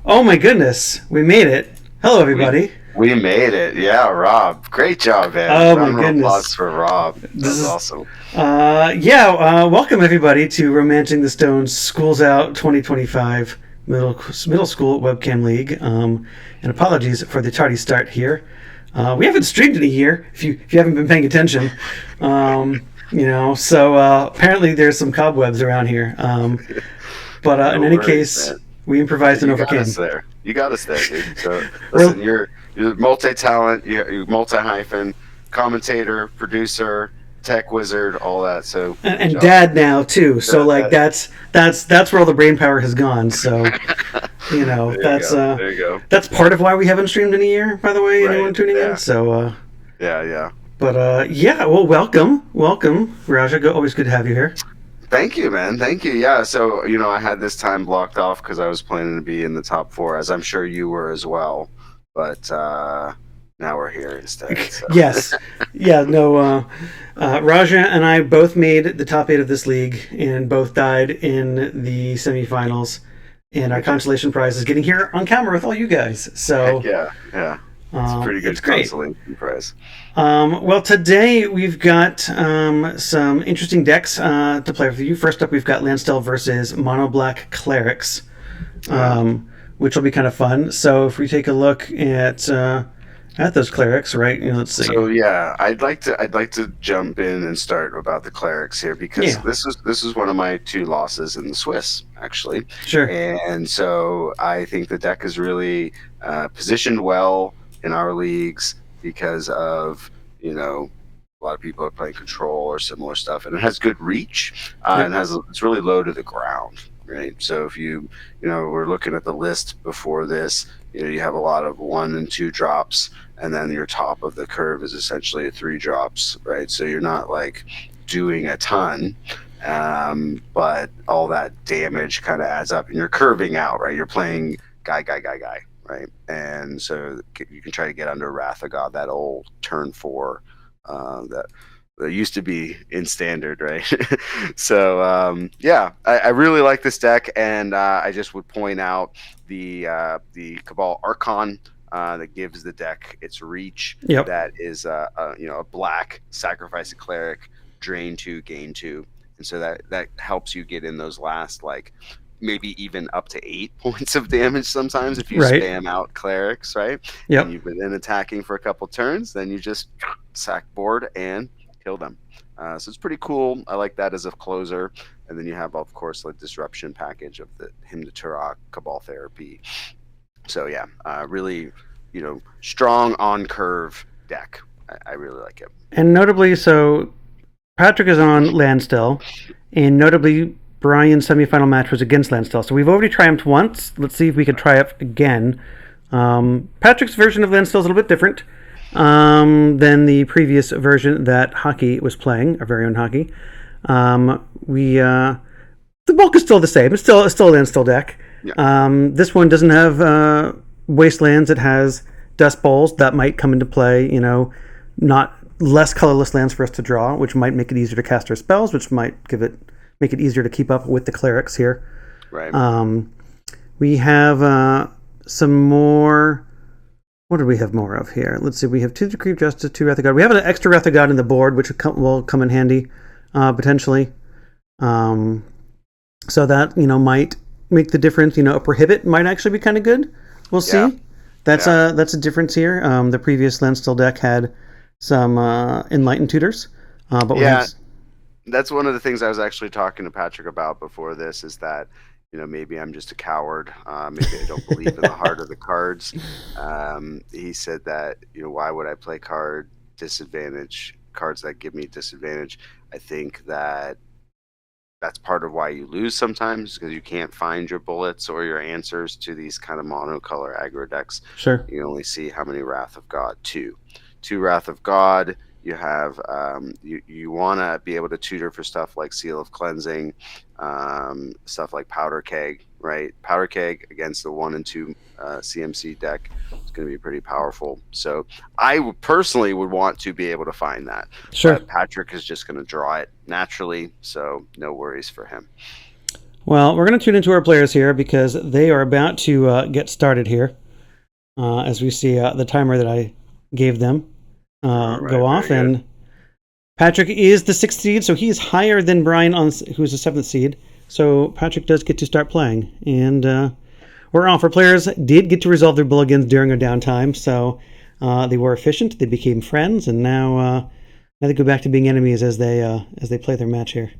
Oh my goodness, we made it. Hello, We everybody. we made it. Yeah, Rob. Great job, man. Oh my Round of goodness. applause for Rob. That This was is, awesome. welcome everybody to Romancing the Stones Schools Out 2025 Middle School Webcam League. And apologies for the tardy start here. We haven't streamed in a year, if you haven't been paying attention. Apparently there's some cobwebs around here. But No in any worries, case, man. we improvised and You got us overcame. there. You got us there, dude. So Well, listen, you're multi-talent, you're multi-hyphen, commentator, producer, tech wizard, all that. So good and job. dad now too. So Yeah, like that's where all the brain power has gone. So there you go. There you go. that's part of why we haven't streamed in a year. By the way, anyone Right. tuning in. Yeah. So Yeah. well, welcome, Raja. Always good to have you here. Thank you, man. Thank you. Yeah. So, I had this time blocked off because I was planning to be in the top four, as I'm sure you were as well. But now we're here instead. So. Yes, yeah, no. Raja and I both made the top 8 of this league, and both died in the semifinals. And our consolation prize is getting here on camera with all you guys. So Heck yeah. It's a pretty good it's great. consolation prize. Well, today we've got some interesting decks to play with you. First up, we've got Landstill versus Mono Black Clerics, which will be kind of fun. So if we take a look at those Clerics, right? Let's see. So yeah, I'd like to jump in and start about the Clerics here because Yeah. this is one of my 2 losses in the Swiss actually. Sure. And so I think the deck is really positioned well in our leagues because of a lot of people are playing control or similar stuff, and it has good reach and it's really low to the ground, right? So if we're looking at the list before this, you have a lot of 1 and 2 drops, and then your top of the curve is essentially 3 drops, right? So you're not like doing a ton. But all that damage kind of adds up, and you're curving out, right? You're playing guy, right? And so you can try to get under Wrath of God, that old turn 4 that used to be in standard, right? So I really like this deck, and I just would point out the Cabal Archon that gives the deck its reach. Yep. That is a black, sacrifice a cleric, drain 2, gain 2. And so that helps you get in those last, like, maybe even up to 8 points of damage sometimes if you spam out clerics, right? Yep. And you've been attacking for a couple turns, then you just sack board and kill them. So it's pretty cool. I like that as a closer. And then you have, of course, the disruption package of the Hymn to Turok, Cabal Therapy. So yeah, really, strong on curve deck. I really like it. And notably, so Patrick is on Landstill, and notably Brian's semifinal match was against Landstill. So we've already triumphed once. Let's see if we can triumph again. Patrick's version of Landstill is a little bit different than the previous version that Hockey was playing, our very own Hockey. The bulk is still the same. It's still a Landstill deck. Yeah. This one doesn't have wastelands. It has dust bowls that might come into play. Not less colorless lands for us to draw, which might make it easier to cast our spells, which might make it easier to keep up with the clerics here. Right. We have some more. What do we have more of here? Let's see. We have 2 Decree of Justice, 2 Wrath of God. We have an extra Wrath of God in the board, which will come in handy potentially. So that might make the difference. A prohibit might actually be kind of good. We'll see. Yeah. That's a difference here. The previous Landstill deck had some enlightened tutors, but that's one of the things I was actually talking to Patrick about before this, is that maybe I'm just a coward, maybe I don't believe in the heart of the cards. He said that why would I play cards that give me disadvantage? I think that's part of why you lose sometimes, because you can't find your bullets or your answers to these kind of monocolor aggro decks. Sure. You only see how many Wrath of God. 2 Wrath of God. You have you want to be able to tutor for stuff like Seal of Cleansing, stuff like Powder Keg, right? Powder Keg against the 1 and 2 CMC deck is going to be pretty powerful. So I personally would want to be able to find that. Sure. But Patrick is just going to draw it naturally, so no worries for him. Well, we're going to tune into our players here because they are about to get started here. As we see the timer that I gave them go off. And Patrick is the 6th seed, so he is higher than Brian, who's the 7th seed. So Patrick does get to start playing. And we're off. Our players did get to resolve their bulligans during our downtime, so they were efficient. They became friends, and now they go back to being enemies as they play their match here.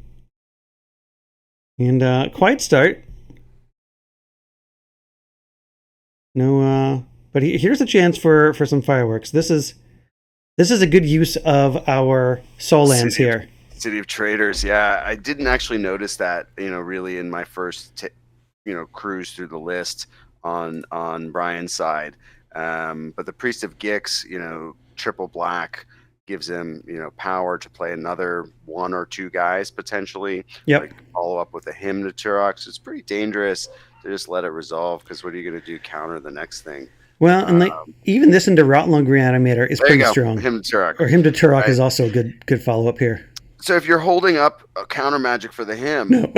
And quiet start. No, but here's a chance for some fireworks. This is a good use of our soul lands here. City of Traders, yeah. I didn't actually notice that, really in my first, cruise through the list on Brian's side. But the Priest of Gix, triple black gives him, power to play another 1 or 2 guys potentially. Yep. Like follow up with a Hymn to Turok. So it's pretty dangerous to just let it resolve, because what are you going to do? Counter the next thing. Well, and even this into Rotlung Reanimator is pretty strong. Hymn to Turok. Or Hymn to Turok is also a good follow up here. So if you're holding up a counter magic for the hymn, no.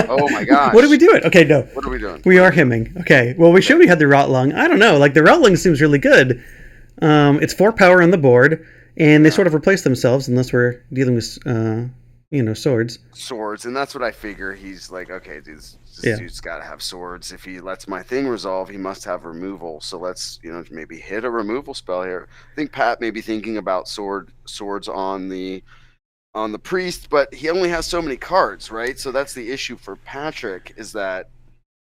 Oh my gosh. What are we doing? Okay, no. What are we doing? We are hymning. Okay. Well, we should have had the Rotlung. I don't know. Like, the Rotlung seems really good. It's 4 power on the board, and they sort of replace themselves unless we're dealing with, swords. Swords, and that's what I figure. He's like, okay, this dude's got to have swords. If he lets my thing resolve, he must have removal. So let's, maybe hit a removal spell here. I think Pat may be thinking about swords on the priest, but he only has so many cards, right? So that's the issue for Patrick, is that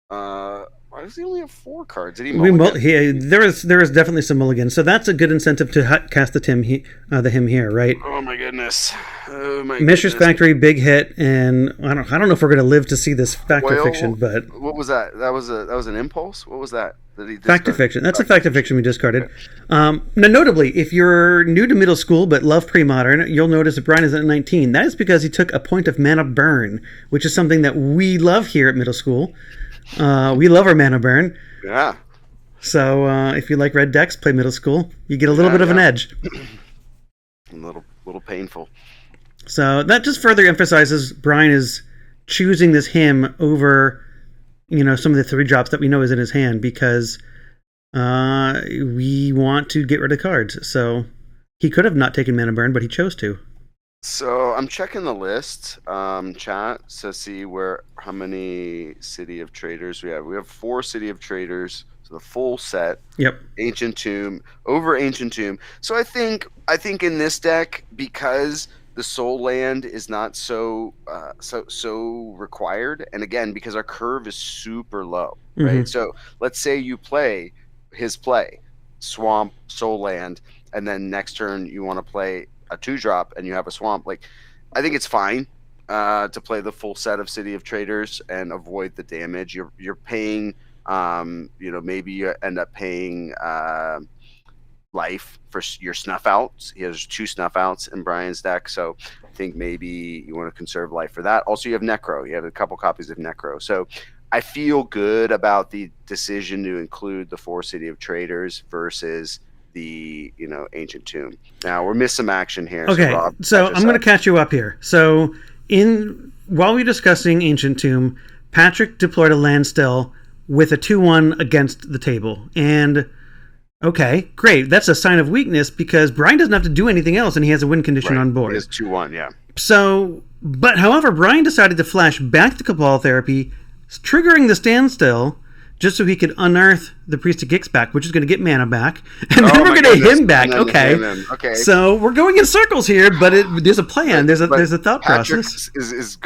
why does he only have 4 cards? Did he mulligan? There is definitely some mulligans, so that's a good incentive to cast the hymn here, right? Oh my goodness! Mishra's Factory, big hit, and I don't know if we're going to live to see this Fact or Fiction, but what was that? That was an impulse. What was that? Fact or Fiction. That's a Fact or Fiction we discarded. Okay. Now, notably, if you're new to middle school but love pre-modern, you'll notice that Brian is at 19. That is because he took a point of mana burn, which is something that we love here at middle school. We love our mana burn. Yeah. So if you like red decks, play middle school. You get a little bit of an edge. A little painful. So that just further emphasizes Brian is choosing this hymn over, some of the 3 drops that we know is in his hand, because we want to get rid of cards. So he could have not taken mana burn, but he chose to. So I'm checking the list, chat, to see how many City of Traders we have. We have 4 City of Traders, so the full set. Yep. Ancient Tomb over Ancient Tomb. So I think in this deck, because the Soul Land is not so required, and again because our curve is super low, right? Mm-hmm. So let's say you play his play, Swamp, Soul Land, and then next turn you want to play a 2-drop and you have a swamp. Like, I think it's fine to play the full set of City of Traders and avoid the damage. You're paying, maybe you end up paying life for your snuff outs. He has 2 snuff outs in Brian's deck, so I think maybe you want to conserve life for that. Also, you have Necro. You have a couple copies of Necro. So I feel good about the decision to include the 4 City of Traders versus the Ancient Tomb. Now we're missing some action here. Okay, so I'm going to catch you up here. So while we're discussing Ancient Tomb, Patrick deployed a Landstill with a 2/1 against the table, and okay, great. That's a sign of weakness because Brian doesn't have to do anything else, and he has a win condition on board. He has 2/1, yeah. So, however, Brian decided to flash back to Cabal Therapy, triggering the standstill, just so he could unearth the Priest of Gix back, which is going to get mana back, and then we're going to him back. Okay. So we're going in circles here, but there's a plan. There's a thought process. His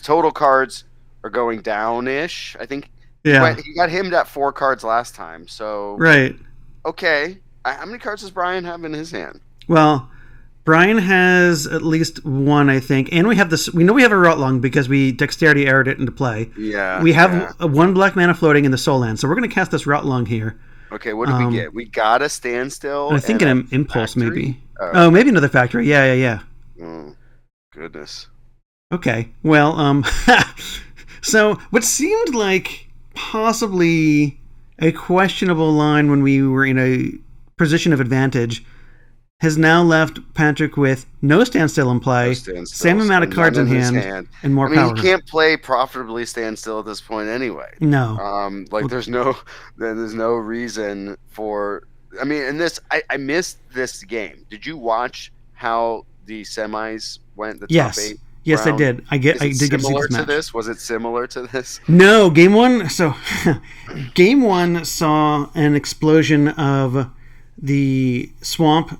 total cards are going down-ish. I think. Yeah. He got himmed at 4 cards last time. So. Right. Okay. How many cards does Brian have in his hand? Well, Brian has at least 1, I think, and we have this. We know we have a Rotlung because we dexterity errored it into play. Yeah. We have 1 black mana floating in the Soul Land, so we're going to cast this Rotlung here. Okay, what did we get? We got a Standstill. I think an Impulse, factory? Maybe. Oh, maybe another factory. Yeah. Oh, goodness. Okay. Well, so what seemed like possibly a questionable line when we were in a position of advantage has now left Patrick with no standstill in No play, same standstills, amount of and cards none in his hand, and more I mean, he power. can't play profitably standstill at this point anyway. No. Like Well, there's no reason for. I mean, and I missed this game. Did you watch how the semis went? The top yes. 8 Yes, I round. did. I Is it did get to see similar this to match. this? Was it similar to this? No, game one. So, game one saw an explosion of the swamp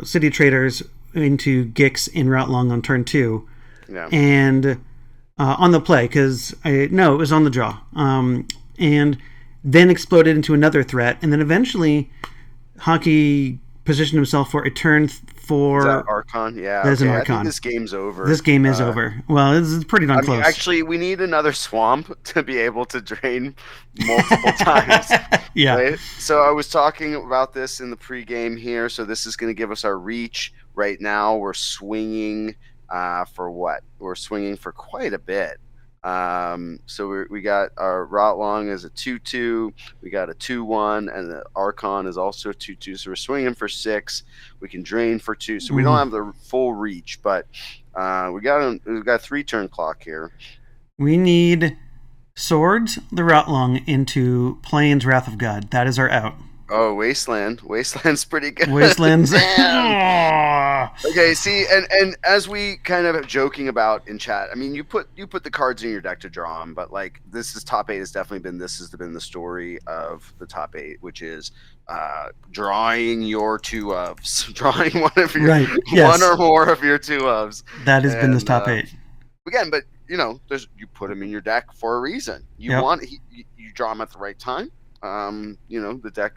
city traders into Gix in Route Long on turn 2, Yeah. and on the play because no, it was on the draw, and then exploded into another threat, and then eventually, Hockey positioned himself for a turn for. Is that Archon? Yeah. That is an Okay. I think Archon. this game's over. This game is over. Well, it's pretty darn close. Actually, we need another swamp to be able to drain multiple times. Yeah. Right? So I was talking about this in the pregame here. So this is going to give us our reach. Right now, we're swinging for what? We're swinging for quite a bit. So we got our route long as a 2/2. We got a 2/1, and the Archon is also a 2/2. So we're swinging for 6. We can drain for 2. So we don't have the full reach, but we got a 3-turn clock here. We need swords the route long into Plains Wrath of God. That is our out. Oh, Wasteland. Wasteland's pretty good. Wasteland's. Okay, see, and as we kind of joking about in chat, I mean, you put the cards in your deck to draw them, but like this is top 8 has definitely been the story of the top 8, which is drawing your 2 ofs, drawing one of your one or more of your 2 ofs. That has been this top 8 again, but you know, you put them in your deck for a reason. You draw them at the right time. You know, the deck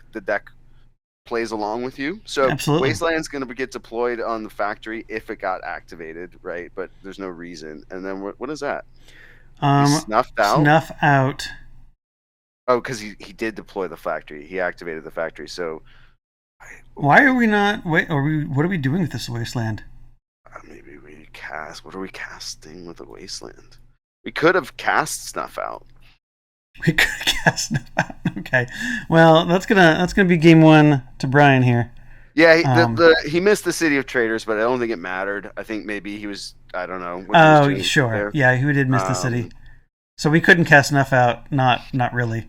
plays along with you. So absolutely. Wasteland's going to get deployed on the factory if it got activated, right? But there's no reason. And then what is that? Snuffed out. Snuff out. Oh, because he did deploy the factory. He activated the factory. So why are we not? Wait, what are we doing with this Wasteland? Maybe we cast. What are we casting with the Wasteland? We could have cast Snuff out. We could cast Snuff out. Okay. Well, that's gonna be game 1 to Brian here. Yeah, he missed the City of Traders, but I don't think it mattered. I think maybe he was. I don't know. Oh, sure. There. Yeah, he did miss the city. So we couldn't cast Snuff out. Not really.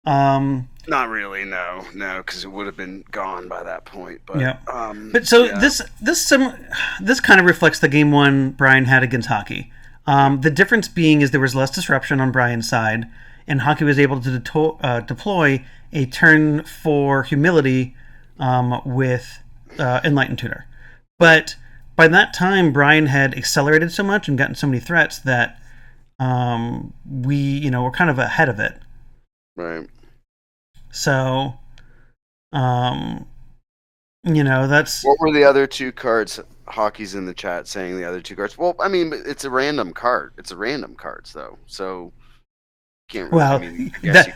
Not really. No, because it would have been gone by that point. But yeah. But so yeah. This kind of reflects the game 1 Brian had against Hockey. The difference being is there was less disruption on Brian's side, and Hockey was able to deploy a turn 4 humility with Enlightened Tutor. But by that time, Brian had accelerated so much and gotten so many threats that we were kind of ahead of it. Right. So, that's... What were the other 2 cards? Hockey's in the chat saying the other 2 cards. Well, I mean, it's a random card. It's a random cards, though. So, can't really... Well, I mean,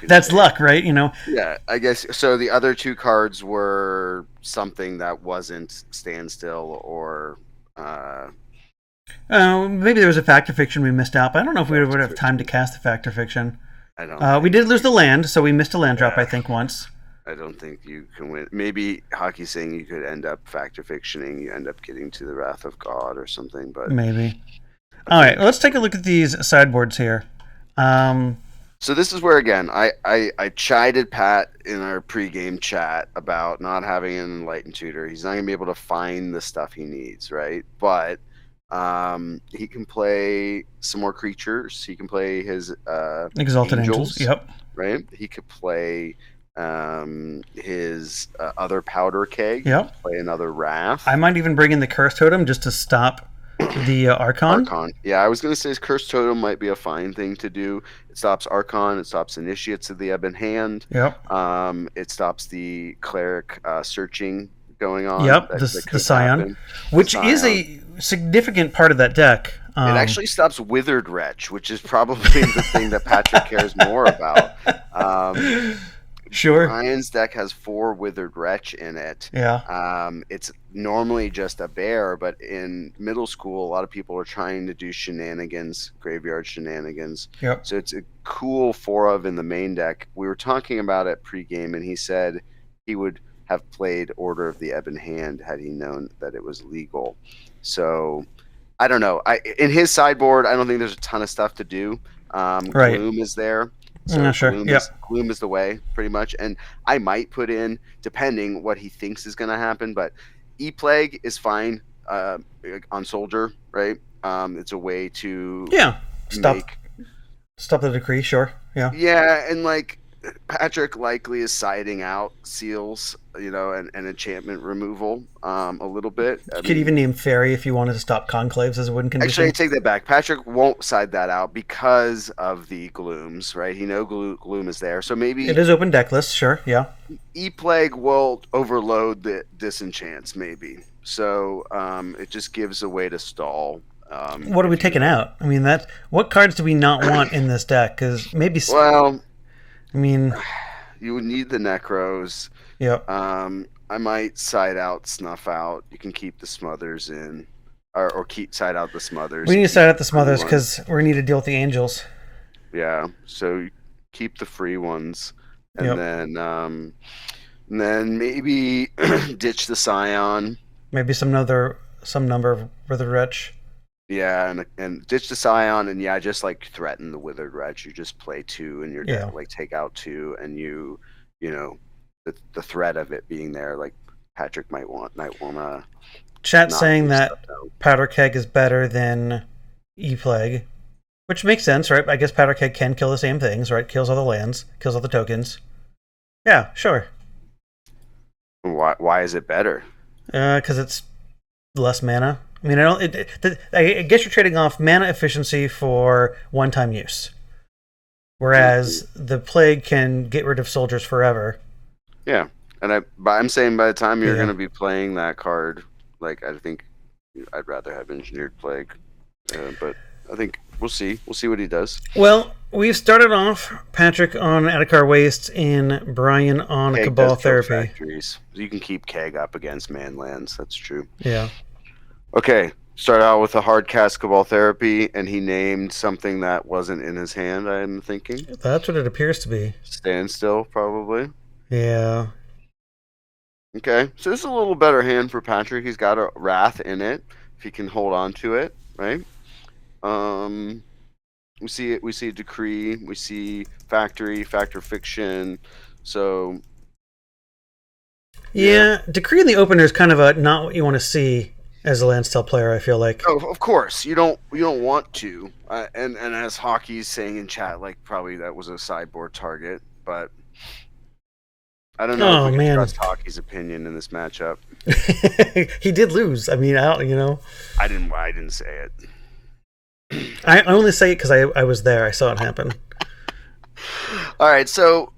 that's luck, right? Yeah, I guess. So the other 2 cards were something that wasn't Standstill or... maybe there was a Fact or Fiction we missed out, but I don't know if we would have time to cast the Fact or Fiction. I don't. We did lose the land, so we missed a land drop, I think, once. I don't think you can win. Maybe Hockey's saying you could end up Fact or Fictioning, you end up getting to the Wrath of God or something, but... Maybe. All right, let's take a look at these sideboards here. So this is where, again, I chided Pat in our pregame chat about not having an Enlightened Tutor. He's not going to be able to find the stuff he needs, right? But he can play some more creatures. He can play his Exalted Angels. Yep. Right? He could play his other Powder Keg. Yep. Play another Wrath. I might even bring in the Curse Totem just to stop the Archon. Yeah, I was going to say his Curse Totem might be a fine thing to do. It stops Archon. It stops Initiates of the Ebon Hand. Yep. It stops the Cleric searching going on. Yep, the Scion, which is a significant part of that deck. It actually stops Withered Wretch, which is probably the thing that Patrick cares more about. Sure. Ryan's deck has 4 Withered Wretch in it. Yeah. It's normally just a bear, but in middle school, a lot of people are trying to do shenanigans, graveyard shenanigans. Yep. So it's a cool 4 of in the main deck. We were talking about it pregame, and he said he would have played Order of the Ebon Hand had he known that it was legal. So I don't know. In his sideboard, I don't think there's a ton of stuff to do. Right. Gloom is there. So Sure. Gloom is the way, pretty much. And I might put in, depending what he thinks is going to happen, but E-Plague is fine on Soldier, right? It's a way to stop the decree, sure. Yeah. Yeah, and like Patrick likely is siding out seals, and enchantment removal a little bit. You could even name Fairy if you wanted to stop conclaves as a win condition. Actually, I take that back. Patrick won't side that out because of the glooms, right? He knows gloom is there, so maybe it is open deck list, sure, yeah. E-Plague will overload the disenchants, maybe. So it just gives a way to stall. What are we taking out? I mean, what cards do we not want in this deck? Because maybe. Well, I mean, you would need the Necros. Yep. I might side out, snuff out. You can keep the Smothers in, or side out the Smothers. We need to side out the Smothers because we need to deal with the Angels. Yeah, so keep the free ones, and then maybe ditch the Scion. Maybe some number of Withered Wretch. Yeah, and ditch the Scion, and just like threaten the Withered Wretch. You just play 2 in your deck, like take out 2, and the threat of it being there, like Patrick might want to. Chat saying that Powder Keg is better than E-Plague, which makes sense, right? I guess Powder Keg can kill the same things, right? Kills all the lands, kills all the tokens. Yeah, sure. Why is it better? Because it's less mana. I mean, I guess you're trading off mana efficiency for one-time use, whereas the Plague can get rid of soldiers forever. Yeah, and I'm saying by the time you're going to be playing that card, like I think I'd rather have Engineered Plague, but I think we'll see. We'll see what he does. Well, we've started off Patrick on Adhikar Waste and Brian on Keg Cabal Therapy. You can keep Keg up against manlands. That's true. Yeah. Okay, start out with a hard cast Cabal Therapy, and he named something that wasn't in his hand, I'm thinking. That's what it appears to be. Standstill, probably. Yeah. Okay, so this is a little better hand for Patrick. He's got a Wrath in it, if he can hold on to it, right? We see it. We see Decree. We see Factor Fiction. So. Yeah, Decree in the opener is kind of not what you want to see as a Landstill player, I feel like. Oh, of course, you don't want to. And as Hockey's saying in chat, like probably that was a sideboard target, but I don't know if we can trust Hockey's opinion in this matchup. He did lose. I mean, I didn't say it. I only say it because I was there. I saw it happen. All right, so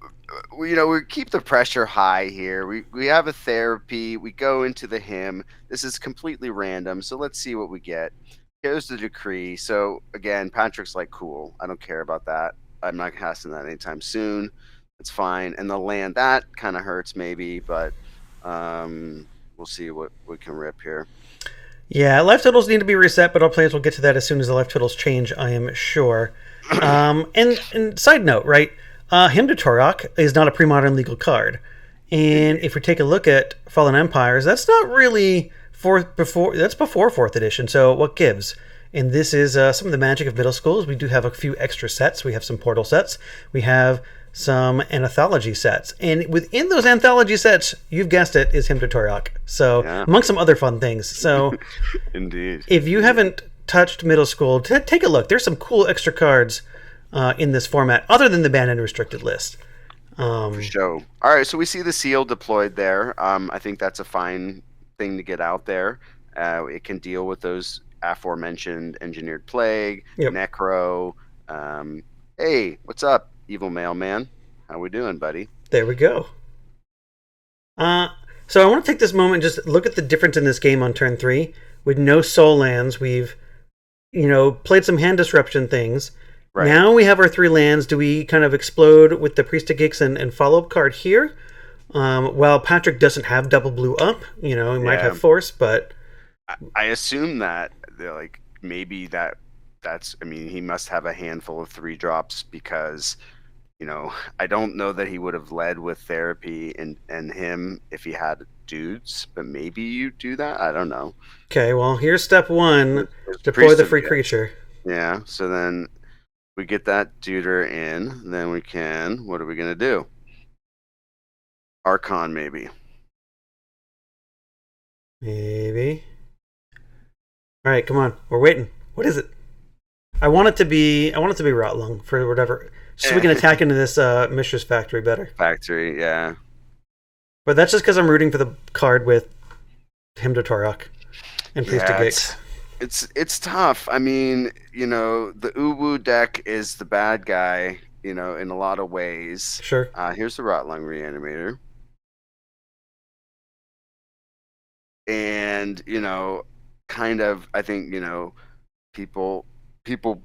we keep the pressure high here. We have a therapy. We go into the hymn. This is completely random, so let's see what we get. Here's the Decree. So again, Patrick's like, cool. I don't care about that. I'm not casting that anytime soon. It's fine. And the land, that kind of hurts maybe, but we'll see what we can rip here. Yeah, life totals need to be reset, but our players will get to that as soon as the life totals change, I am sure. And side note, right? Hymn to Torok is not a pre-modern legal card. And if we take a look at Fallen Empires, that's not really that's before 4th edition, so what gives? And this is some of the magic of middle schools. We do have a few extra sets. We have some portal sets. We have some anthology sets. And within those anthology sets, you've guessed it, is Hymn to Torok. So, among some other fun things. So, indeed. If you haven't touched middle school, take a look. There's some cool extra cards in this format, other than the banned and restricted list. For sure. All right, so we see the seal deployed there. I think that's a fine thing to get out there. It can deal with those aforementioned Engineered Plague, Necro. Hey, what's up, Evil Mailman? How we doing, buddy? There we go. So I want to take this moment and just look at the difference in this game on turn 3. With no soul lands, we've played some hand disruption things. Right. Now we have our 3 lands. Do we kind of explode with the Priest of Gix and follow-up card here? Well, Patrick doesn't have double blue up. He might have force, but I assume that maybe that's. I mean, he must have a handful of 3 drops because I don't know that he would have led with therapy and him if he had dudes, but maybe you do that. I don't know. Okay, well, here's step one. There's Deploy the priesthood free again. creature. Yeah, so then we get that duder in, then we can, what are we going to do? Archon, maybe. Maybe. All right, come on. We're waiting. What is it? I want it to be Rotlung for whatever, so we can attack into this Mishra's Factory better. Factory, yeah. But that's just because I'm rooting for the card with Hymn to Torok and Priest of Gix. It's tough. I mean, the Uwu deck is the bad guy, in a lot of ways. Sure. Here's the Rotlung Reanimator. And, kind of, I think, people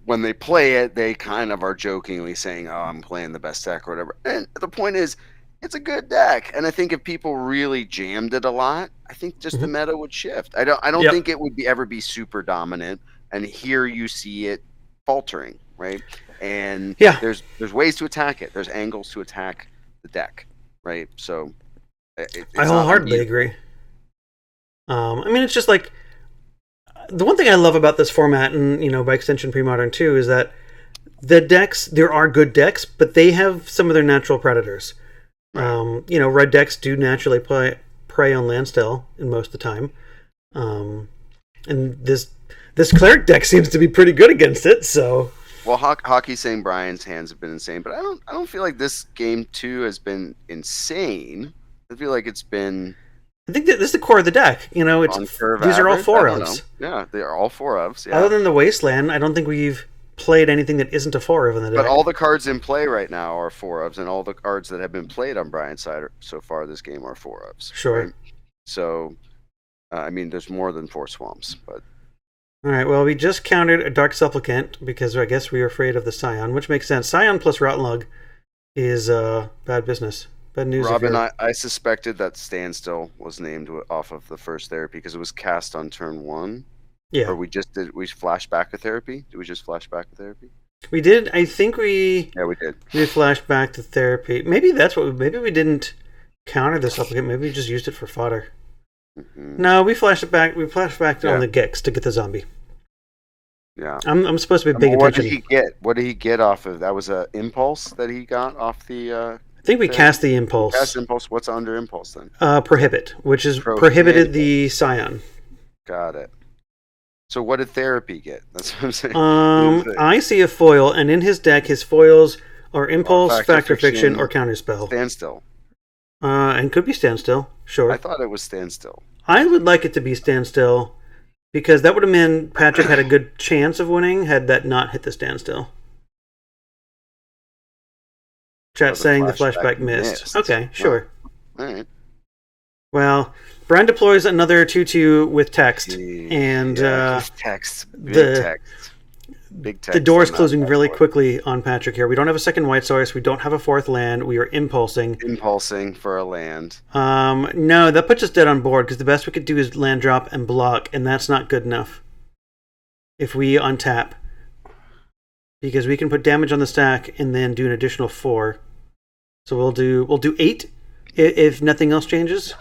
when they play it, they kind of are jokingly saying, "Oh, I'm playing the best deck" or whatever. And the point is, it's a good deck, and I think if people really jammed it a lot, I think just the meta would shift. I don't think it would ever be super dominant, and here you see it faltering, right? And there's ways to attack it. There's angles to attack the deck, right? So I wholeheartedly agree. I mean, it's just like the one thing I love about this format, and by extension pre-modern too, is that the decks, there are good decks, but they have some of their natural predators. Red decks do naturally prey on Landstill in most of the time, and this Cleric deck seems to be pretty good against it. So, well, Hockey's saying Brian's hands have been insane, but I don't feel like this game 2 has been insane. I feel like it's been. I think that this is the core of the deck. These are all 4-ofs. Yeah, they are all 4-ofs. Yeah. Other than the Wasteland, I don't think we've played anything that isn't a 4-of in the deck. But all the cards in play right now are 4-ofs, and all the cards that have been played on Brian's side so far this game are 4-ofs. Sure. Right? So, I mean, there's more than 4 swamps, but. All right. Well, we just countered a Dark Supplicant because I guess we were afraid of the Scion, which makes sense. Scion plus Rotlug is bad business. Bad news. Robin, I suspected that Standstill was named off of the first therapy because it was cast on turn 1. Yeah. Or we flashed back a therapy? Did we just flash back a therapy? We did. I think we. Yeah, we did. We flashed back to therapy. Maybe that's what. Maybe we didn't counter the supplicant. Maybe we just used it for fodder. Mm-hmm. No, we flashed it back. We flashed back on the Gix to get the zombie. Yeah. I'm supposed to be paying attention. What did he get off of? That was a impulse that he got off the. I think we cast the impulse. Cast impulse. What's under impulse then? Prohibit, which is prohibited the Scion. Got it. So what did therapy get? That's what I'm saying. I see a foil, and in his deck, his foils are impulse, factor fiction, or counterspell. Standstill. And could be standstill. Sure. I thought it was standstill. I would like it to be standstill because that would have meant Patrick had a good chance of winning had that not hit the standstill. Chat saying the flashback missed. Okay, sure. All right. Well, Brian deploys another 2/2 with text, and text. Big text. The door is closing really quickly on Patrick here. We don't have a second white source. We don't have a 4th land. We are impulsing. Impulsing for a land. No, that puts us dead on board because the best we could do is land drop and block, and that's not good enough. If we untap, because we can put damage on the stack and then do an additional 4. So we'll do 8 if nothing else changes,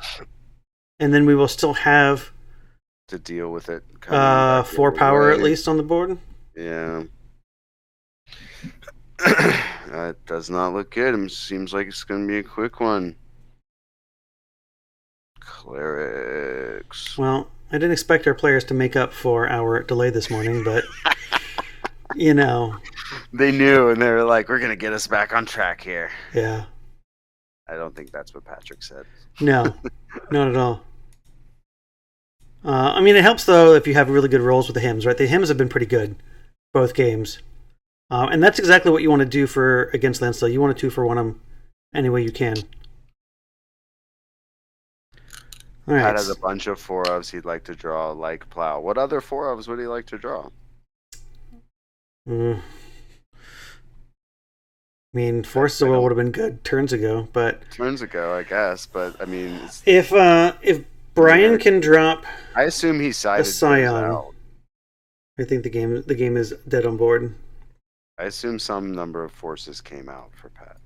and then we will still have to deal with it. 4 power at least on the board. Yeah. That does not look good. It seems like it's going to be a quick one. Clerics. Well, I didn't expect our players to make up for our delay this morning, but They knew, and they were like, we're going to get us back on track here. Yeah. I don't think that's what Patrick said. No, not at all. I mean, it helps, though, if you have really good rolls with the hymns, right? The hymns have been pretty good, both games. And that's exactly what you want to do against Landstill. You want to 2-for-1 them any way you can. All right. Pat has a bunch of 4-ofs he'd like to draw, like Plow. What other 4-ofs would he like to draw? I mean, Force of Will would have been good turns ago, I guess. But I mean, if Brian can drop, I assume he sided a Scion. I think the game is dead on board. I assume some number of forces came out for Pat.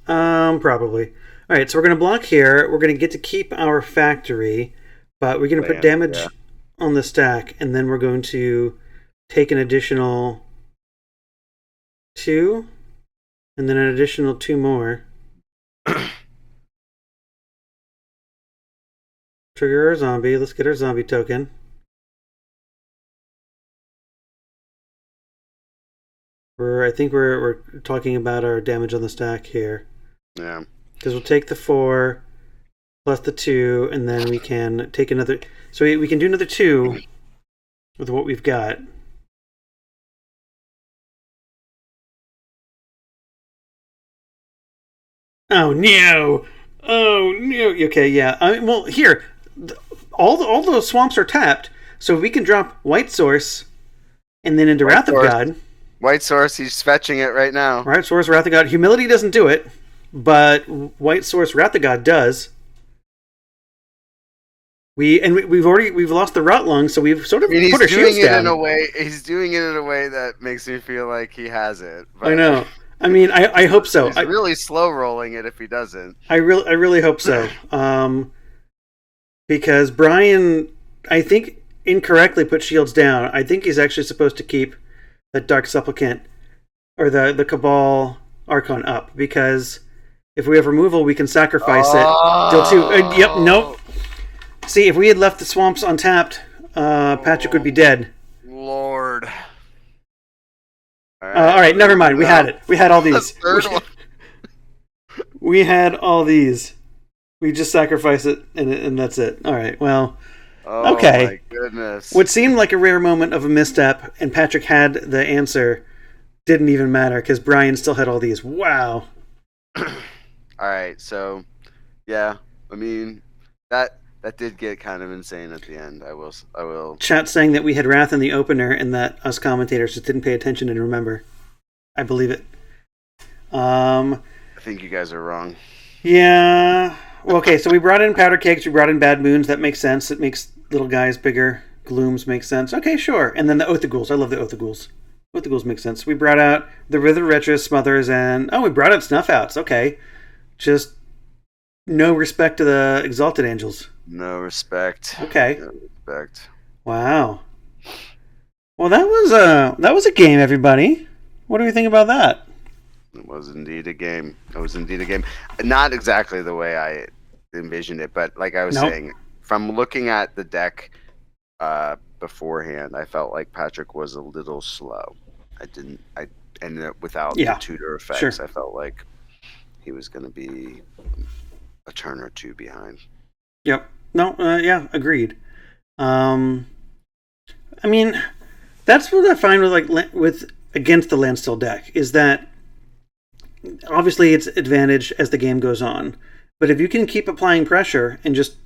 Probably. All right, so we're going to block here. We're going to get to keep our factory, but we're going to put damage on the stack, and then we're going to take an additional 2, and then an additional 2 more. Trigger our zombie. Let's get our zombie token. I think we're talking about our damage on the stack here. Yeah. Because we'll take the 4 plus the 2, and then we can take another. So we can do another 2 with what we've got. Oh no! Oh no! Okay, yeah. Well, here, all those swamps are tapped, so we can drop White Source, and then into Wrath of God. White Source, he's fetching it right now. White Source, Wrath of God. Humility doesn't do it, but White Source, Wrath of God does. We've lost the Rot Lung, so we've sort of put our shields down. He's doing it in a way that makes me feel like he has it. But I know. I mean, I hope so. He's really slow rolling it if he doesn't. I really hope so. Because Brian, I think, incorrectly put shields down. I think he's actually supposed to keep the Dark Supplicant or the Cabal Archon up, because if we have removal, we can sacrifice it. Deal 2. Yep, nope. See, if we had left the swamps untapped, Patrick would be dead. Lord. All right, never mind. We had it. We had all these. We had all these. We just sacrifice it, and that's it. All right, well... okay. Oh, my goodness. What seemed like a rare moment of a misstep, and Patrick had the answer, didn't even matter, because Brian still had all these. Wow. All right, so, yeah, I mean, that did get kind of insane at the end. I will. Chat saying that we had Wrath in the opener, and that us commentators just didn't pay attention and remember. I believe it. I think you guys are wrong. Yeah. Well, okay, so we brought in Powder Cakes, we brought in Bad Moons. That makes sense. It makes little guys bigger. Glooms makes sense. Okay, sure. And then the Oath of Ghouls. I love the Oath of Ghouls. Oath of Ghouls makes sense. We brought out the Wither Wretches, Smothers, and... we brought out Snuff Outs. Okay. Just no respect to the Exalted Angels. No respect. Okay. No respect. Wow. Well, that was a game, everybody. What do we think about that? It was indeed a game. Not exactly the way I envisioned it, but like I was saying, from looking at the deck beforehand, I felt like Patrick was a little slow. Without the tutor effects, sure. I felt like he was going to be a turn or two behind. Yep. No, yeah, agreed. I mean, that's what I find with against the Landstill deck, is that obviously it's advantage as the game goes on, but if you can keep applying pressure and just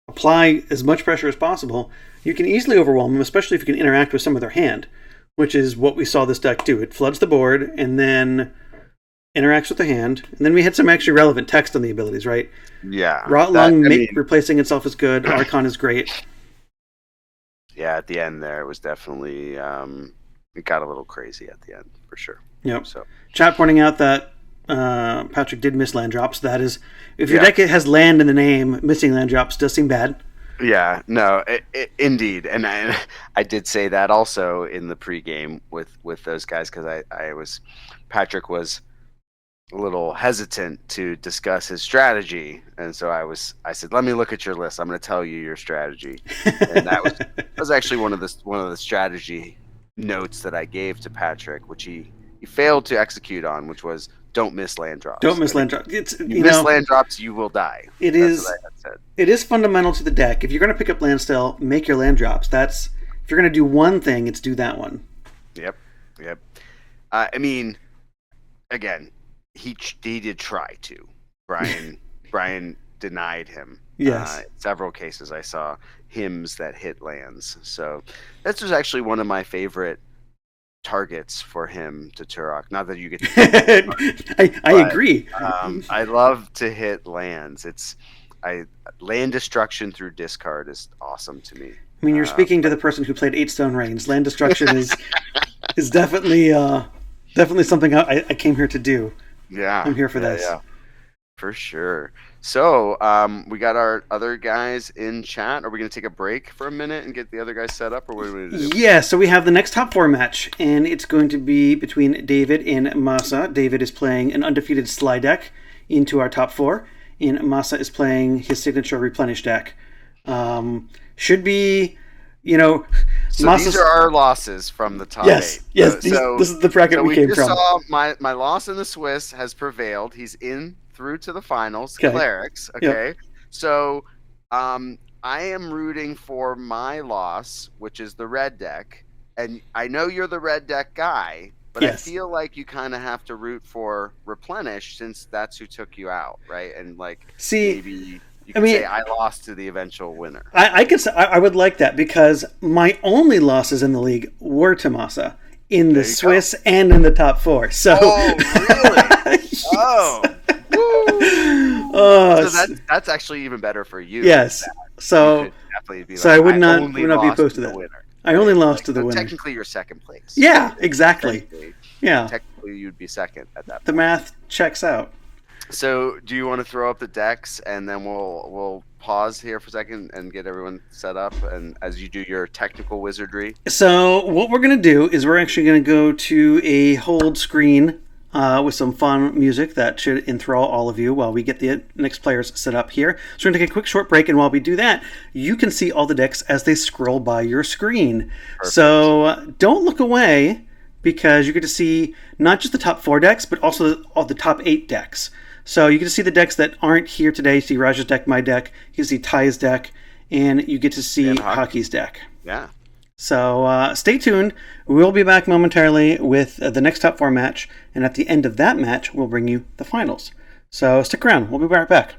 apply as much pressure as possible, you can easily overwhelm them, especially if you can interact with some of their hand, which is what we saw this deck do. It floods the board and then interacts with the hand, and then we had some actually relevant text on the abilities, right? Yeah. Rot Lung replacing itself is good. Archon is great. Yeah, at the end there, it was definitely it got a little crazy at the end for sure. Yep. So chat pointing out that Patrick did miss land drops. That is, if your deck has land in the name, missing land drops does seem bad. Yeah, no, indeed, and I did say that also in the pregame with those guys, because Patrick was a little hesitant to discuss his strategy, and so I said, let me look at your list. I'm going to tell you your strategy, and that was actually one of the strategy notes that I gave to Patrick, which he failed to execute on, which was don't miss land drops. Don't miss land drops. You miss land drops, you will die. That's what I had said. It is fundamental to the deck. If you're going to pick up Landstill, make your land drops. If you're going to do one thing, it's do that one. Yep. I mean, again, he did try to. Brian denied him. Yes. In several cases, I saw hymns that hit lands. So this was actually one of my favorite targets for him to Turok. Not that you get to I agree. I love to hit lands. land destruction through discard is awesome to me. I mean, you're speaking to the person who played 8 Stone Reigns. Land destruction is definitely something I came here to do. Yeah, I'm here for this. Yeah, for sure. So we got our other guys in chat. Are we going to take a break for a minute and get the other guys set up, or what are we going to do? Yeah, so we have the next top 4 match, and it's going to be between David and Masa. David is playing an undefeated Sligh deck into our top 4, and Masa is playing his signature Replenish deck. Should be, So Masa's... these are our losses from the top 8. Yes, this is the bracket we came from. Saw my loss in the Swiss has prevailed. He's in through to the finals. Okay. Clerics. Okay. Yep. So I am rooting for my loss, which is the red deck. And I know you're the red deck guy, but yes. I feel like you kind of have to root for Replenish since that's who took you out, right? And maybe you can say I lost to the eventual winner. I could say I would like that because my only losses in the league were to Masa in the Swiss and in the top 4. So really? Yes. Oh. So that's actually even better for you. Yes. So I would not be opposed to that. Winner. I only lost to the winner. Technically, you're second place. Yeah, exactly. Technically, you'd be second at that point. The math checks out. So, do you want to throw up the decks, and then we'll pause here for a second and get everyone set up, and as you do your technical wizardry? So, what we're going to do is we're actually going to go to a hold screen with some fun music that should enthrall all of you while we get the next players set up here. So, we're going to take a quick short break, and while we do that, you can see all the decks as they scroll by your screen. Perfect. So, don't look away, because you get to see not just the top 4 decks, but also all the top 8 decks. So you get to see the decks that aren't here today. You see Raj's deck, my deck. You can see Ty's deck, and you get to see Hockey's deck. Yeah. So stay tuned. We'll be back momentarily with the next top 4 match, and at the end of that match, we'll bring you the finals. So stick around. We'll be right back.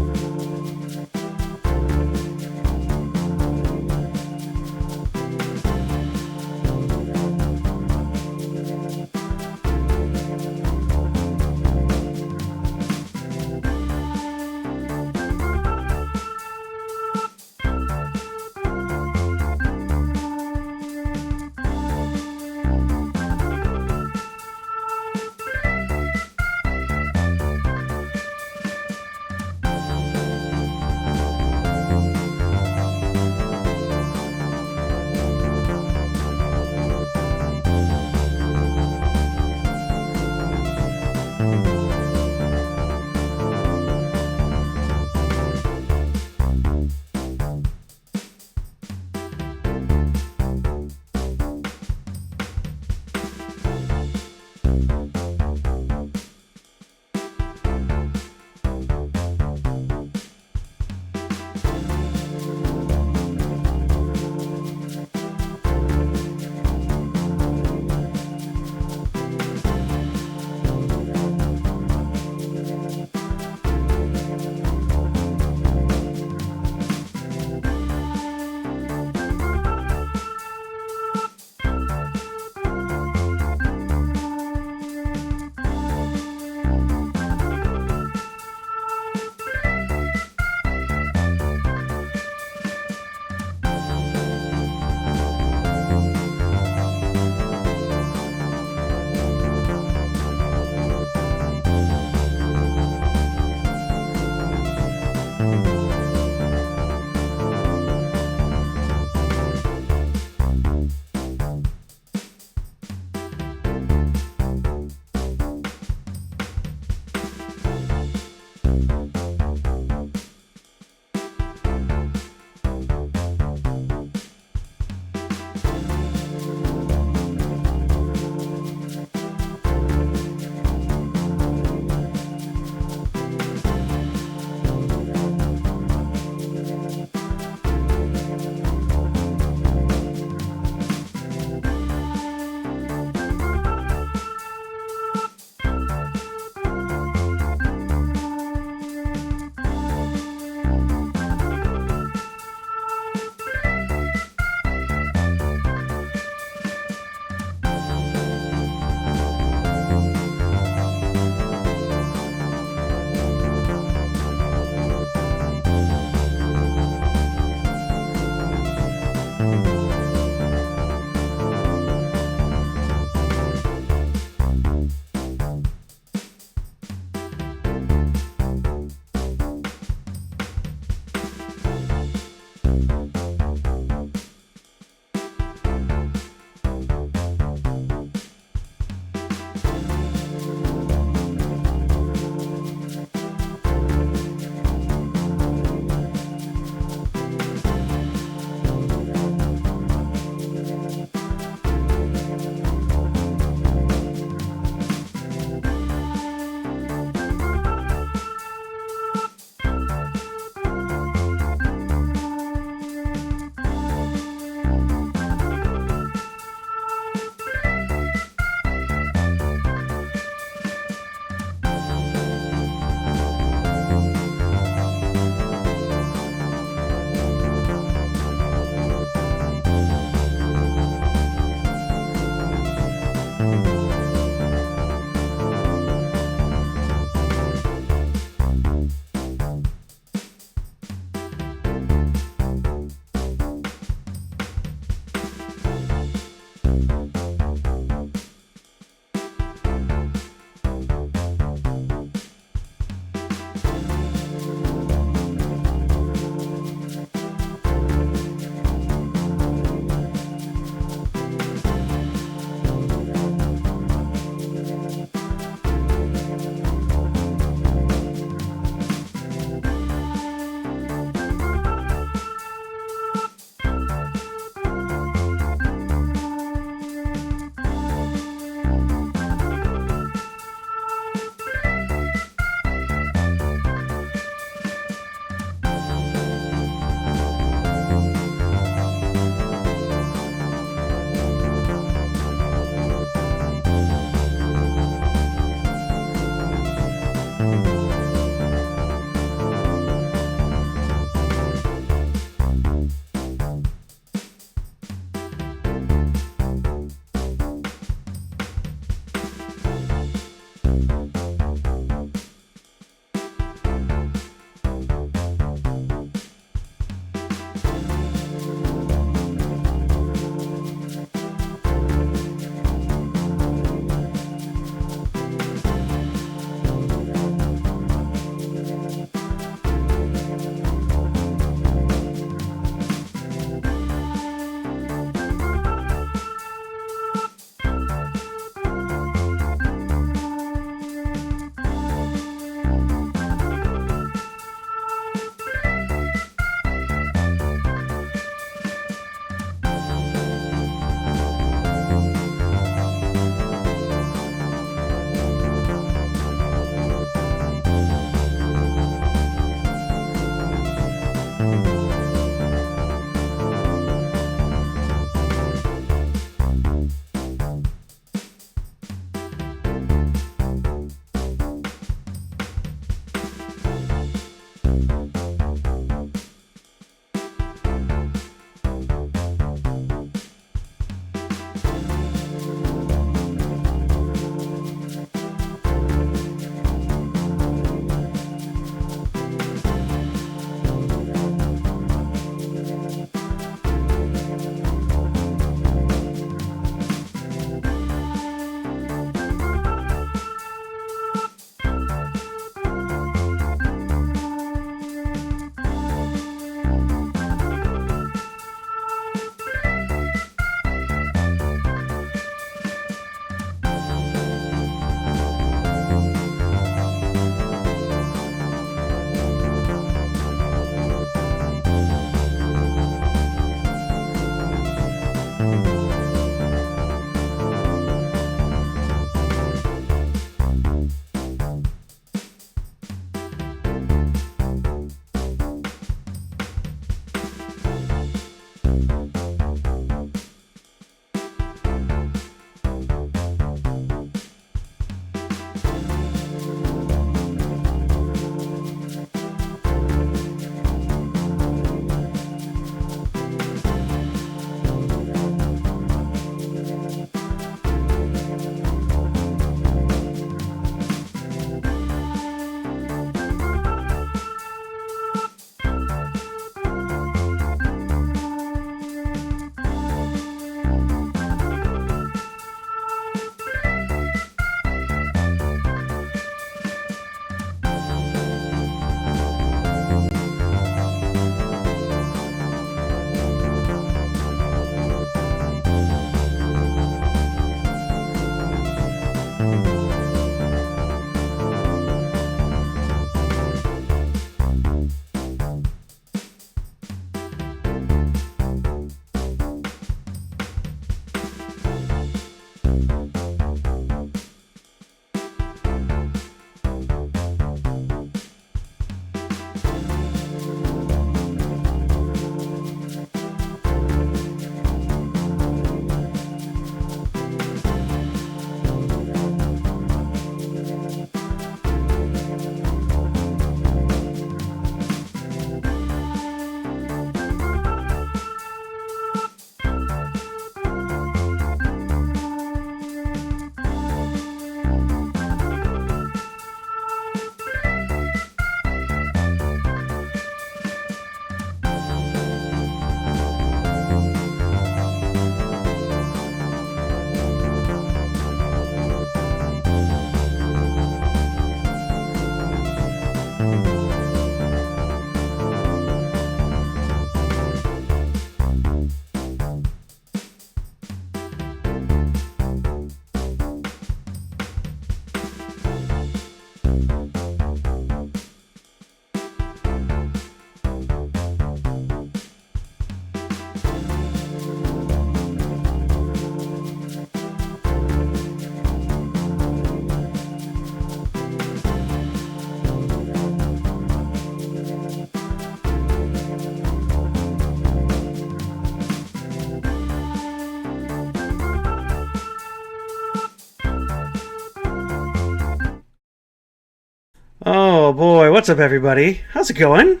Oh boy, what's up, everybody? How's it going?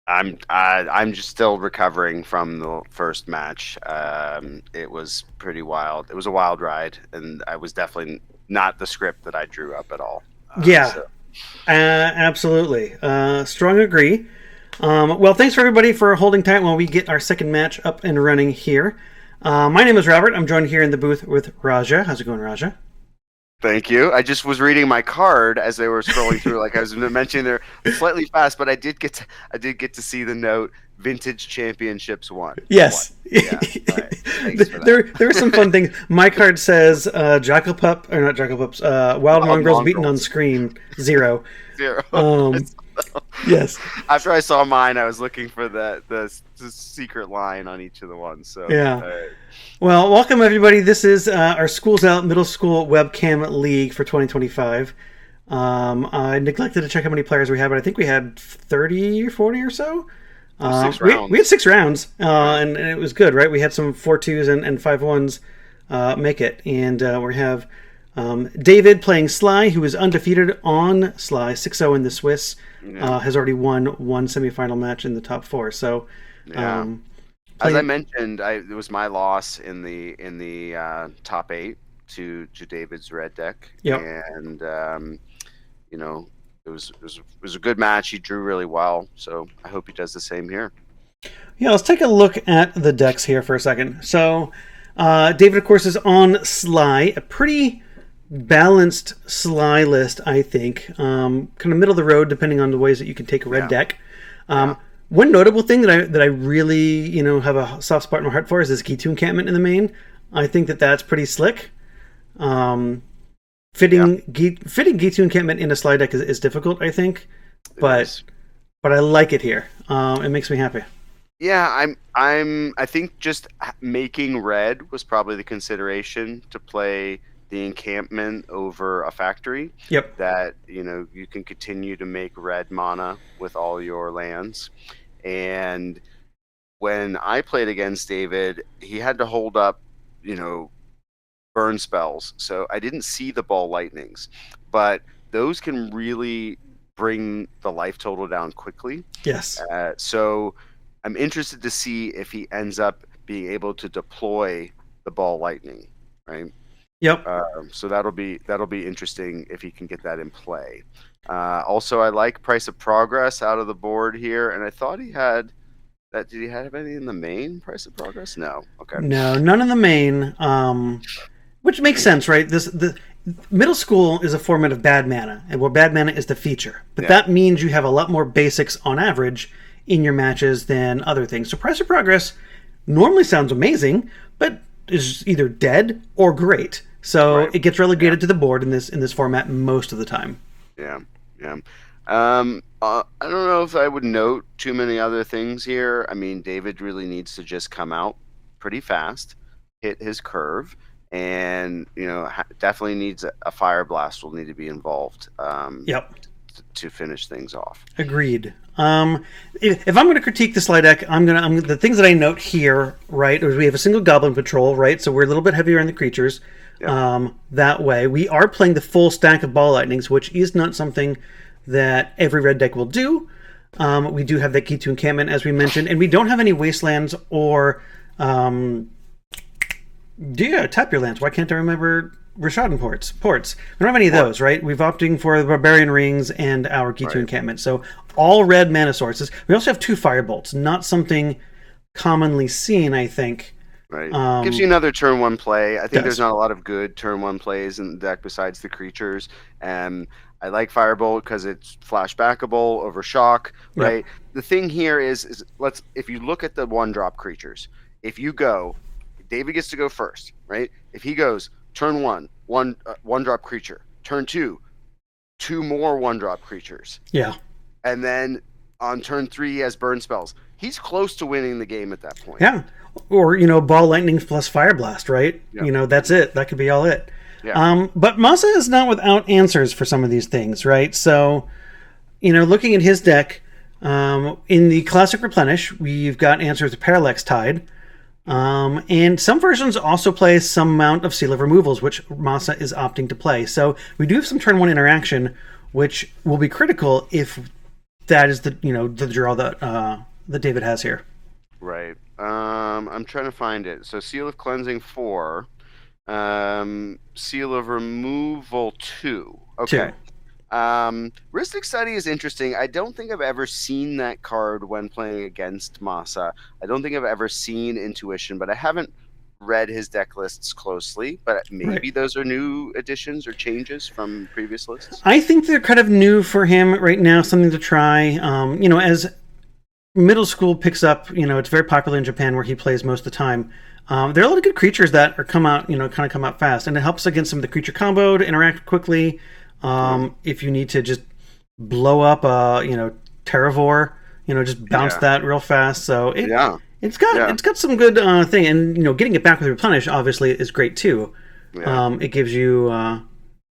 I'm just still recovering from the first match. It was pretty wild. It was a wild ride, and I was definitely not the script that I drew up at all. Yeah, So, absolutely. Strong agree. Well, thanks for everybody for holding tight while we get our second match up and running here. My name is Robert. I'm joined here in the booth with Raja. How's it going, Raja? thank you. I just was reading my card as they were scrolling through. Like I was mentioning, they're slightly fast, but I did get to see the note. Vintage Championships won. Yes. Yeah. All right. Thanks for that. There are some fun things. My card says Jackal Pup, or not Jackal Pups, Wild Mongrels beaten on screen, 0. 0. Yes. After I saw mine, I was looking for the secret line on each of the ones. So yeah. Well, welcome everybody. This is our Schools Out Middle School Webcam League for 2025. I neglected to check how many players we had, but I think we had 30 or 40 or so. 6 rounds. We had 6 rounds, and it was good, right? We had some 4-2s and 5-1s make it. And we have David playing Sligh, who is undefeated on Sligh, 6-0 in the Swiss. Has already won one semifinal match in the top 4. So, as I mentioned, it was my loss in the top 8 to David's red deck. Yep. And it was a good match. He drew really well, so I hope he does the same here. Yeah, let's take a look at the decks here for a second. So, David, of course, is on Sligh, a pretty balanced Sligh list, I think. Kind of middle of the road, depending on the ways that you can take a red deck. One notable thing that I really have a soft spot in my heart for is this G2 encampment in the main. I think that's pretty slick. Fitting G2 encampment in a Sligh deck is difficult, I think, but I like it here. It makes me happy. Yeah, I think just making red was probably the consideration to play the encampment over a factory. Yep. That you can continue to make red mana with all your lands, and when I played against David, he had to hold up, burn spells. So I didn't see the ball lightnings, but those can really bring the life total down quickly. Yes. So I'm interested to see if he ends up being able to deploy the ball lightning, right? Yep. So that'll be interesting if he can get that in play. Also, I like Price of Progress out of the board here, and I thought he had that. Did he have anything in the main Price of Progress? No. Okay. No, none in the main. Which makes sense, right? The middle school is a format of bad mana, and where bad mana is the feature. But that means you have a lot more basics on average in your matches than other things. So Price of Progress normally sounds amazing, but is either dead or great. So it gets relegated to the board in this format most of the time. Yeah. I don't know if I would note too many other things here. I mean, David really needs to just come out pretty fast, hit his curve. And definitely needs a fire blast will need to be involved. To finish things off. Agreed. If I'm going to critique the Sligh deck, the things that I note here, right, is we have a single goblin patrol, right, so we're a little bit heavier on the creatures. That way, we are playing the full stack of ball lightnings, which is not something that every red deck will do. We do have that G2 encampment, as we mentioned, and we don't have any wastelands or tap your lands. Why can't I remember Rishadan ports? We don't have any of those, right? We've opting for the Barbarian Rings and our G2 encampment. So all red mana sources. We also have 2 Firebolts, not something commonly seen, I think. Right. Gives you another turn 1 play. I think there's not a lot of good turn 1 plays in the deck besides the creatures. And I like Firebolt because it's flashbackable over shock, right? Yep. The thing here is if you look at the 1-drop creatures, if you go, David gets to go first, right? If he goes turn 1, 1-drop creature, turn 2, 2 more 1-drop creatures. Yeah. And then on turn 3 he has burn spells. He's close to winning the game at that point. Yeah. Or, ball lightning plus fire blast, right? Yep. That's it. That could be all it. Yeah. But Masa is not without answers for some of these things, right? So, looking at his deck, in the Classic Replenish, we've got answers to Parallax Tide. And some versions also play some amount of Seal of Removals, which Masa is opting to play. So we do have some turn 1 interaction which will be critical if that is the draw that David has here. Right. I'm trying to find it. So Seal of Cleansing 4, Seal of Removal 2. Okay. 2. Rhystic Study is interesting. I don't think I've ever seen that card when playing against Masa. I don't think I've ever seen Intuition, but I haven't read his deck lists closely. But maybe those are new additions or changes from previous lists. I think they're kind of new for him right now, something to try. As middle school picks up, it's very popular in Japan where he plays most of the time. There are a lot of good creatures that are come out fast, and it helps against some of the creature combo to interact quickly. If you need to just blow up Terravore, just bounce that real fast. So it's got some good thing, and getting it back with Replenish obviously is great too. It gives you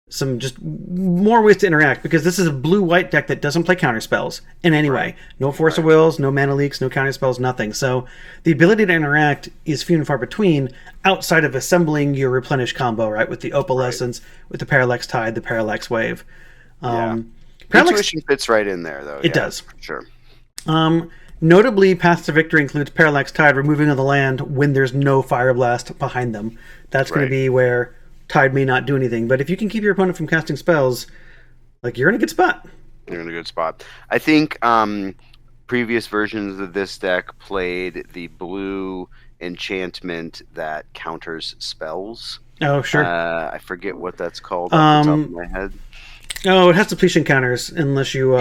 some just more ways to interact, because this is a blue-white deck that doesn't play counter spells in any way. No Force of Wills, no mana leaks, no counter spells, nothing. So the ability to interact is few and far between outside of assembling your Replenish combo, right? With the Opalescence, with the Parallax Tide, the Parallax Wave. Intuition fits right in there, though. It does. For sure. Notably, Path to Victory includes Parallax Tide, removing of the land when there's no Fire Blast behind them. That's going to be where Tide may not do anything, but if you can keep your opponent from casting spells, you're in a good spot. You're in a good spot. I think previous versions of this deck played the blue enchantment that counters spells. Oh, sure. I forget what that's called off the top of my head. Oh, it has depletion counters unless you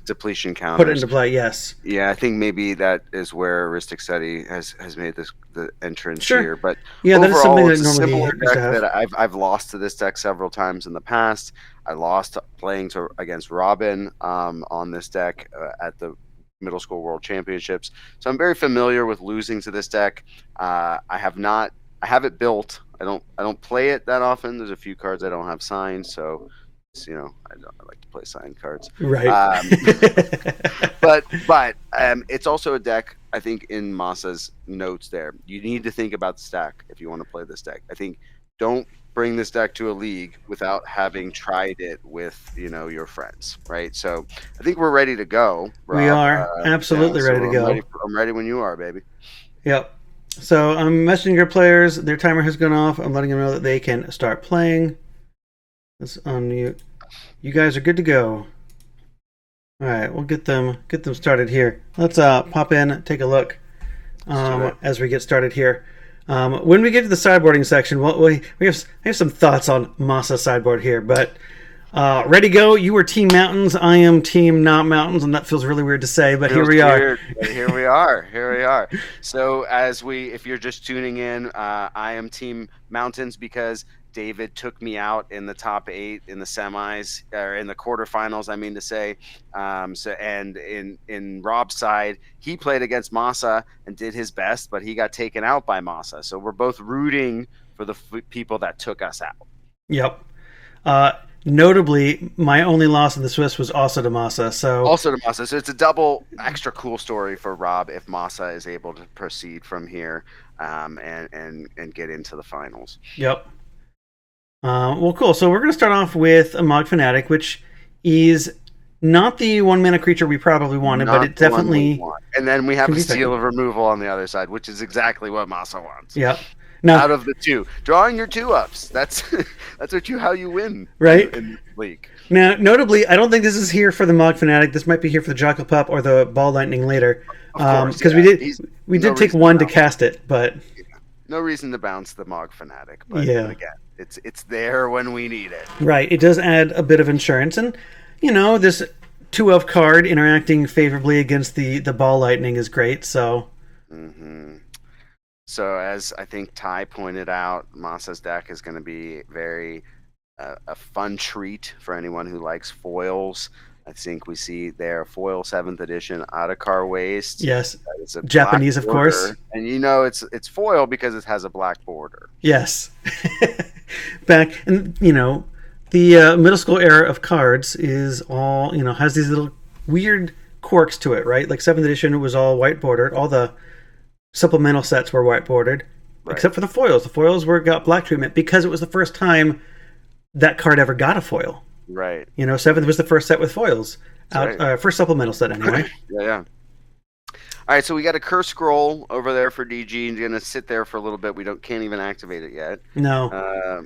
depletion counters. Put it into play. Yes. Yeah, I think maybe that is where Rhystic Study has made the entrance here. But that is something it's that a normally similar deck that I've lost to this deck several times in the past. I lost playing against Robin on this deck at the Middle School World Championships. So I'm very familiar with losing to this deck. I have it built. I don't play it that often. There's a few cards I don't have signed, so I like to play signed cards. Right. But it's also a deck, I think, in Masa's notes there. You need to think about the stack if you want to play this deck. I think don't bring this deck to a league without having tried it with, your friends, right? So I think we're ready to go, Rob. We are absolutely ready to go. I'm ready when you are, baby. Yep. So I'm messaging your players. Their timer has gone off. I'm letting them know that they can start playing. Let's unmute. You guys are good to go. All right, we'll get them started here. Let's pop in, take a look as we get started here. When we get to the sideboarding section, I have some thoughts on Masa sideboard here, but ready to go. You were Team Mountains. I am Team Not Mountains, and that feels really weird to say, but here we are. Here we are. So if you're just tuning in, I am Team Mountains because David took me out in the top 8 in the semis, or in the quarterfinals, I mean to say. And in Rob's side, he played against Masa and did his best, but he got taken out by Masa. So we're both rooting for the people that took us out. Yep. Notably, my only loss in the Swiss was also to Masa. So it's a double extra cool story for Rob if Masa is able to proceed from here and get into the finals. Yep. Well, cool. So we're going to start off with a Mog Fanatic, which is not the 1-mana creature we probably wanted, but it definitely... And then we have a Seal of Removal on the other side, which is exactly what Masa wants. Yep. Now, out of the two, drawing your 2-ups. That's how you win, right? In the league. Now, notably, I don't think this is here for the Mog Fanatic. This might be here for the Jockle Pup or the Ball Lightning later, because we did take one to cast it, but no reason to bounce the Mog Fanatic. But again, it's there when we need it. Right. It does add a bit of insurance, and this 2-of card interacting favorably against the Ball Lightning is great. So. Mm-hmm. So as I think Ty pointed out, Masa's deck is going to be very a fun treat for anyone who likes foils. I think we see there foil 7th edition Adakar Waste. Yes, Japanese, of course. And it's foil because it has a black border. Yes. Back, and the middle school era of cards is all, has these little weird quirks to it, right? Like 7th edition was all white bordered. All the supplemental sets were white bordered, except for the foils. The foils got black treatment because it was the first time that card ever got a foil. Right. You know, 7th was the first set with foils. That's right. First supplemental set, anyway. Yeah. All right, so we got a curse scroll over there for DG, and gonna sit there for a little bit. We can't even activate it yet. No.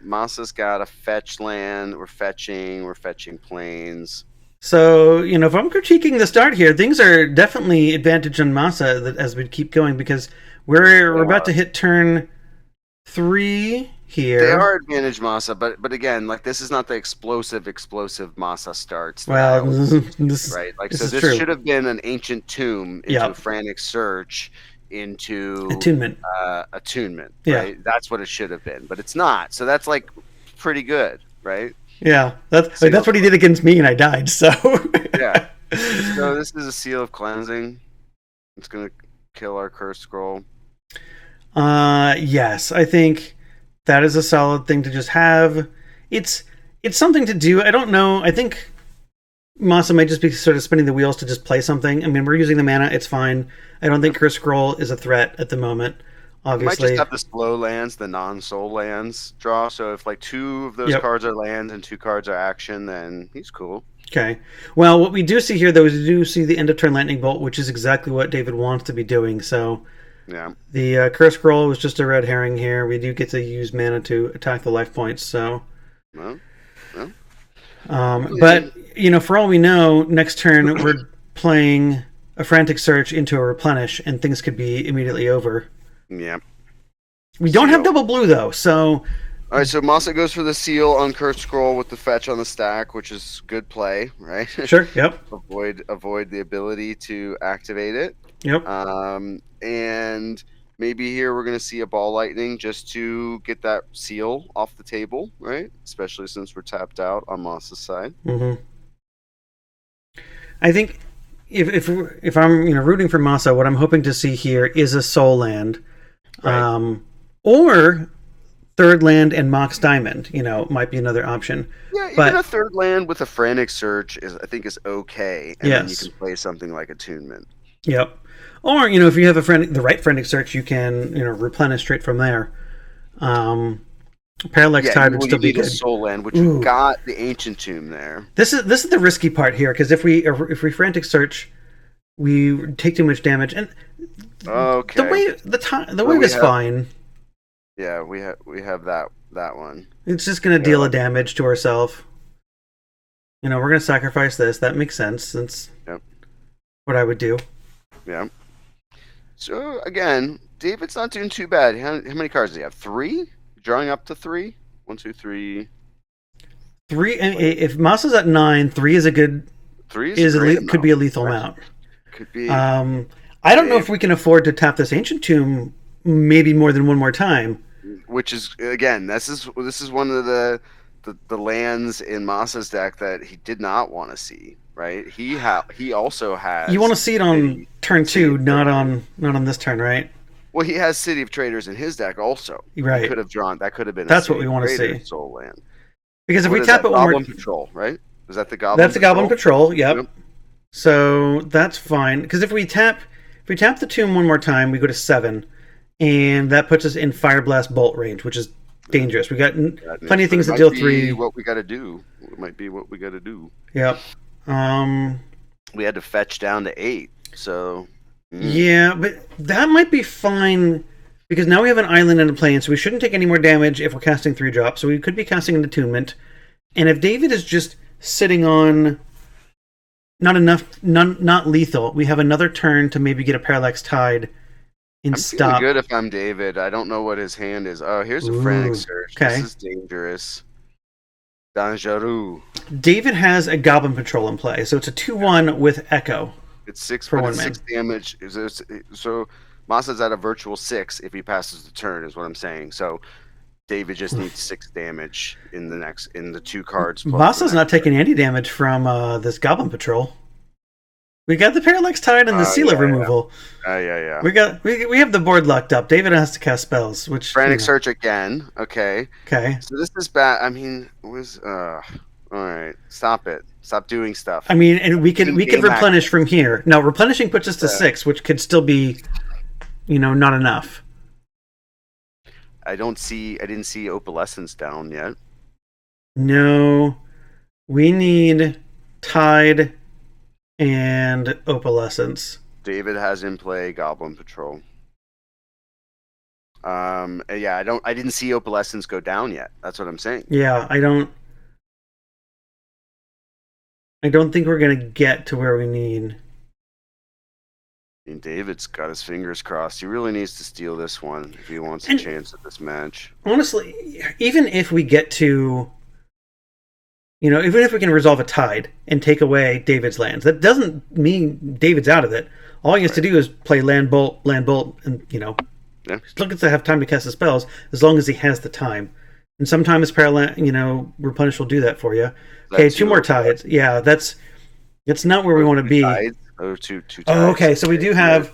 Masa's got a fetch land. We're fetching planes. So, you know, if I'm critiquing the start here, things are definitely advantage on Masa as we keep going, because we're about to hit turn 3 here. They are advantage Masa, but again, like, this is not the explosive Masa starts. Well, right? Like, this so is this true. should have been an ancient tomb into a frantic search into attunement. Attunement. Yeah. Right? That's what it should have been, but it's not. So that's like pretty good, right? Yeah, that's what he did against me, and I died. So yeah. So this is a seal of cleansing. It's gonna kill our curse scroll. Yes, I think that is a solid thing to just have. It's something to do. I don't know. I think Masa might just be sort of spinning the wheels to just play something. I mean, we're using the mana. It's fine. I don't think Curse Scroll is a threat at the moment. Obviously, might just have the slow lands, the non-soul lands draw. So if like 2 of those cards are lands and 2 cards are action, then he's cool. Okay. Well, what we do see here, though, is we do see the end of turn lightning bolt, which is exactly what David wants to be doing. So yeah, the Curse Scroll was just a red herring here. We do get to use mana to attack the life points. So, but you know, for all we know, next turn we're playing a frantic search into a replenish, and things could be immediately over. Yeah. We don't have double blue, though, so... All right, so Masa goes for the seal on Curse Scroll with the fetch on the stack, which is good play, right? Sure, yep. Avoid the ability to activate it. Yep. And maybe here we're going to see a ball lightning just to get that seal off the table, right? Especially since we're tapped out on Masa's side. Mm-hmm. I think if I'm rooting for Masa, what I'm hoping to see here is a soul land. Right. Or third land and Mox Diamond, might be another option. Yeah, even a third land with a frantic search I think is okay, and then you can play something like Attunement. Yep. Or if you have the right frantic search, you can replenish straight from there. Parallax Tide would still be good. A soul land, which we've got the Ancient Tomb there. This is the risky part here, because if we frantic search, we take too much damage, and the wave is fine. Yeah, we have that one. It's just going to deal a damage to ourselves. We're going to sacrifice this. That makes sense. That's what I would do. Yeah. So again, David's not doing too bad. How many cards does he have? 3? Drawing up to 3? 1, 2, 3. 3. And if Masa's at 9, 3 is a good. 3 could be a lethal amount. Could be. I don't know if we can afford to tap this Ancient Tomb maybe more than one more time. Which is, again, this is one of the lands in Masa's deck that he did not want to see, right? He also has. You want to see it on turn 2, not on this turn, right? Well, he has City of Traders in his deck also. Right. He could have drawn. That could have been. That's what we want to see. Soul land. Because if we tap it one more. Goblin Patrol, right? Is that the Goblin? That's the Goblin Patrol. Yep. So that's fine. Because if we tap the tomb one more time, we go to 7. And that puts us in Fire Blast Bolt range, which is dangerous. We got plenty of things to deal 3. What we got to do? It might be what we got to do. Yep. We had to fetch down to 8. So. Yeah, but that might be fine because now we have an island and a plane, so we shouldn't take any more damage if we're casting 3 drops. So we could be casting an Attunement, and if David is just sitting on not lethal, we have another turn to maybe get a Parallax Tide. I'm feeling good if I'm David. I don't know what his hand is. Oh, here's a frantic search. Okay. This is dangerous. Dangereux. David has a Goblin Patrol in play, so it's a 2/1 with Echo. It's 6 for 6 damage. So Masa's at a virtual 6 if he passes the turn, is what I'm saying. So David just needs 6 damage in the 2 cards. Masa's not taking any damage from this Goblin Patrol. We got the Parallax Tide and the Sealer removal. Yeah. We have the board locked up. David has to cast spells, which frantic search again. Okay. So this is bad. I mean, it was all right. Stop it. Stop doing stuff. I mean, and we can replenish from here. Now, replenishing puts us to 6, which could still be, not enough. I didn't see Opalescence down yet. No. We need Tide and Opalescence. David has in play Goblin Patrol. Yeah, I didn't see Opalescence go down yet. That's what I'm saying. Yeah, I don't think we're gonna get to where we need. I mean, David's got his fingers crossed. He really needs to steal this one if he wants a And chance at this match. honestly, even if we get to, even if we can resolve a Tide and take away David's lands, that doesn't mean David's out of it. All he has to do is play land bolt, and Yeah. still gets to have time to cast the spells as long as he has the time. And sometimes Replenish will do that for you. Okay, two more Tides. Yeah, that's not where we want to be. Tides? Oh, two tides. Oh, okay. So we do have.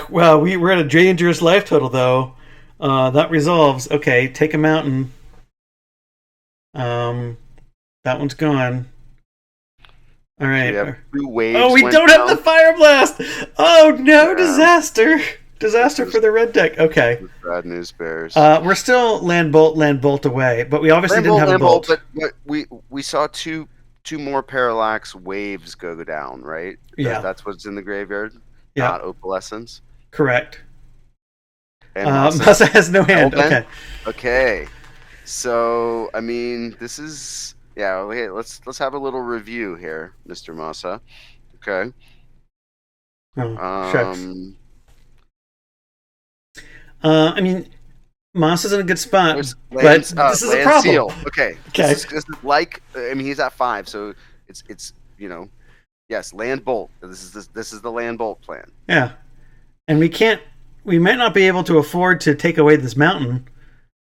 Well, we're at a dangerous life total though. That resolves. Okay, take a mountain. That one's gone. All right. We have 2 waves. Oh, we don't have the Fire Blast. Oh no! Yeah. Disaster for the red deck. Okay. Bad news bears. We're still land bolt away, but we obviously didn't have a bolt. But we saw two more Parallax waves go down, right? Yeah. That's what's in the graveyard. Yeah. Not Opalescence. Correct. And Masa has no hand. Okay. Okay. So I mean, this is okay. Let's have a little review here, Mr. Masa. Okay. Oh, shucks. I mean, Moss is in a good spot, but this is a problem. Seal. Okay. This is like, I mean, he's at 5, so it's yes, land bolt. This is the land bolt plan. Yeah, and we might not be able to afford to take away this mountain.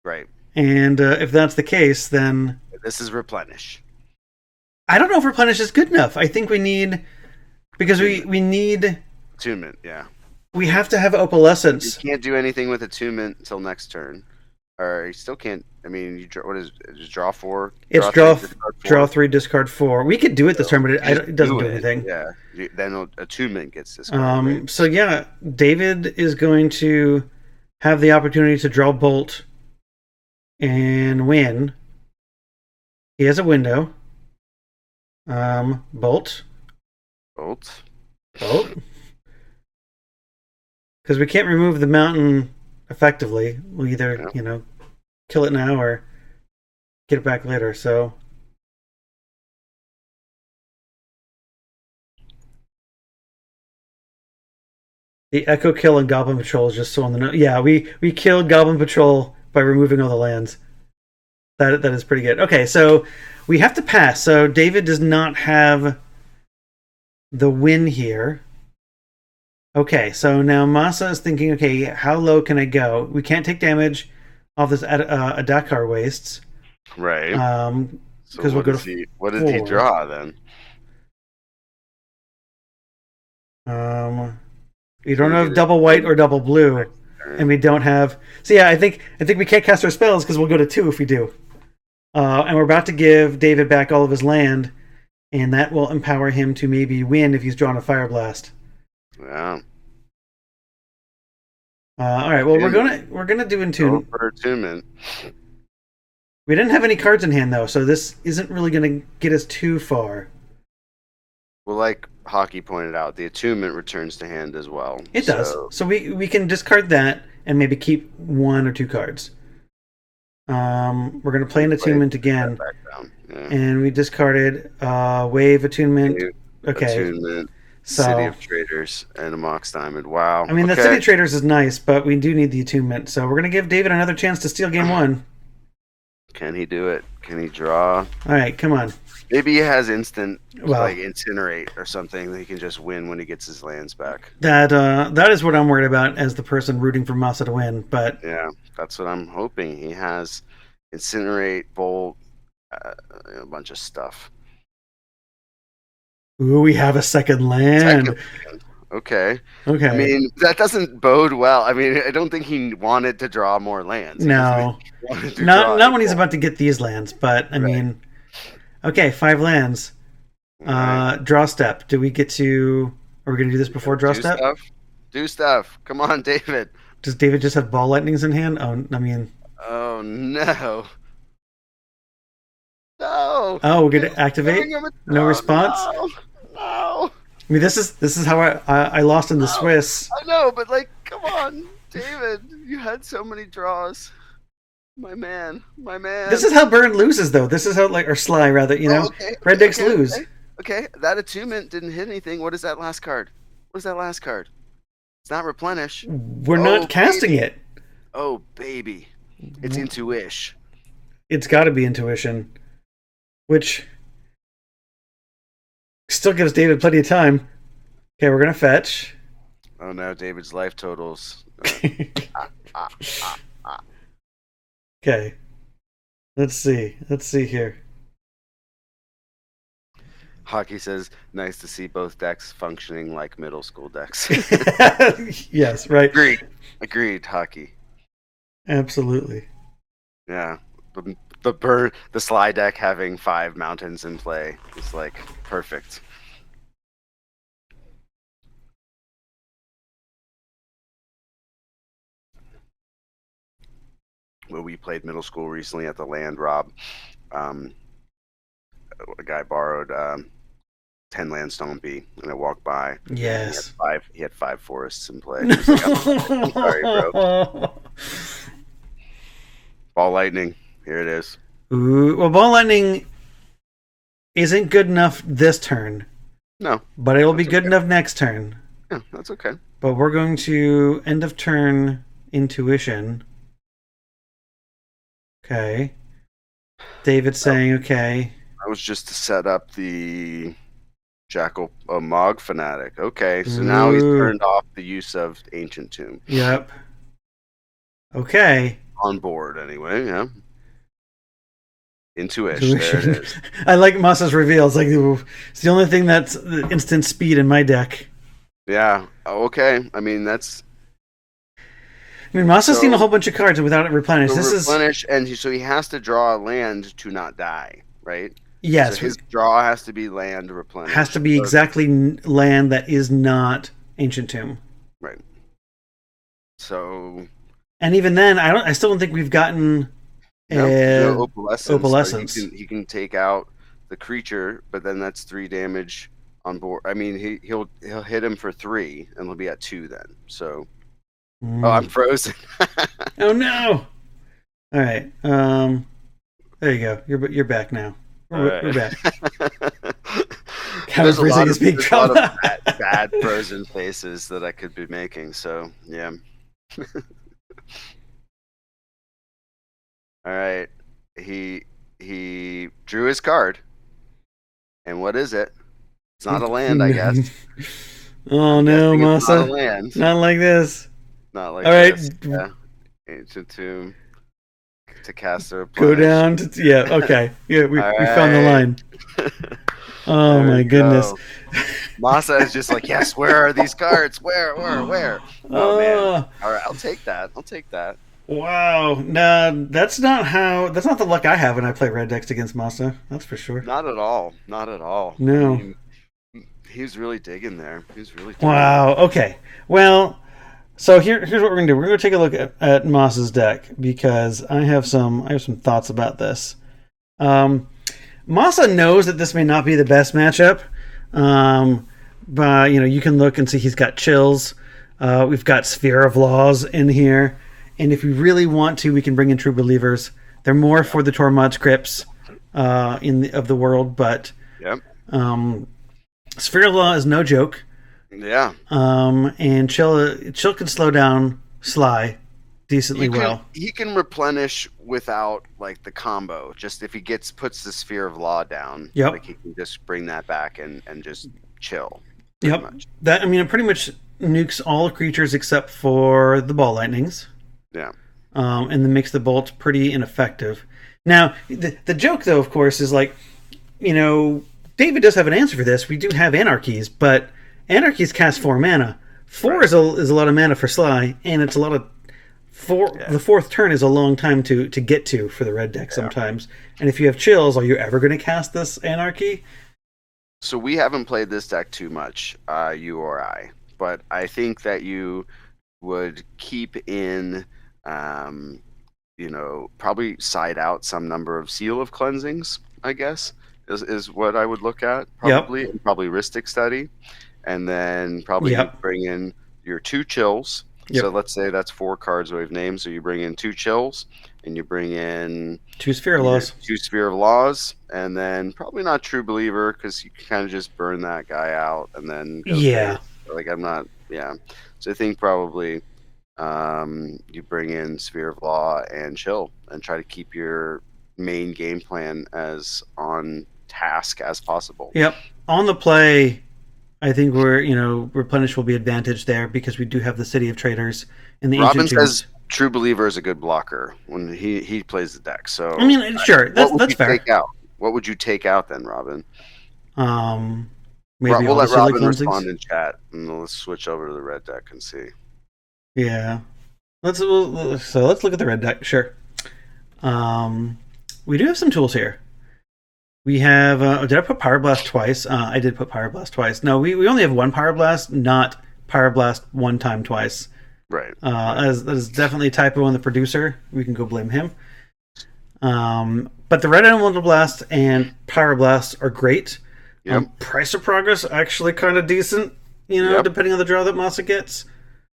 Right. And if that's the case, then this is Replenish. I don't know if Replenish is good enough. I think we need, because we need attunement. Yeah. We have to have Opalescence. You can't do anything with attunement until next turn, or you still can't. I mean, what is it? Just draw 4? It's draw 3, discard 4. We could do it this turn, but it doesn't do anything. Yeah. Then attunement gets discarded. Right? So yeah, David is going to have the opportunity to draw bolt and win. He has a window. Bolt. Because we can't remove the mountain effectively. We'll either, kill it now or get it back later. So the Echo Kill and Goblin Patrol is just so on the note. Yeah, we killed Goblin Patrol by removing all the lands. That is pretty good. Okay, so we have to pass. So David does not have the win here. Okay, so now Masa is thinking, okay, how low can I go? We can't take damage off this Adakar wastes. Right. Because we'll go to what did he draw then? We don't have double white or double blue, and we don't have. So yeah, I think we can't cast our spells because we'll go to 2 if we do. And we're about to give David back all of his land, and that will empower him to maybe win if he's drawn a Fire Blast. Yeah. All right. Well, we're gonna do attunement. For attunement. We didn't have any cards in hand though, so this isn't really gonna get us too far. Well, like Hockey pointed out, the attunement returns to hand as well. It does. So we can discard that and maybe keep 1 or 2 cards. We're gonna play an attunement again, and we discarded Wave attunement. Okay. Attunement. City of Traders and a Mox Diamond. Wow. I mean, the City of Traders is nice, but we do need the attunement. So we're going to give David another chance to steal game 1. Can he do it? Can he draw? All right, come on. Maybe he has instant, like Incinerate or something that he can just win when he gets his lands back. That is what I'm worried about as the person rooting for Masa to win. But yeah, that's what I'm hoping. He has Incinerate, Bolt, a bunch of stuff. Ooh, we have a second land. Okay. I mean, that doesn't bode well. I mean, I don't think he wanted to draw more lands. No. Not when he's about to get these lands, but I mean, okay, 5 lands. Draw step. Do we get to... Are we going to do this before draw step? Do stuff. Come on, David. Does David just have ball lightnings in hand? Oh, I mean... Oh, no. No. no. Oh, we're It's gonna activate. giving him a No draw. response. No, no. I mean, this is how I lost in the No. Swiss. I know, but like, come on, David. You had so many draws. My man. This is how Burn loses, though. This is how, like, or Sligh, rather, you know? Oh, okay, Red decks okay, lose. okay. Okay, that attunement didn't hit anything. What is that last card? What is that last card? It's not Replenish. We're not casting baby. it. Oh, baby. It's Intuish. It's got to be Intuition, which still gives David plenty of time. Okay, we're going to fetch. Oh, no, David's life totals. Okay. Let's see. Let's see here. Hockey says, nice to see both decks functioning like middle school decks. Yes, right. Agreed, Hockey. Absolutely. Yeah. The Sligh deck having 5 mountains in play is like perfect. When we played middle school recently at the land, Rob, a guy borrowed 10 land stompy, and I walked by. Yes. He had 5 forests in play. Like, I'm sorry, bro. Ball lightning. Here it is. Ooh, well, Ball Lightning isn't good enough this turn. No. But it'll be good enough next turn. Yeah, that's okay. But we're going to end of turn Intuition. Okay. David's saying okay. That was just to set up the Jackal Mog Fanatic. Okay, so now he's turned off the use of Ancient Tomb. Yep. Okay. On board, anyway, yeah. Intuition, there it is. I like Masa's reveal. It's like, it's the only thing that's instant speed in my deck. Yeah, okay. I mean, that's... I mean, Masa's seen a whole bunch of cards without it replenished. So he has to draw a land to not die, right? Yes. So his draw has to be land replenished. Has to be exactly land that is not Ancient Tomb. Right. So... And even then, I still don't think we've gotten opalescence. He can take out the creature, but then that's 3 damage on board. I mean, he'll hit him for 3, and he'll be at 2 then. So, oh, I'm frozen. Oh no! All right, there you go. You're back now. We're back. There's a lot of bad frozen faces that I could be making. So yeah. All right, he drew his card, and what is it? It's not a land, I guess. Oh no, Masa! Not a land. Not like this. Not like all right. This. Yeah. Ancient Tomb to cast a Go down to yeah. Okay. Yeah, we found the line. Oh my goodness. Masa is just like, yes. Where are these cards? Where? Oh man. All right, I'll take that. Wow. No, that's not the luck I have when I play red decks against Masa. That's for sure. Not at all. No. I mean, he's really digging there. Wow. Okay. Well, so here's what we're gonna do. We're gonna take a look at Masa's deck because I have some thoughts about this. Masa knows that this may not be the best matchup. But you can look and see he's got chills. We've got Sphere of Laws in here. And if we really want to, we can bring in True Believers. They're more for the Tormod scripts of the world, but Sphere of Law is no joke. Yeah. And Chill can slow down Sligh decently well. He can replenish without like the combo. Just if he puts the Sphere of Law down, like he can just bring that back and just chill. Yep. Much. It pretty much nukes all creatures except for the Ball Lightnings. Yeah. And then makes the bolts pretty ineffective. Now, the joke, though, of course, is like, David does have an answer for this. We do have Anarchies, but Anarchies cast 4 mana. 4 is a lot of mana for Sligh, and it's a lot of... The 4th turn is a long time to get to for the red deck sometimes. And if you have chills, are you ever going to cast this Anarchy? So we haven't played this deck too much, you or I. But I think that you would keep in... probably side out some number of Seal of Cleansings I guess, is what I would look at Yep. probably, and probably Rhystic Study, and then probably Yep. bring in your 2 chills. So Yep. let's say that's 4 cards we've named. So you bring in 2 chills, and you bring in 2 Sphere either Laws. 2 Sphere of Laws, and then probably not True Believer because you can kind of just burn that guy out and then go Yeah. face. Like I'm not, yeah. So I think probably you bring in Sphere of Law and chill and try to keep your main game plan as on task as possible. Yep. On the play, I think Replenish will be advantaged there because we do have the City of Traders and the Robin Ancient says Tombs. True Believer is a good blocker when he plays the deck. So I mean, sure, what would that's you fair. take out? What would you take out then, Robin? Um, maybe We'll all the let silly Robin cleansings. respond in chat, and let's switch over to the red deck and see. Yeah. Let's look at the red deck. Sure. Um, we do have some tools here. We have. Did I put Power Blast twice? I did put Power Blast twice. No, we only have one Power Blast, not Power Blast one time twice. Right. That is definitely a typo on the producer. We can go blame him. But the Red Elemental Blast and Power Blast are great. Yep. Price of Progress actually kind of decent, Yep. depending on the draw that Masa gets.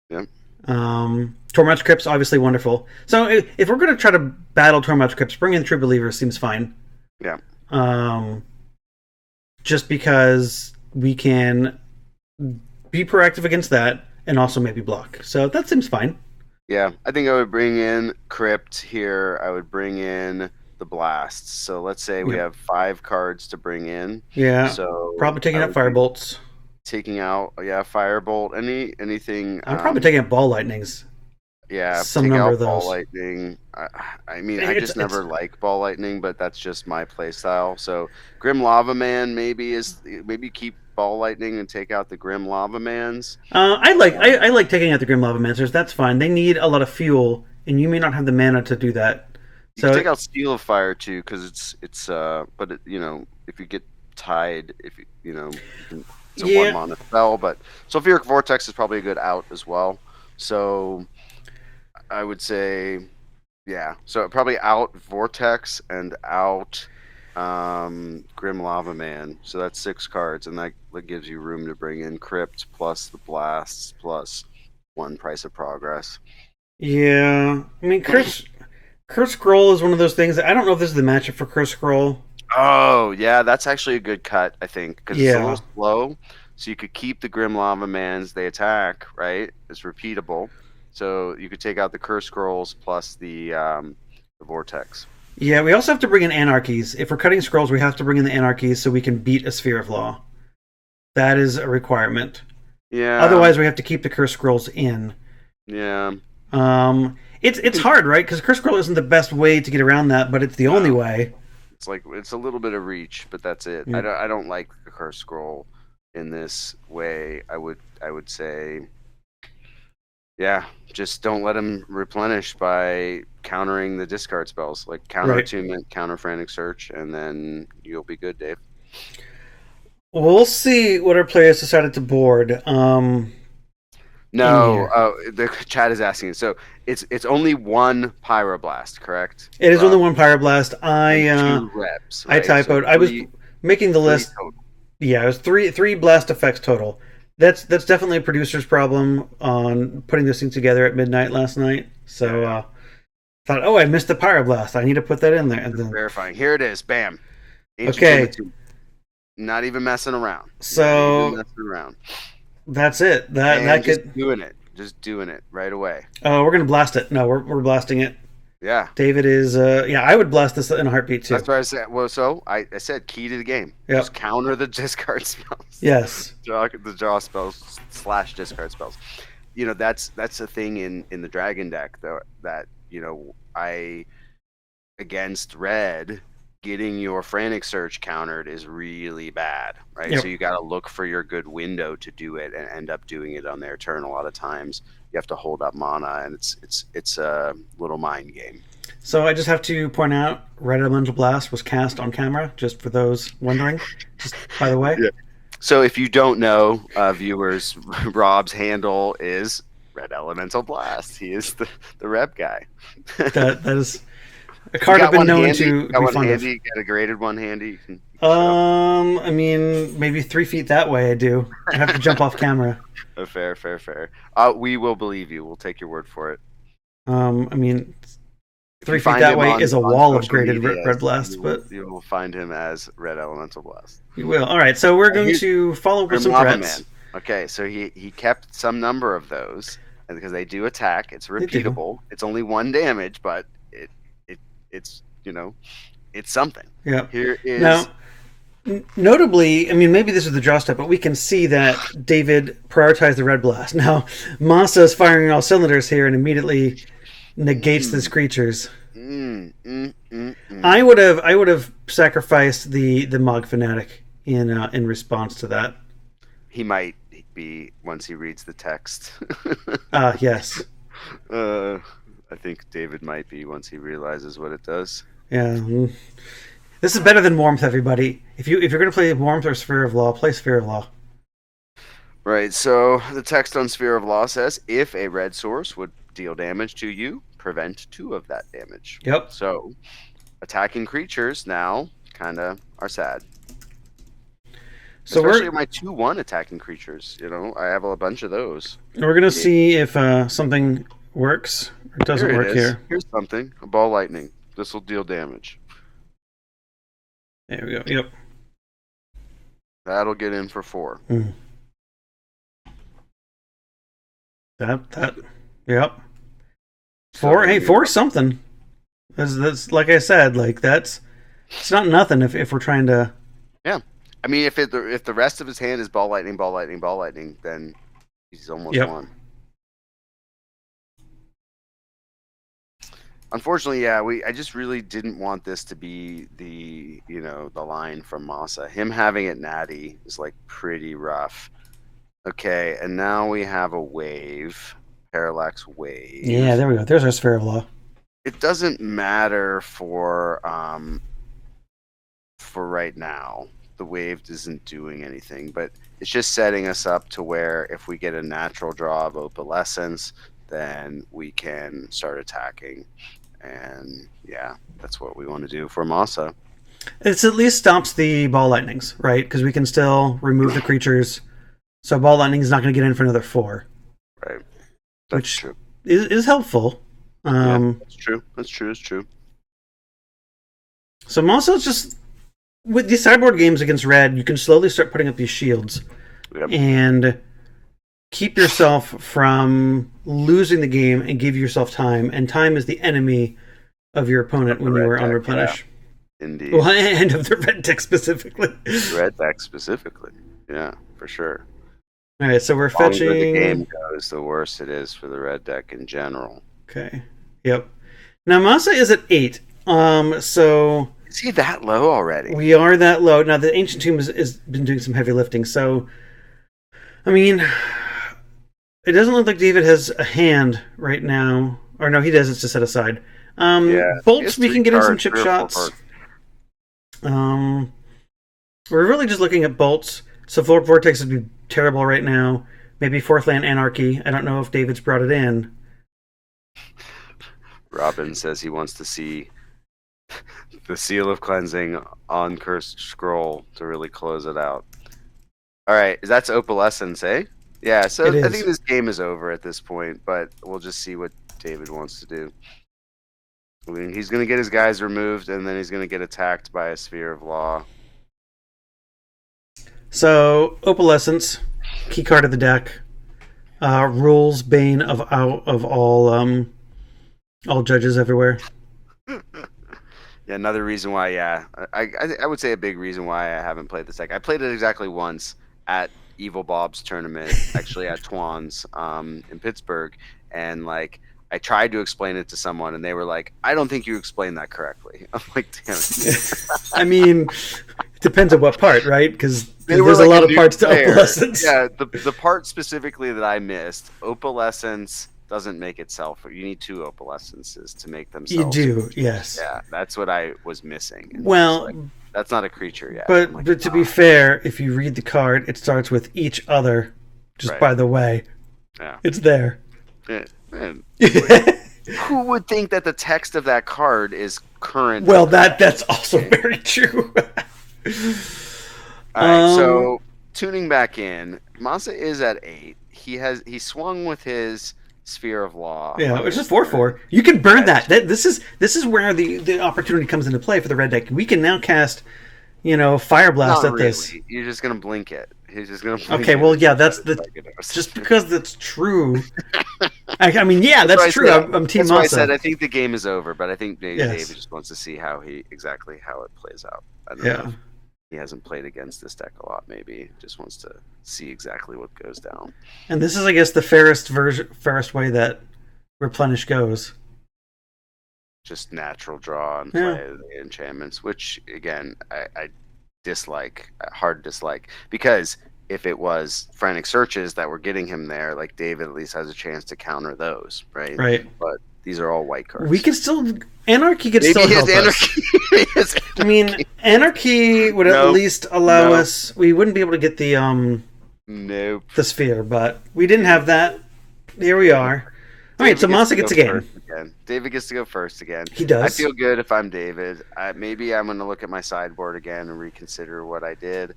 Yep. Tormach Crypt's obviously wonderful. So if we're going to try to battle Tormach Crypts, bring in True Believer seems fine. Yeah. Just because we can be proactive against that and also maybe block. So that seems fine. Yeah, I think I would bring in Crypt here. I would bring in the Blasts. So let's say we have 5 cards to bring in. Yeah. So probably taking out Firebolts. Taking out, Firebolt. Anything. I'm probably taking out Ball Lightnings. Yeah, some take number out of those. Ball Lightning. I mean, I just never like Ball Lightning, but that's just my play style. So Grim Lava Man maybe keep Ball Lightning and take out the Grim Lava Mans. I like taking out the Grim Lava Mancers. That's fine. They need a lot of fuel, and you may not have the mana to do that. So you can take out Steel of Fire too, because but if you get tied, it's a 1 mana spell. But Sulfuric Vortex is probably a good out as well. So I would say, yeah. So probably out Vortex and out Grim Lava Man. So that's 6 cards, and that gives you room to bring in Crypt plus the Blasts plus 1 Price of Progress. Yeah, I mean, Curse Scroll is one of those things that I don't know if this is the matchup for Curse Scroll. Oh, yeah, that's actually a good cut, I think, because it's a Yeah. little slow. So you could keep the Grim Lava Mans, they attack, right? It's repeatable. So you could take out the Curse Scrolls plus the Vortex. Yeah, we also have to bring in Anarchies. If we're cutting scrolls, we have to bring in the Anarchies so we can beat a Sphere of Law. That is a requirement. Yeah. Otherwise, we have to keep the Curse Scrolls in. Yeah. It's hard, right? Because Curse Scroll isn't the best way to get around that, but it's the only way. It's a little bit of reach, but that's it. Yeah. I don't like the Curse Scroll in this way. I would say, yeah, just don't let him replenish by countering the discard spells, like counter attunement, counter frantic search, and then you'll be good, Dave. We'll see what our players decided to board. No, the chat is asking. So it's only 1 Pyroblast, correct? It is only 1 Pyroblast. 2 reps. Right? I typoed. So I was making the list. Total. Yeah, it was three blast effects total. That's definitely a producer's problem on putting this thing together at midnight last night. So thought, I missed the Pyroblast. I need to put that in there. And then verifying. Here it is. Bam. Okay. Not even messing around. So that's it. Just doing it right away. Oh, we're gonna blast it. No, we're blasting it. Yeah. David is. I would blast this in a heartbeat too. That's what I said. Well, so I said key to the game. Yep. Just counter the discard spells. Yes. The draw spells / discard spells. That's a thing in the Dragon deck though that I against red. Getting your frantic search countered is really bad, right? Yep. So you got to look for your good window to do it and end up doing it on their turn. A lot of times you have to hold up mana, and it's a little mind game. So I just have to point out, Red Elemental Blast was cast on camera, just for those wondering. Just by the way. Yeah. So if you don't know, viewers, Rob's handle is Red Elemental Blast. He is the rep guy. that is. A card I've been known handy? to Got be one fond handy? You got a graded one handy? You can I mean, maybe 3 feet that way. I do. I have to jump off camera. Oh, fair. We will believe you. We'll take your word for it. I mean, If 3 you feet find that him way on- is a on wall of social graded media, red blast, but you will find him as Red Elemental Blast. you will. All right, so we're going Here's- to follow up with some Lava threats. Man. Okay, so he kept some number of those, and because they do attack, it's They do. repeatable. It's only 1 damage, but it's it's something. Yeah. Here is Now, notably, I mean, maybe this is the draw step, but we can see that David prioritized the red blast. Now, Masa is firing all cylinders here and immediately negates these creatures. I would have sacrificed the Mog Fanatic in response to that. he might be once he reads the text. Yes. I think David might be once he realizes what it does. Yeah. This is better than Warmth, everybody. If you're going to play Warmth or Sphere of Law, play Sphere of Law. Right, so the text on Sphere of Law says, if a red source would deal damage to you, prevent 2 of that damage. Yep. So, attacking creatures now kind of are sad. So Especially my 2/1 attacking creatures. I have a bunch of those. we're going to see if something works or doesn't Here it work is. here. Here's something. A ball lightning. This will deal damage. There we go. Yep. That'll get in for 4. That. Yep. 4. Hey, 4 is something. That's like I said. Like it's not nothing if we're trying to. Yeah, I mean, if the rest of his hand is ball lightning, then he's almost won. Unfortunately, yeah, I just really didn't want this to be the line from Masa. Him having it natty is like pretty rough. Okay, and now we have a wave, Parallax Wave. Yeah, there we go. There's our Sphere of Law. It doesn't matter for right now. The wave isn't doing anything, but it's just setting us up to where if we get a natural draw of Opalescence, then we can start attacking. And yeah, that's what we want to do for Masa. It at least stops the ball lightnings, right? Because we can still remove the creatures. So ball lightning is not going to get in for another 4. Right. That's true. Is helpful. Yeah, that's true. It's true. So Masa just with these sideboard games against red, you can slowly start putting up these shields and keep yourself from losing the game and give yourself time. And time is the enemy of your opponent when you are on Replenish. Yeah. Indeed. Well, and of the red deck specifically. Red deck specifically. Yeah, for sure. All right, so we're The longer fetching. the game goes, the worse it is for the red deck in general. Okay. Yep. Now Masa is at 8. So is he that low already? We are that low. Now the Ancient Tomb has been doing some heavy lifting. So, I mean, it doesn't look like David has a hand right now. Or no, he does. It's just set aside. Bolts, we can get in some chip shots. We're really just looking at bolts. So Floor Vortex would be terrible right now. Maybe Fourth Land Anarchy. I don't know if David's brought it in. Robin says he wants to see the Seal of Cleansing on Cursed Scroll to really close it out. All right, that's Opalescence, eh? Yeah, so I think this game is over at this point, but we'll just see what David wants to do. I mean, he's going to get his guys removed, and then he's going to get attacked by a Sphere of Law. So, Opalescence, key card of the deck, rules bane of all judges everywhere. Yeah, another reason why. Yeah, I would say a big reason why I haven't played this deck. I played it exactly once at Evil Bob's tournament, actually at Twan's in Pittsburgh, and like I tried to explain it to someone, and they were like, "I don't think you explained that correctly." I'm like, "Damn it." I mean, it depends on what part, right? Because there's a lot of parts to Opalescence. Yeah, the part specifically that I missed, Opalescence doesn't make itself. You need 2 Opalescences to make themselves. You do, yes. Yeah, that's what I was missing. And well, that's not a creature yet. But to be fair, if you read the card, it starts with each other. Just by the way, yeah, it's there. Yeah, Who would think that the text of that card is current? Well, that's also very true. All right, so tuning back in, Masa is at 8. He swung with his Sphere of Law. Yeah, it's just 4/4. You can burn that. This is where the opportunity comes into play for the red deck. We can now cast, Fire Blast Not at really. this. You're just gonna blink it. He's just gonna. Blink Okay, it. well, yeah, that's just because that's true. I mean, yeah, that's true. I'm Team That's why I Masa. said I think the game is over, but I think maybe Yes. David just wants to see how it plays out. I don't Yeah. know. He hasn't played against this deck a lot. Maybe just wants to see exactly what goes down. And this is, I guess, the fairest way that Replenish goes. Just natural draw and Yeah. play the enchantments, which again I dislike, hard dislike, because if it was frantic searches that were getting him there, like David at least has a chance to counter those, right? Right. But these are all white cards. We can still Anarchy could Maybe still his help us. His I mean, Anarchy would at least allow us. We wouldn't be able to get the Nope. the sphere, but we didn't have that. Here we are. All right, so Masa gets a game. David gets to go first again. He does. I feel good if I'm David. Maybe I'm going to look at my sideboard again and reconsider what I did.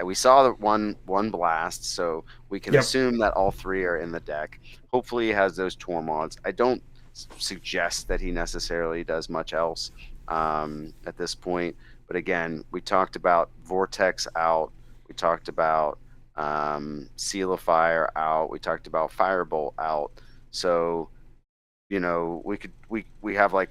We saw the one blast, so we can assume that all 3 are in the deck. Hopefully he has those Tormods. I don't suggest that he necessarily does much else at this point. But again, we talked about Vortex out. We talked about Seal of Fire out. We talked about Firebolt out. So, we have like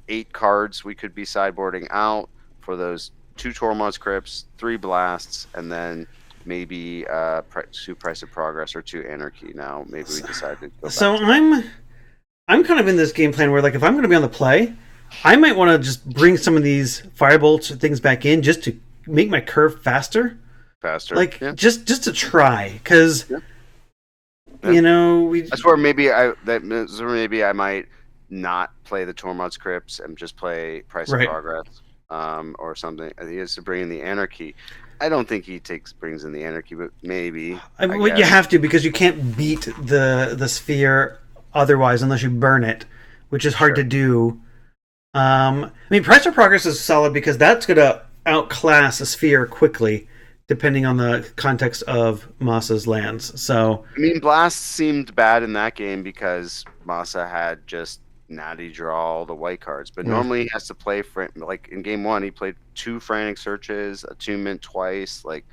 8 cards we could be sideboarding out for those 2 Tormod's Crypts, 3 blasts, and then maybe 2 Price of Progress or 2 Anarchy. Now maybe we decide to go back. So I'm kind of in this game plan where, like, if I'm going to be on the play, I might want to just bring some of these Firebolts or things back in just to make my curve faster. Like, just to try, because that's where maybe I might not play the Tormod's Crypts and just play Price of Progress or something. He has to bring in the Anarchy. I don't think he brings in the Anarchy, but maybe. You have to, because you can't beat the sphere otherwise unless you burn it, which is hard to do. I mean, Price of Progress is solid because that's going to outclass a sphere quickly, depending on the context of Masa's lands. So, I mean, Blast seemed bad in that game because Masa had just natty draw all the white cards. But normally he has to play, like in game 1, he played 2 Frantic Searches, Attunement twice. Like,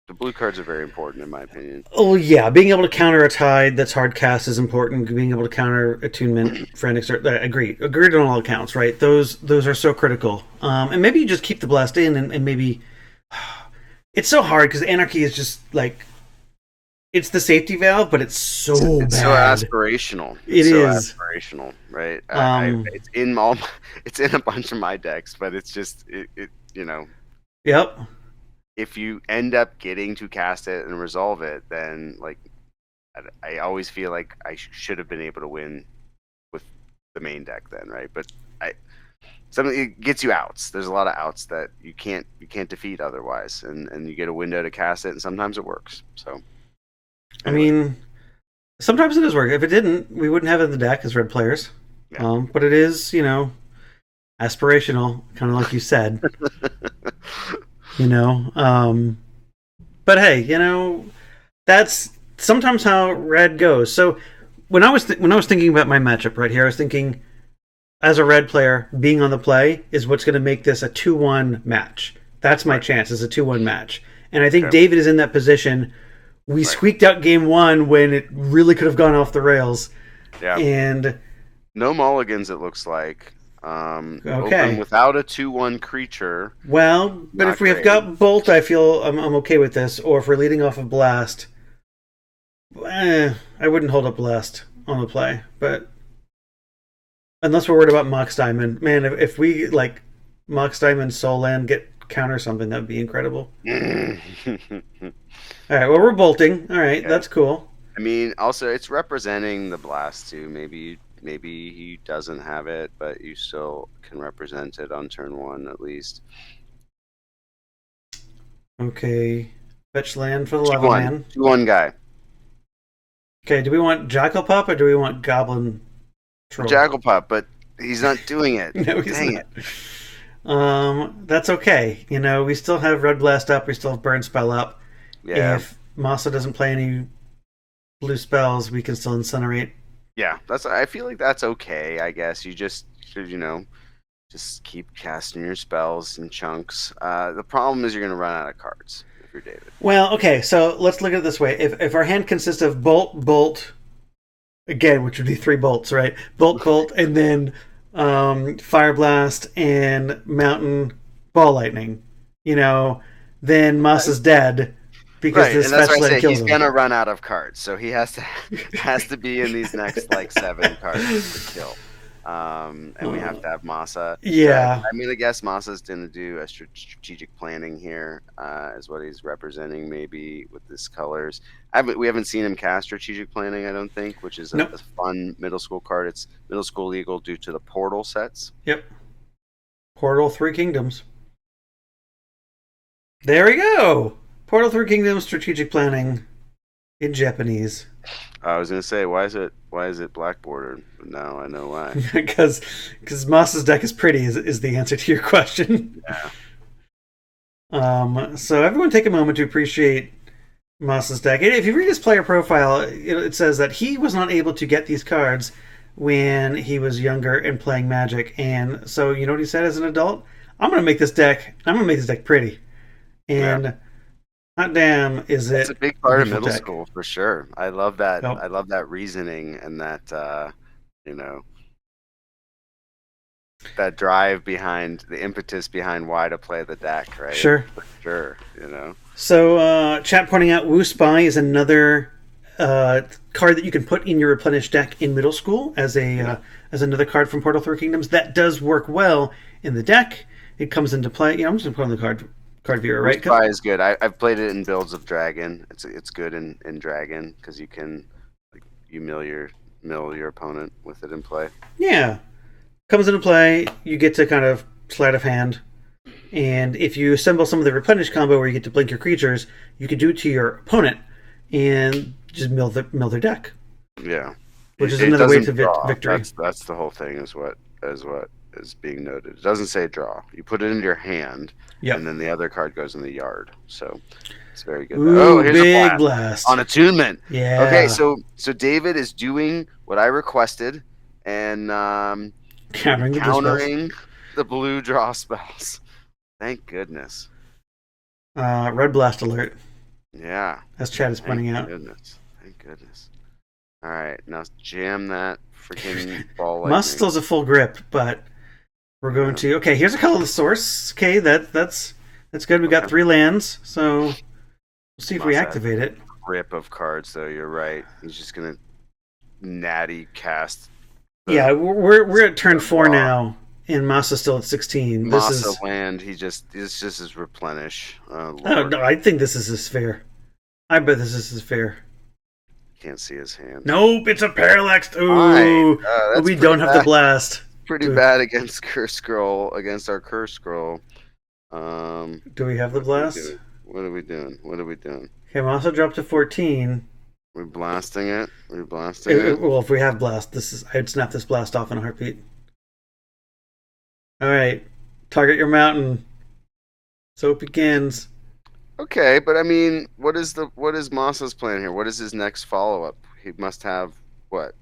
the blue cards are very important, in my opinion. Oh, yeah. Being able to counter a Tide that's hard cast is important. Being able to counter Attunement, Frantic Search, agreed on all accounts, right? Those are so critical. And maybe you just keep the Blast in and maybe... It's so hard because Anarchy is just like, it's the safety valve, but it's so bad. It's so aspirational. It is aspirational, right? It's in a bunch of my decks, but it's just Yep. If you end up getting to cast it and resolve it, then like I always feel like I should have been able to win with the main deck then, right? But it gets you outs. There's a lot of outs that you can't defeat otherwise, and you get a window to cast it, and sometimes it works. So, anyway. I mean, sometimes it does work. If it didn't, we wouldn't have it in the deck as red players. Yeah. But it is, aspirational, kind of like you said. But hey, that's sometimes how red goes. So when I was thinking about my matchup right here, I was thinking, as a red player, being on the play is what's going to make this a 2-1 match. That's my chance, is a 2-1 match. And I think David is in that position. We squeaked out game 1 when it really could have gone off the rails. Yeah. And no mulligans, it looks like. Open without a 2-1 creature. Well, but if we have got Bolt, I feel I'm okay with this. Or if we're leading off of Blast, I wouldn't hold up Blast on the play. But unless we're worried about Mox Diamond. Man, if we, like, Mox Diamond, Soul Land, get counter something, that would be incredible. All right, well, we're bolting. All right, that's cool. I mean, also, it's representing the Blast, too. Maybe he doesn't have it, but you still can represent it on turn 1, at least. Okay. Fetch land for the level man. 2-1 guy. Okay, do we want Jackal Pup or do we want Goblin Troll. Jagglepup, but he's not doing it. No, he's Dang not. it. That's okay. We still have Red Blast up. We still have Burn Spell up. Yeah. If Masa doesn't play any blue spells, we can still Incinerate. Yeah, I feel like that's okay, I guess. You just should, just keep casting your spells in chunks. The problem is you're going to run out of cards if you're David. Well, okay, so let's look at it this way. If our hand consists of Bolt, again, which would be 3 bolts, right? Bolt, and then Fire Blast and Mountain Ball Lightning, then Masa's dead. Because Right, and that's why I say he's him. Gonna run out of cards, so he has to be in these next 7 cards to kill, and we have to have Masa. Yeah, I guess Masa's gonna do a strategic planning here, is what he's representing maybe with his colors. We haven't seen him cast strategic planning, I don't think, which is a fun middle school card. It's middle school legal due to the portal sets. Yep, Portal 3 Kingdoms. There we go. Portal 3 Kingdoms strategic planning in Japanese. I was gonna say, why is it black bordered? But now I know why. because Masa's deck is pretty is the answer to your question. Yeah. So everyone take a moment to appreciate Masa's deck. If you read his player profile, it says that he was not able to get these cards when he was younger and playing Magic, and so you know what he said as an adult? I'm gonna make this deck pretty. And hot damn, is it? It's a big part of middle school for sure. I love that. Yep. I love that reasoning and that that drive behind the impetus behind why to play the deck, right? Sure, for sure. So, chat pointing out Wu Spy is another card that you can put in your Replenish deck in middle school as another card from Portal 3 Kingdoms that does work well in the deck. It comes into play. I'm just gonna put on the card viewer, right? Spy is good. I've played it in builds of Dragon. It's good in Dragon because you can you mill your opponent with it in play. Yeah, comes into play. You get to kind of sleight of hand, and if you assemble some of the Replenish combo where you get to blink your creatures, you can do it to your opponent and just mill their deck. Yeah, which is another way to victory. That's the whole thing. Is what is being noted. It doesn't say draw. You put it into your hand, and then the other card goes in the yard. So it's very good. Ooh, here's big a blast on attunement. Yeah. Okay, so David is doing what I requested and countering the blue draw spells. Thank goodness. Red blast alert. Yeah. As Chad is pointing out. Thank goodness. All right, now jam that freaking ball. Must still has a full grip, but we're going to. Okay, here's a colorless source. Okay, that's good. We got 3 lands, so we'll see if we activate it. Grip of cards, though. You're right. He's just gonna natty cast. Yeah, we're at turn 4 now, and Masa's still at 16. Masa land. It's just his replenish. No, I think this is his fair. I bet this is his fair. Can't see his hand. Nope, it's a parallaxed. Ooh, we don't have the blast. Pretty bad against Curse Scroll. Against our Curse Scroll. Do we have the blast? What are we doing? Okay, Masa dropped to 14. We're blasting it. Well, if we have blast, I'd snap this blast off in a heartbeat. All right, target your mountain. So it begins. Okay, but I mean, what is Masa's plan here? What is his next follow-up? He must have what?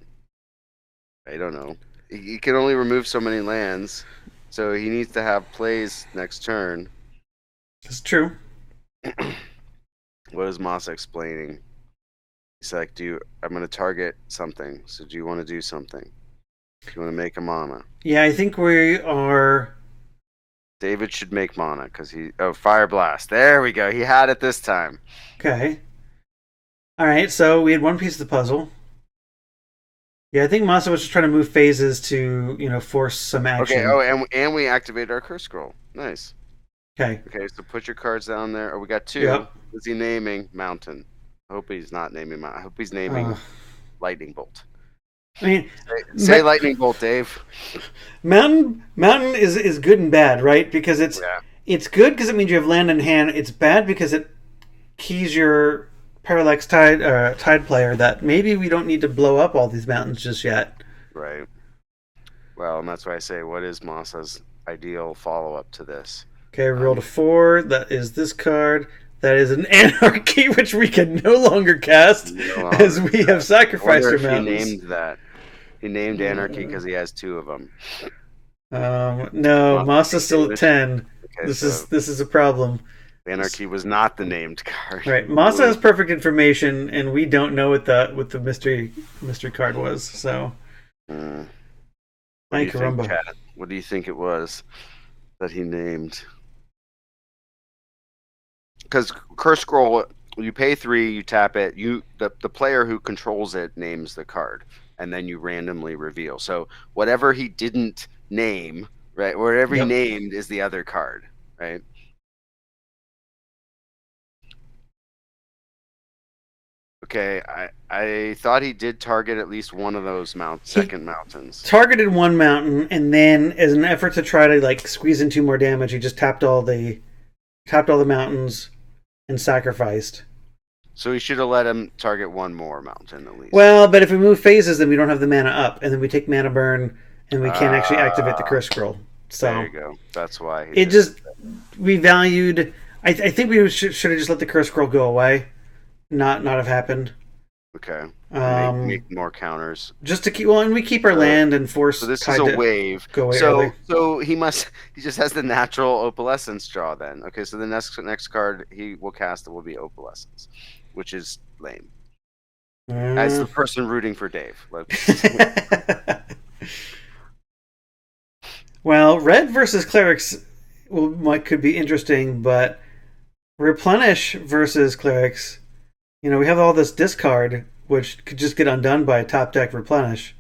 I don't know. He can only remove so many lands, so he needs to have plays next turn. That's true. What is Masa explaining? He's like, I'm going to target something, so do you want to do something? Do you want to make a mana? Yeah, I think we are... David should make mana because Fire Blast. There we go. He had it this time. Okay. All right. So we had one piece of the puzzle. Yeah, I think Masa was just trying to move phases to force some action. Okay. Oh, and we activated our Curse Scroll. Nice. Okay. Okay. So put your cards down there. Oh, we got 2. Yep. Is he naming Mountain? I hope he's not naming Mountain. I hope he's naming Lightning Bolt. I mean, say Lightning Bolt, Dave. Mountain is good and bad, right? Because it's good because it means you have land in hand. It's bad because it keys your Parallax Tide player that maybe we don't need to blow up all these mountains just yet. Right. Well, and that's why I say, what is Masa's ideal follow-up to this? Okay, we rolled a 4. That is this card. That is an Anarchy, which we can no longer cast No as longer. we have I sacrificed wonder our if he mountains. named that. He named Anarchy because he has 2 of them. No, Masa Masa's still at David. 10. Okay, This so is a problem. Anarchy was not the named card. Right, Masa has perfect information, and we don't know what the mystery card was. So, Mm. What do ay you think, caramba. Chad? What do you think it was that he named? Because Curse Scroll, you pay 3, you tap it. The player who controls it names the card, and then you randomly reveal. So whatever he didn't name, right? Whatever he Yep. named is the other card, right? Okay, I thought he did target at least one of those second mountains. Targeted one mountain, and then as an effort to try to like squeeze in 2 more damage, he just tapped all the mountains and sacrificed. So he should have let him target one more mountain at least. Well, but if we move phases, then we don't have the mana up, and then we take mana burn, and we can't actually activate the Curse Scroll. So there you go. That's why it just we valued. I think we should have just let the Curse Scroll go away, not have happened. Okay. Make more counters. Just to keep and we keep our land and force. So this is a wave. Go away early. So he just has the natural Opalescence draw then. Okay, so the next card he will cast will be Opalescence, which is lame. As the person rooting for Dave. Well, red versus Clerics could be interesting, but Replenish versus Clerics, we have all this discard, which could just get undone by a top deck Replenish.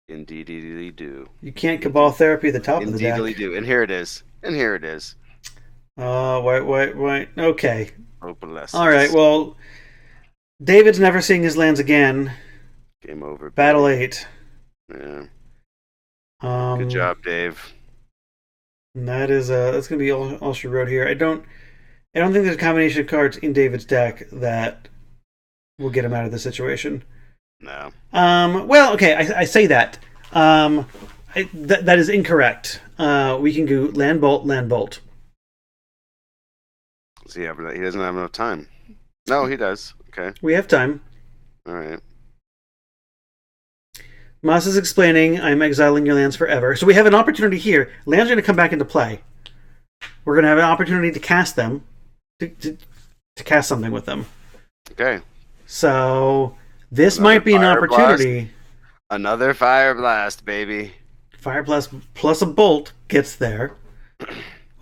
Indeedly do. You can't Cabal Therapy at the top of the deck. Indeedly do. And here it is. Wait. Okay. Opalescence. All right, well, David's never seeing his lands again. Game over. Battle 8. Yeah. Good job, Dave. And that's gonna be all she wrote here. I don't think there's a combination of cards in David's deck that will get him out of the situation. No. Well, okay, I say that. That is incorrect. We can go land bolt. See, he doesn't have enough time. No, he does. Okay. We have time. All right. Moss is explaining, I'm exiling your lands forever. So we have an opportunity here. Lands are going to come back into play. We're going to have an opportunity to cast them, to cast something with them. Okay. So this might be an opportunity. Blast. Another Fire Blast, baby. Fire Blast plus a Bolt gets there.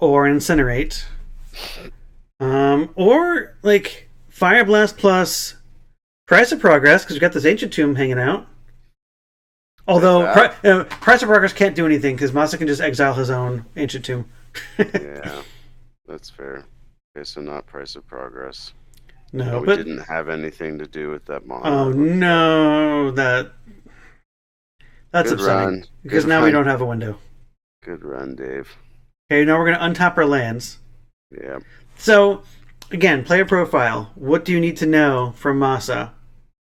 Or Incinerate. Or like Fire Blast plus Price of Progress, because we've got this Ancient Tomb hanging out. Although Price of Progress can't do anything because Masa can just exile his own Ancient Tomb. Yeah, that's fair. Okay, so not Price of Progress. No, but but didn't have anything to do with that mono. Oh no, that's Good upsetting run. because Good now run. we don't have a window. Good run, Dave. Okay, now we're going to untap our lands. Yeah. So again, player profile. What do you need to know from Masa?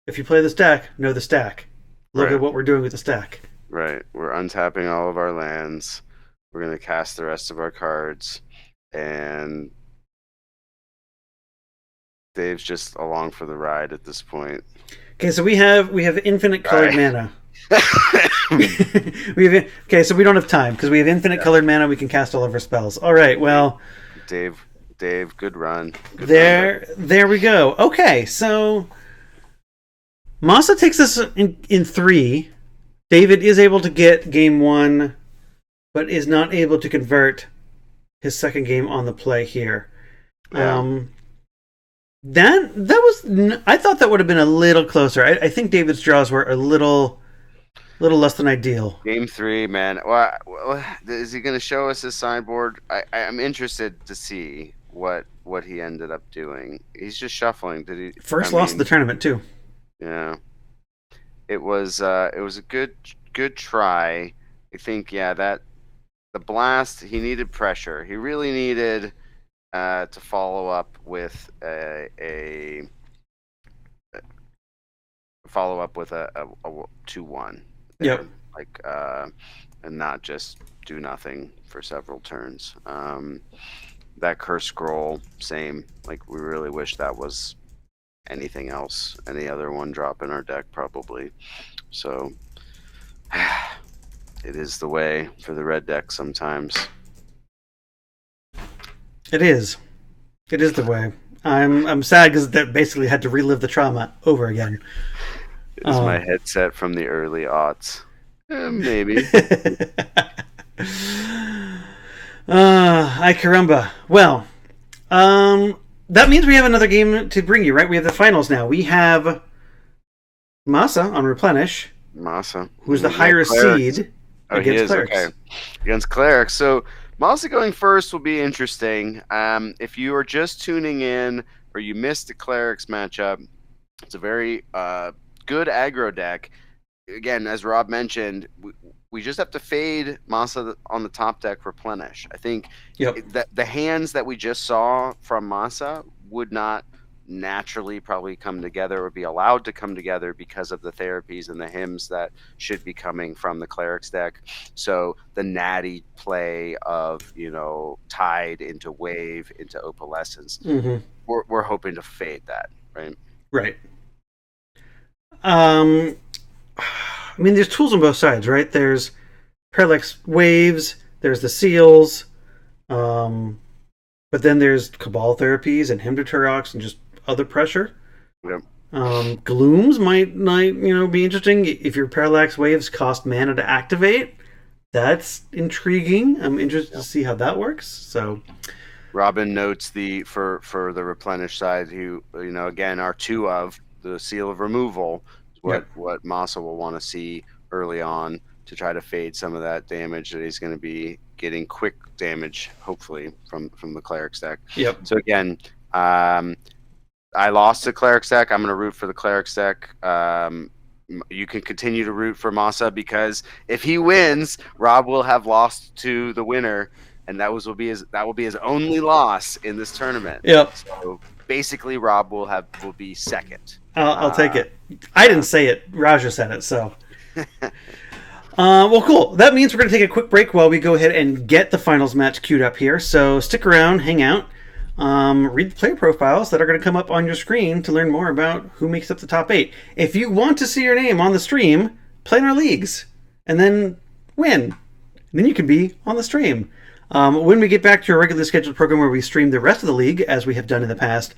If you play this deck, know the stack. Look at what we're doing with the stack. Right. We're untapping all of our lands. We're going to cast the rest of our cards. And Dave's just along for the ride at this point. Okay, so we have infinite colored mana. Okay, so we don't have time because we have infinite colored mana. We can cast all of our spells. All right, well, Dave, good run. There we go. Okay, so Masa takes this in 3. David is able to get game 1, but is not able to convert his second game on the play here. Yeah. That was. I thought that would have been a little closer. I think David's draws were a little less than ideal. Game 3, man. Well, is he going to show us his sideboard? I'm interested to see what he ended up doing. He's just shuffling. Did he first loss of the tournament too? Yeah. It was a good try. I think that the blast, he needed pressure. He really needed to follow up with a 2-1. Yep. Like and not just do nothing for several turns. That Curse Scroll, same. Like, we really wish that was anything else, any other one drop in our deck, probably. So, it is the way for the red deck sometimes. It is. It is the way. I'm sad because that basically had to relive the trauma over again. It is my headset from the early aughts. Maybe. Ay caramba. Well, that means we have another game to bring you, right? We have the finals now. We have Masa on Replenish. Masa. Who's the higher seed against Clerics. Okay. Against Clerics. So Masa going first will be interesting. If you are just tuning in or you missed the Clerics matchup, it's a very good aggro deck. Again, as Rob mentioned, we just have to fade Masa on the top deck Replenish. I think that the hands that we just saw from Masa would not naturally probably come together or be allowed to come together because of the therapies and the hymns that should be coming from the Clerics deck. So the natty play of, Tide into Wave into Opalescence, we're hoping to fade that, right? Right. I mean, there's tools on both sides, right? There's Parallax Waves, there's the Seals, but then there's Cabal Therapies and Hymn to Turok and just other pressure. Yep. Glooms might be interesting. If your Parallax Waves cost mana to activate, that's intriguing. I'm interested to see how that works. So, Robin notes for the Replenish side, who again are two of the Seal of Removal. What Masa will want to see early on to try to fade some of that damage that he's going to be getting quick damage, hopefully, from the Clerics deck. Yep. So again, I lost the Clerics deck. I'm going to root for the Clerics deck. You can continue to root for Masa because if he wins, Rob will have lost to the winner, and that will be his only loss in this tournament. Yep. So basically, Rob will be second. I'll take it. I didn't say it. Raja said it. So, well, cool. That means we're going to take a quick break while we go ahead and get the finals match queued up here. So stick around, hang out, read the player profiles that are going to come up on your screen to learn more about who makes up the top 8. If you want to see your name on the stream, play in our leagues and then win. And then you can be on the stream. When we get back to our regularly scheduled program where we stream the rest of the league, as we have done in the past,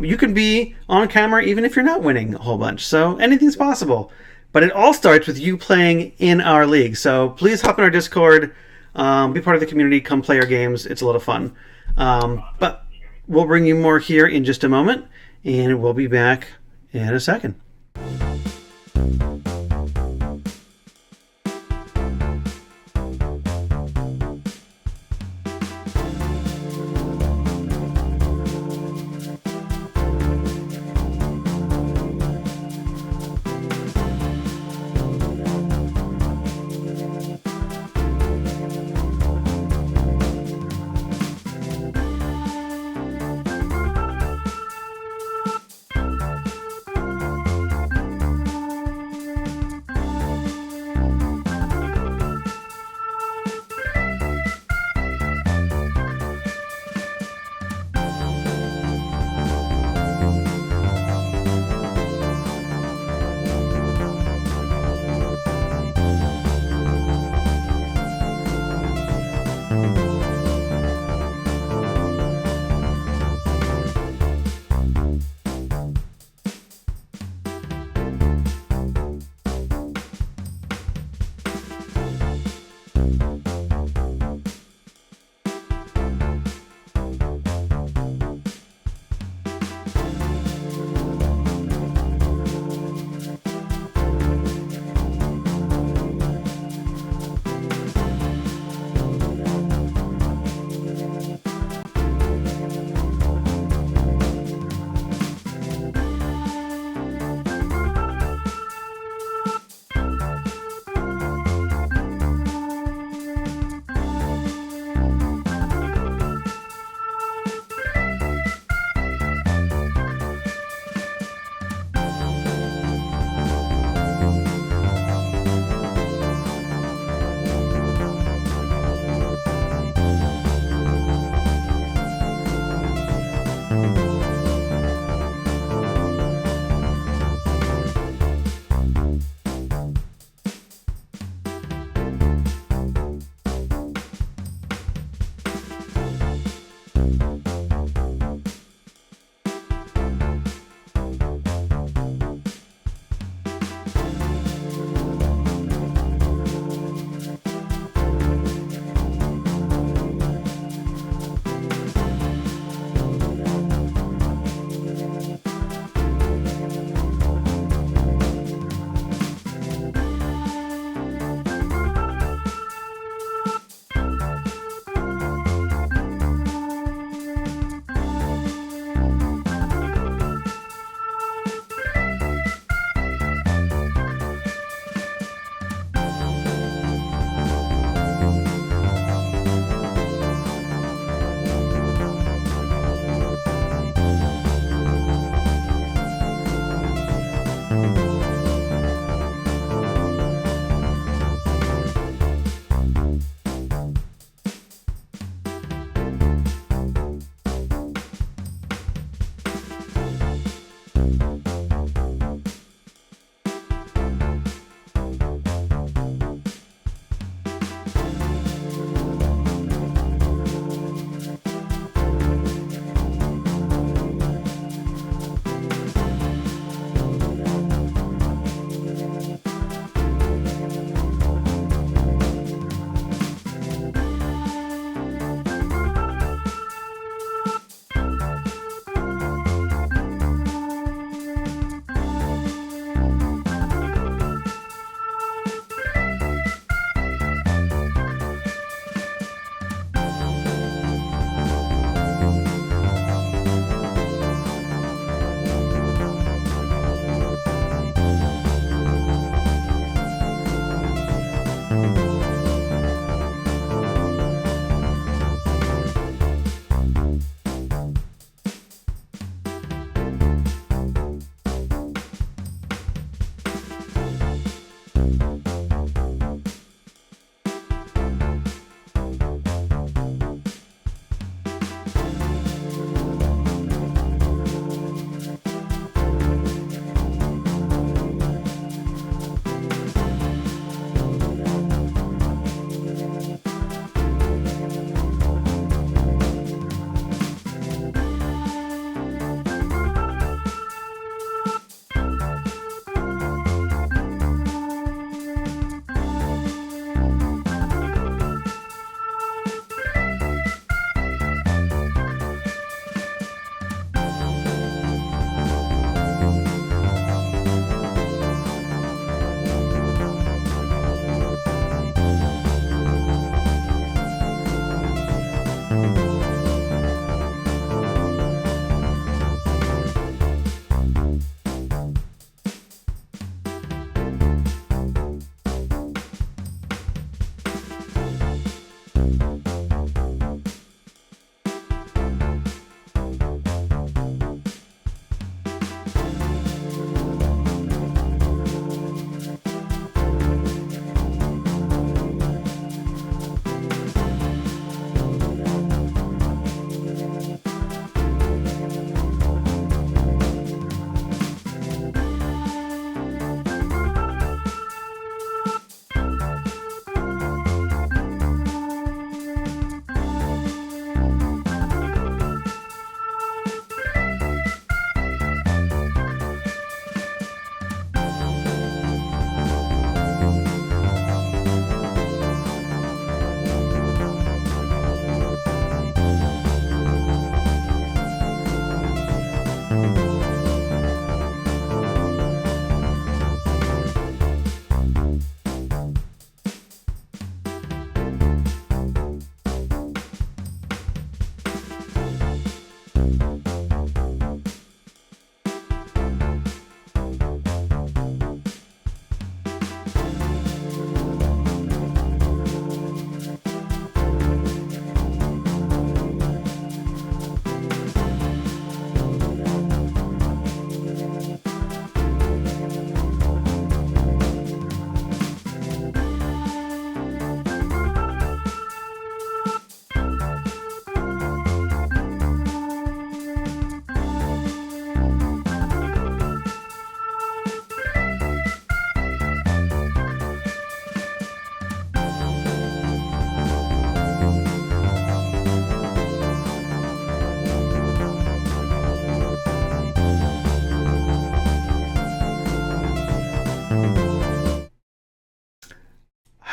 you can be on camera even if you're not winning a whole bunch. So anything's possible. But it all starts with you playing in our league. So please hop in our Discord, be part of the community, come play our games. It's a lot of fun. But we'll bring you more here in just a moment, and we'll be back in a second.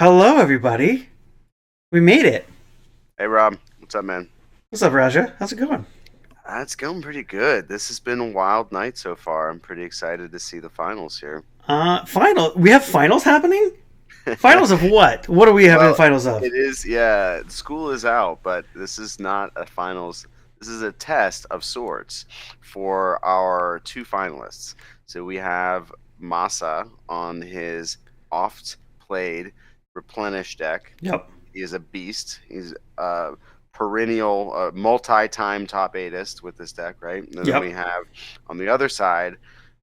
Hello, everybody. We made it. Hey, Rob. What's up, man? What's up, Raja? How's it going? It's going pretty good. This has been a wild night so far. I'm pretty excited to see the finals here. Final. We have finals happening? Finals of what? What are we having Well, finals of? it is, yeah, school is out, but this is not a finals. This is a test of sorts for our two finalists. So we have Masa on his oft played Replenish deck. Yep. He is a beast. He's a perennial, multi-time top eightist with this deck, right? And then we have on the other side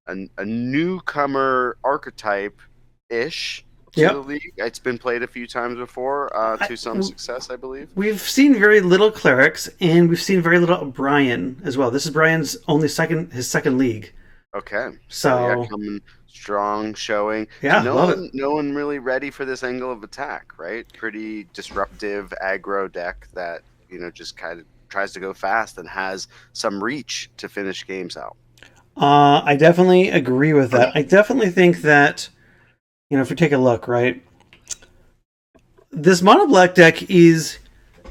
a newcomer archetype-ish to the league. It's been played a few times before to some success, I believe. We've seen very little Clerics, and we've seen very little Brian as well. This is Brian's his second league. Okay. So yeah, coming strong, showing. Yeah, no one really ready for this angle of attack, right? Pretty disruptive aggro deck that, just kind of tries to go fast and has some reach to finish games out. I definitely agree with that. I definitely think that, if you take a look, right, this mono black deck is,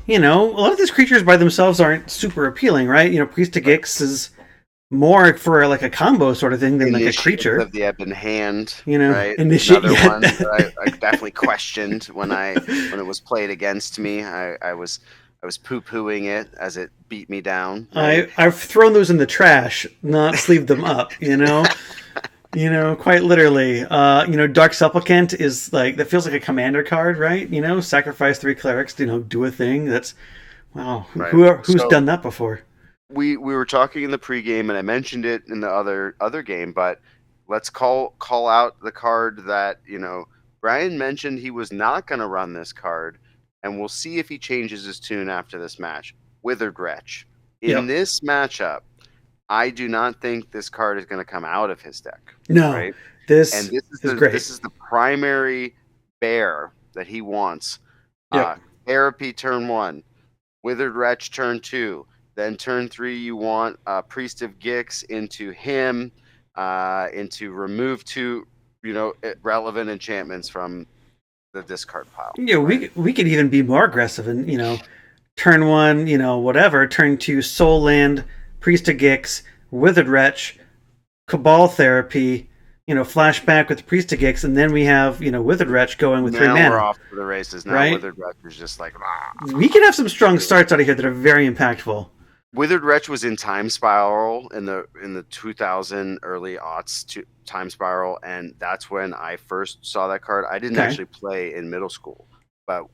a lot of these creatures by themselves aren't super appealing, right? Priest of Gix is more for like a combo sort of thing than like a creature. Of the Ebb in Hand, right? Initiate. Another one that I definitely questioned when it was played against me. I was poo-pooing it as it beat me down. Right? I've thrown those in the trash, not sleeved them up. Quite literally. Dark Supplicant is that feels like a commander card, right? Sacrifice 3 clerics, do a thing. That's wow. Right. Who's done that before? We were talking in the pregame, and I mentioned it in the other game, but let's call out the card that Brian mentioned he was not going to run this card, and we'll see if he changes his tune after this match. Withered Wretch. In this matchup, I do not think this card is going to come out of his deck. No, right? This is great. This is the primary bear that he wants. Therapy turn 1, Withered Wretch turn 2. Then turn 3, you want Priest of Gix into him, into remove 2, relevant enchantments from the discard pile. Yeah, right? we could even be more aggressive and turn 1, whatever. Turn 2, Soul Land, Priest of Gix, Withered Wretch, Cabal Therapy. Flashback with Priest of Gix, and then we have Withered Wretch going with 3 mana. Now we're off to the races. Now right? Withered Wretch is just like. We can have some strong starts out of here that are very impactful. Withered Wretch was in Time Spiral in the 2000 early aughts Time Spiral, and that's when I first saw that card. I didn't actually play in middle school, but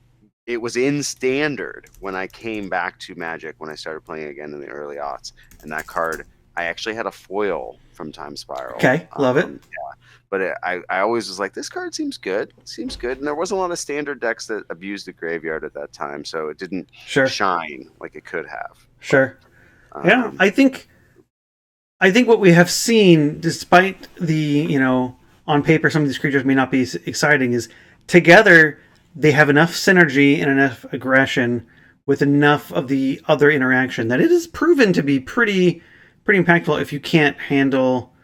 it was in Standard when I came back to Magic when I started playing again in the early aughts, and that card I actually had a foil from Time Spiral. Okay, love it. Yeah, but I always was like, this card seems good. And there wasn't a lot of Standard decks that abused the graveyard at that time, so it didn't shine like it could have. Sure. Yeah, I think what we have seen, despite the, on paper some of these creatures may not be exciting, is together they have enough synergy and enough aggression with enough of the other interaction that it is proven to be pretty impactful if you can't handle,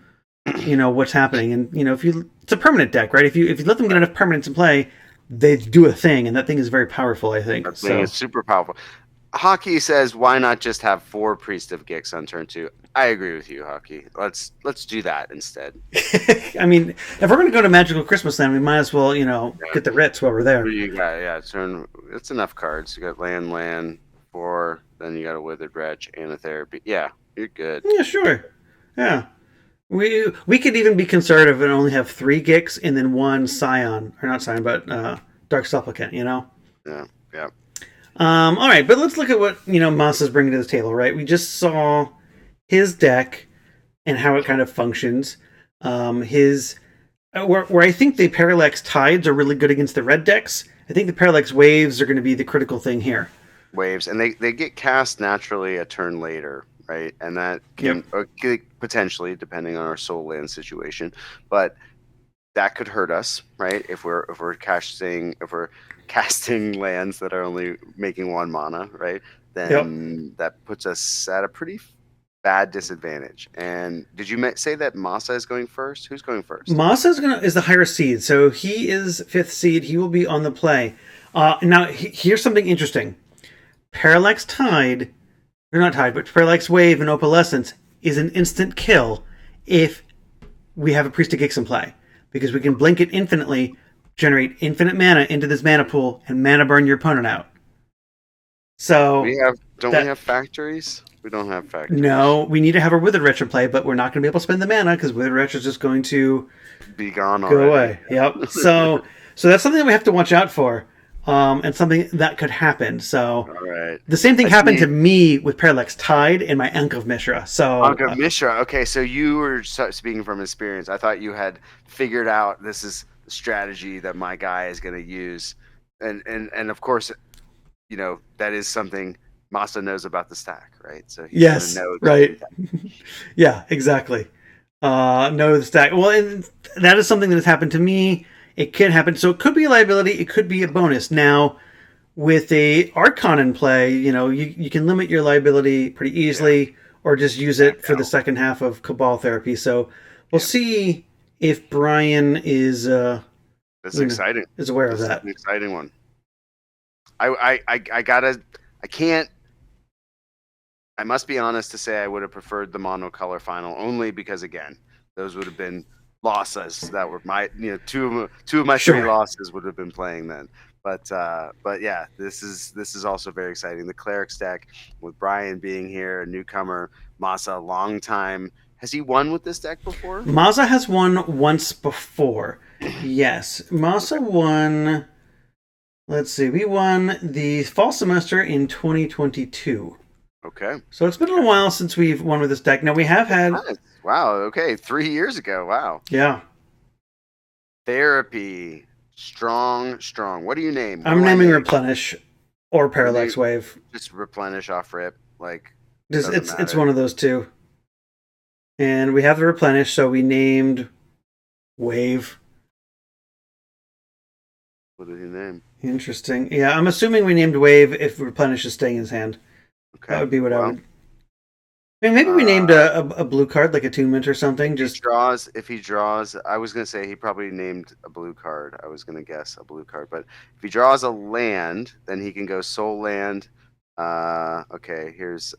what's happening. And, it's a permanent deck, right? If you let them get enough permanence in play, they do a thing, and that thing is very powerful, I think. That thing is super powerful. Hockey says, why not just have 4 Priest of Gix on turn 2? I agree with you, Hockey. Let's do that instead. I mean, if we're going to go to Magical Christmas Land, we might as well, get the Ritz while we're there. You got, it's enough cards. You got land, 4, then you got a Withered Wretch and a Therapy. Yeah, you're good. Yeah, sure. Yeah. We could even be conservative and only have 3 Gix and then 1 Scion. Or not Scion, but Dark Supplicant, Yeah. All right, but let's look at what Masa's bringing to the table. Right, we just saw his deck and how it kind of functions. Where I think the Parallax Tides are really good against the red decks. I think the Parallax Waves are going to be the critical thing here. Waves, and they get cast naturally a turn later, right? And that can potentially, depending on our Soul Land situation, but that could hurt us, right? If we're casting lands that are only making 1 mana, right? Then that puts us at a pretty bad disadvantage. And did you say that Masa is going first? Who's going first? Masa is the higher seed, so he is 5th seed. He will be on the play. Now, here's something interesting. Parallax Tide, or not Tide, but Parallax Wave and Opalescence is an instant kill if we have a Priest of Gix in play, because we can blink it infinitely, generate infinite mana into this mana pool, and mana burn your opponent out. So Don't we have factories? We don't have factories. No, we need to have a Withered Wretch in play, but we're not going to be able to spend the mana because Withered Wretch is just going to be gone already. Go away. Yep. So that's something that we have to watch out for, and something that could happen. So the same thing happened to me with Parallax Tide and my Ankh of Mishra. So Ankh of Mishra. Okay, so you were speaking from experience. I thought you had figured out this is the strategy that my guy is going to use, and of course, you know, that is something Masa knows about the stack, right? So he's yes, know right. Yeah, exactly. Know the stack. Well, and that is something that has happened to me. It can happen. So it could be a liability. It could be a bonus. Now, with a Archon in play, you know, you can limit your liability pretty easily, or just use it for the second half of Cabal Therapy. So we'll see if Brian is that's exciting. Is aware of that. An exciting one. I must be honest to say I would have preferred the monocolor final, only because, again, those would have been losses that were my, you know, two of my three losses would have been playing then. But yeah, this is also very exciting. The Clerics deck, with Brian being here, a newcomer, Masa, a long time. Has he won with this deck before? Masa has won once before. Yes, Masa won. Let's see, we won the fall semester in 2022. Okay. So it's been a while since we've won with this deck. Now we have had. Wow. Okay, 3 years ago. Wow. Yeah. Therapy. Strong. What do you name? I'm naming Replenish or Parallax Wave. Just Replenish off rip. Like it's one of those two. And we have the Replenish, so we named Wave. What did he name? Interesting. Yeah, I'm assuming we named Wave if Replenish is staying in his hand. Okay. That would be what I would. I mean, maybe we named a blue card, like Attunement or something. If he draws, I was going to say he probably named a blue card. I was going to guess a blue card. But if he draws a land, then he can go Soul Land. Okay, here's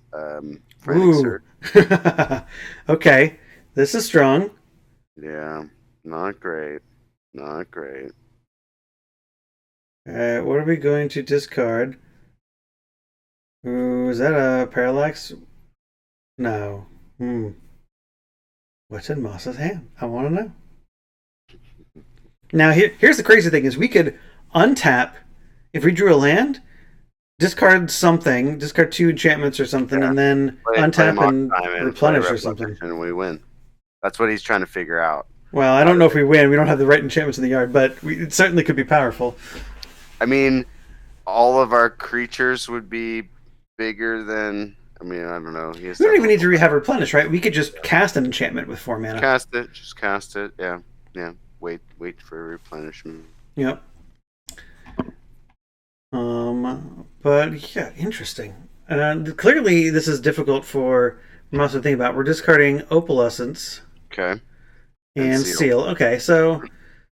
Frantic Search. Okay, this is strong. Yeah, not great. Not great. What are we going to discard? Ooh, is that a Parallax? No. What's in Masa's hand? I want to know. Now, here's the crazy thing: is we could untap if we drew a land, discard something, discard 2 enchantments or something, and then untap and replenish or something, and we win. That's what he's trying to figure out. Well, I don't know if we win. We don't have the right enchantments in the yard, but it certainly could be powerful. I mean, all of our creatures would be bigger than. I mean, I don't know. We don't even need to have replenish, right? We could just cast an enchantment with 4 mana. Just cast it. Yeah. Wait for replenishment. Yep. But yeah, interesting. Clearly, this is difficult for us to think about. We're discarding Opalescence. Okay. And Seal. Okay, so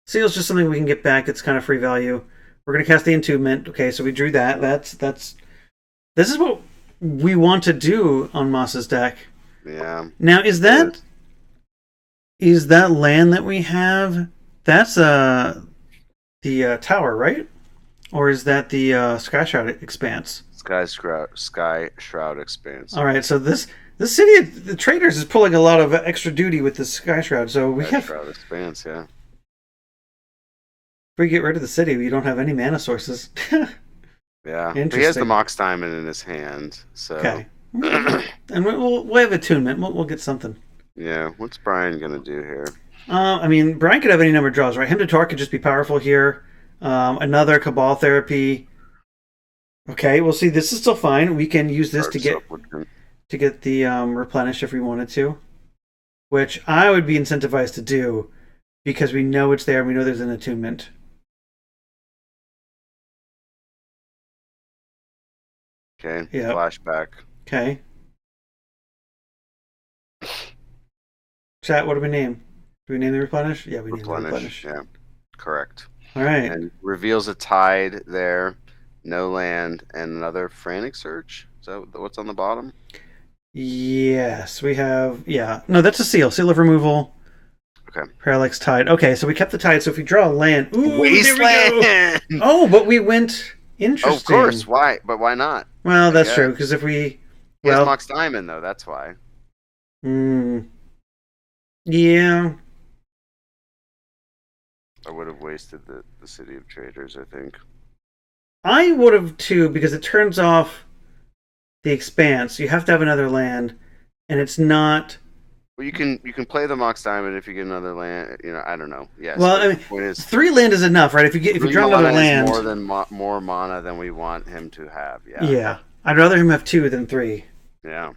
Seal's just something we can get back. It's kind of free value. We're going to cast the Entombment. Okay, so we drew that. This is what we want to do on Masa's deck. Yeah. Now, is that land that we have? That's the tower, right? Or is that the Sky Shroud Expanse? Sky Shroud Expanse. All right, so this city of the traders is pulling a lot of extra duty with the Sky Shroud. So we have Shroud Expanse, yeah. If we get rid of the city, we don't have any mana sources. Yeah, he has the Mox Diamond in his hand, so okay. And we'll have Attunement. We'll get something. Yeah, what's Brian gonna do here? I mean, Brian could have any number of draws, right? Him to Tor could just be powerful here. Another Cabal Therapy. Okay, we'll see. This is still fine. We can use this to get the Replenish if we wanted to, which I would be incentivized to do because we know it's there. We know there's an Attunement. Okay. Yep. Flashback. Okay. Chat, what do we name? Do we name the Replenish? Yeah, we named the Replenish. Replenish. Yeah, correct. All right. And reveals a tide there, no land, and another frantic search. Is that what's on the bottom? Yes, we have. Yeah. No, that's a seal. Seal of removal. Okay. Parallax tide. Okay, so we kept the tide. So if we draw a land. Ooh, Wasteland! there we go. Oh, but we went. Interesting. Oh, of course. Why? But why not? Well, that's true. Because if we. He has Mox Diamond, though. That's why. Yeah. I would have wasted the City of Traders, I think. I would have too, because it turns off the Expanse. You have to have another land, and it's not. Well, you can play the Mox Diamond if you get another land. I don't know. Yes. Well, I mean, 3 land is enough, right? If you draw another land, more mana than we want him to have. Yeah. Yeah, I'd rather him have 2 than 3. Yeah.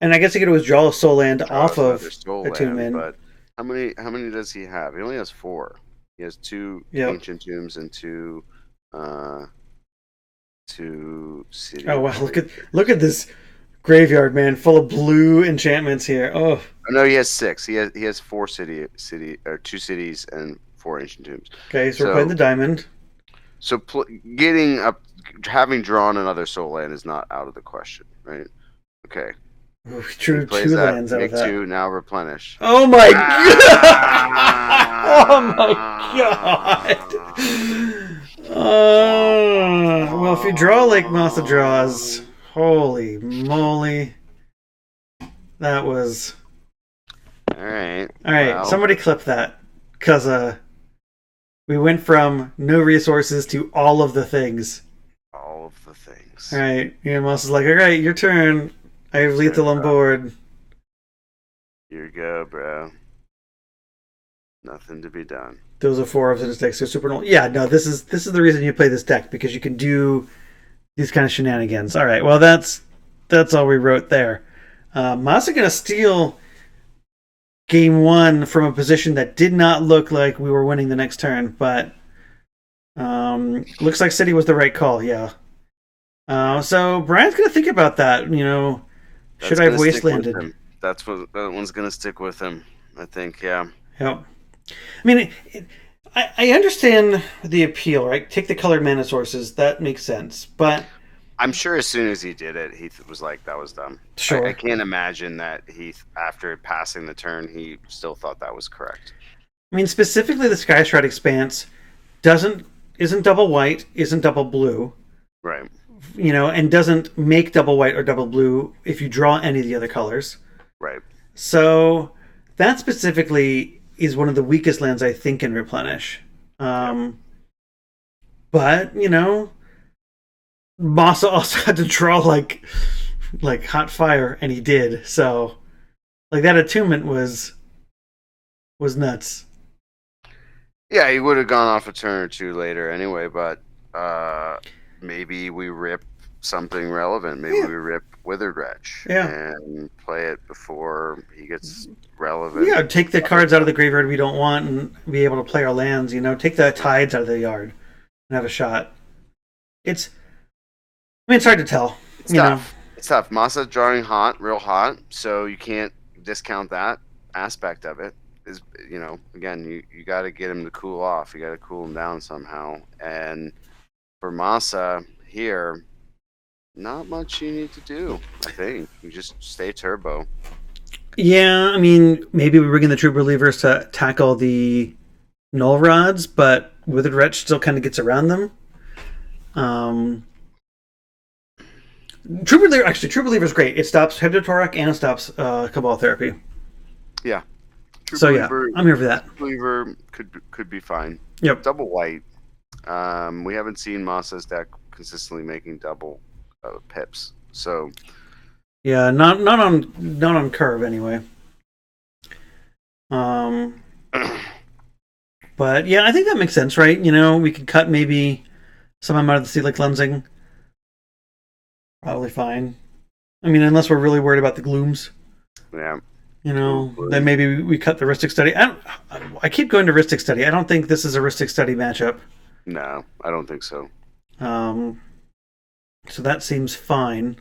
And I guess he could always draw a soul land off of attunement. But how many does he have? He only has 4. He has 2 ancient tombs and 2 city. Oh wow! Look at this graveyard, man, full of blue enchantments here. Oh. No, he has 6. He has 4 city or 2 cities and 4 ancient tombs. Okay, so we're playing the diamond. So having drawn another soul land is not out of the question, right? Okay. Ooh, drew 2 lands out of that. 2, now replenish. Oh my god! Oh my god! Well, if you draw like Masa draws, holy moly, that was. All right. Well, somebody clip that, because we went from no resources to all of the things. All of the things. All right, and Masa's like, all right, your turn. I have lethal on board. Here you go, bro. Nothing to be done. Those are 4 of his decks. So super normal. Yeah, no, this is the reason you play this deck, because you can do these kind of shenanigans. All right, well that's all we wrote there. Masa gonna steal game 1 from a position that did not look like we were winning the next turn, but looks like City was the right call. Yeah. So Brian's gonna think about that. Should I have wastelanded? That one's gonna stick with him, I think. Yeah. Yep. I mean, I understand the appeal, right? Take the colored mana sources. That makes sense. But I'm sure as soon as he did it, Heath was like, that was dumb. Sure. I can't imagine that Heath, after passing the turn, he still thought that was correct. I mean, specifically the Skyshroud Expanse isn't double white, isn't double blue. Right. And doesn't make double white or double blue if you draw any of the other colors. Right. So that specifically is one of the weakest lands, I think, in Replenish. But, Masa also had to draw like hot fire, and he did. So, that attunement was nuts. Yeah, he would have gone off a turn or 2 later anyway, but maybe we rip something relevant. Maybe we rip Withered Wretch and play it before he gets relevant. Yeah, take the cards out of the graveyard we don't want and be able to play our lands. Take the tides out of the yard and have a shot. It's hard to tell. It's tough. It's tough. Masa drawing real hot, so you can't discount that aspect of it. Is again, you got to get him to cool off. You got to cool him down somehow. And for Masa here, not much you need to do. I think you just stay turbo. Yeah, I mean, maybe we bring in the True Believers to tackle the Null Rods, but Withered Wretch still kind of gets around them. True Believer is great. It stops Hypnotoric and it stops Cabal Therapy. Yeah. True Believer, I'm here for that. True Believer could be fine. Yep. Double white. We haven't seen Masa's deck consistently making double pips. So yeah, not on curve anyway. But yeah, I think that makes sense, right? We could cut maybe some amount of the Sealy Cleansing. Probably fine. I mean, unless we're really worried about the glooms. Yeah. Then maybe we cut the Rhystic Study. I keep going to Rhystic Study. I don't think this is a Rhystic Study matchup. No, I don't think so. So that seems fine.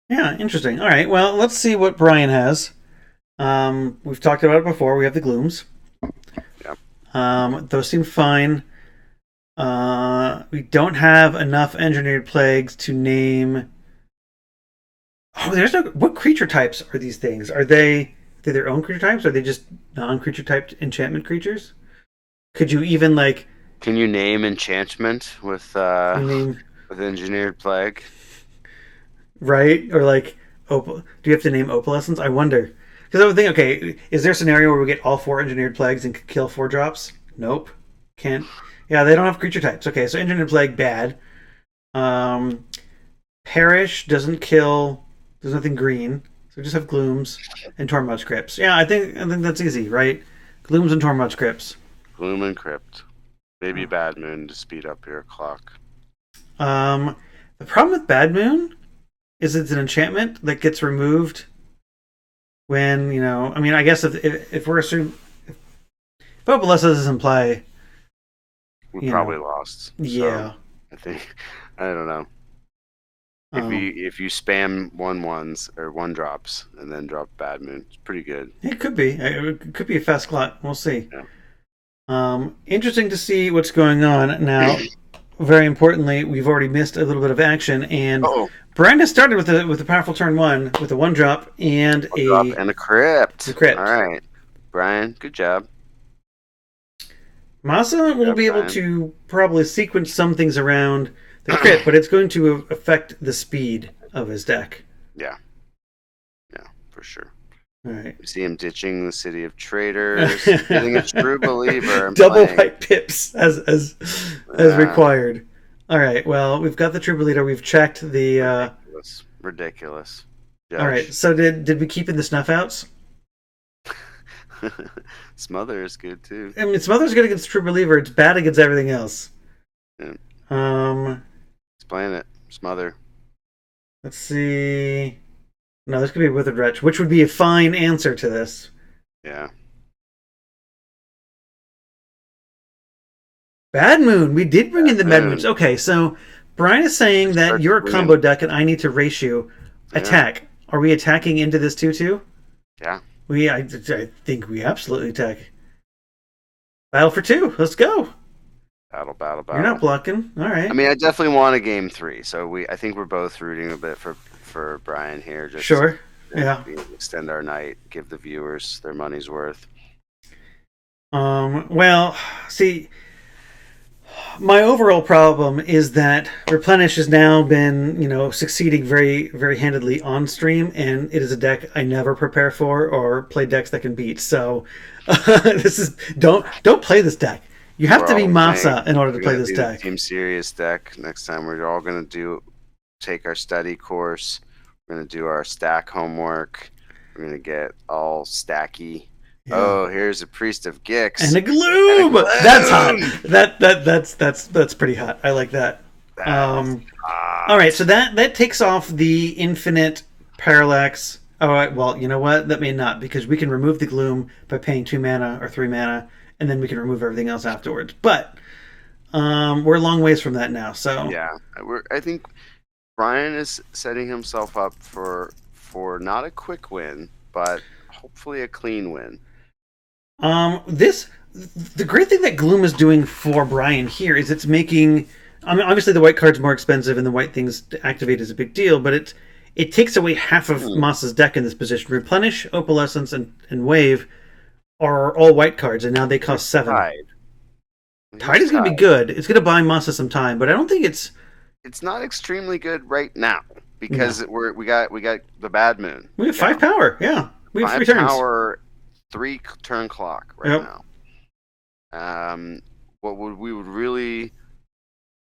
Yeah, interesting. All right, well, let's see what Brian has. We've talked about it before. We have the glooms. Yep. Those seem fine. We don't have enough engineered plagues to name. Oh, there's no. What creature types are these things? Are they their own creature types? Or are they just non-creature typed enchantment creatures? Could you even like? Can you name enchantment Can you name with engineered plague? right or like? Do you have to name opalescence? I wonder. Because I would think, okay, is there a scenario where we get all 4 engineered plagues and kill 4 drops? Nope, can't. Yeah, they don't have creature types. Okay, so engineered plague bad. Um, Perish doesn't kill. There's nothing green, so we just have glooms and Tormod's crypts. Yeah, I think that's easy, right? Glooms and Tormod's crypts. Gloom and Crypt. Maybe Bad Moon to speed up your clock. The problem with Bad Moon is it's an enchantment that gets removed when I mean, I guess if we're assuming if Opalescence is in play, We probably lost. Yeah. So I think I don't know. Um, If you spam 1/1s or 1 drops and then drop Bad Moon, it's pretty good. it could be. It could be a fast clock. We'll see. Yeah. Interesting to see what's going on now. Very importantly, we've already missed a little bit of action, and Brian has started with a powerful turn 1 with a 1 drop and a crypt. A crypt. All right, Brian, good job. Masa will be able to probably sequence some things around the crypt, but it's going to affect the speed of his deck. Yeah, for sure. All right. We see him ditching the City of Traders, getting a True Believer, and double playing. white pips as required. All right. Well, we've got the True Believer. We've checked the. Ridiculous. Judge. All right. So did we keep in the snuff outs? Smother is good too. I mean, Smother's good against True Believer. It's bad against everything else. Yeah. He's playing it. Smother. Let's see. No, this could be a Withered Wretch, which would be a fine answer to this. Yeah. Bad Moon. We did bring in the Bad Moons. Okay, so Brian is saying that you're a combo deck and I need to race you. Attack. Yeah. Are we attacking into this 2/2? Yeah. I think we absolutely attack. Battle for 2. Let's go. Battle. You're not blocking. All right. I mean, I definitely want a game 3, so I think we're both rooting a bit for Brian here. Just sure. Yeah. Extend our night, give the viewers their money's worth. Well, see, my overall problem is that Replenish has now been, succeeding very, very handedly on stream, and it is a deck I never prepare for or play decks that can beat. So, don't play this deck. You have to be Masa in order to play this deck. Team Serious deck. Next time we're all going to take our study course. We're going to do our stack homework. We're going to get all stacky. Yeah. Oh, here's a Priest of Gix and a gloom. That's hot. That's pretty hot. I like that. All right, so that takes off the infinite parallax. All right, well, you know what? That may not, because we can remove the gloom by paying 2 mana or 3 mana, and then we can remove everything else afterwards. But we're a long ways from that now. So yeah, I think Brian is setting himself up for not a quick win, but hopefully a clean win. The great thing that Gloom is doing for Brian here is it's making. I mean, obviously the white card's more expensive, and the white things to activate is a big deal. But it takes away half of Moss's deck in this position. Replenish, Opalescence, and Wave are all white cards, and now they cost 7. Tide is going to be good. It's going to buy Mossa some time, but I don't think it's. It's not extremely good right now because we got the Bad Moon. We have 5 power. Yeah, we have 3 5 turns. Power, 3 turn clock right now. We would really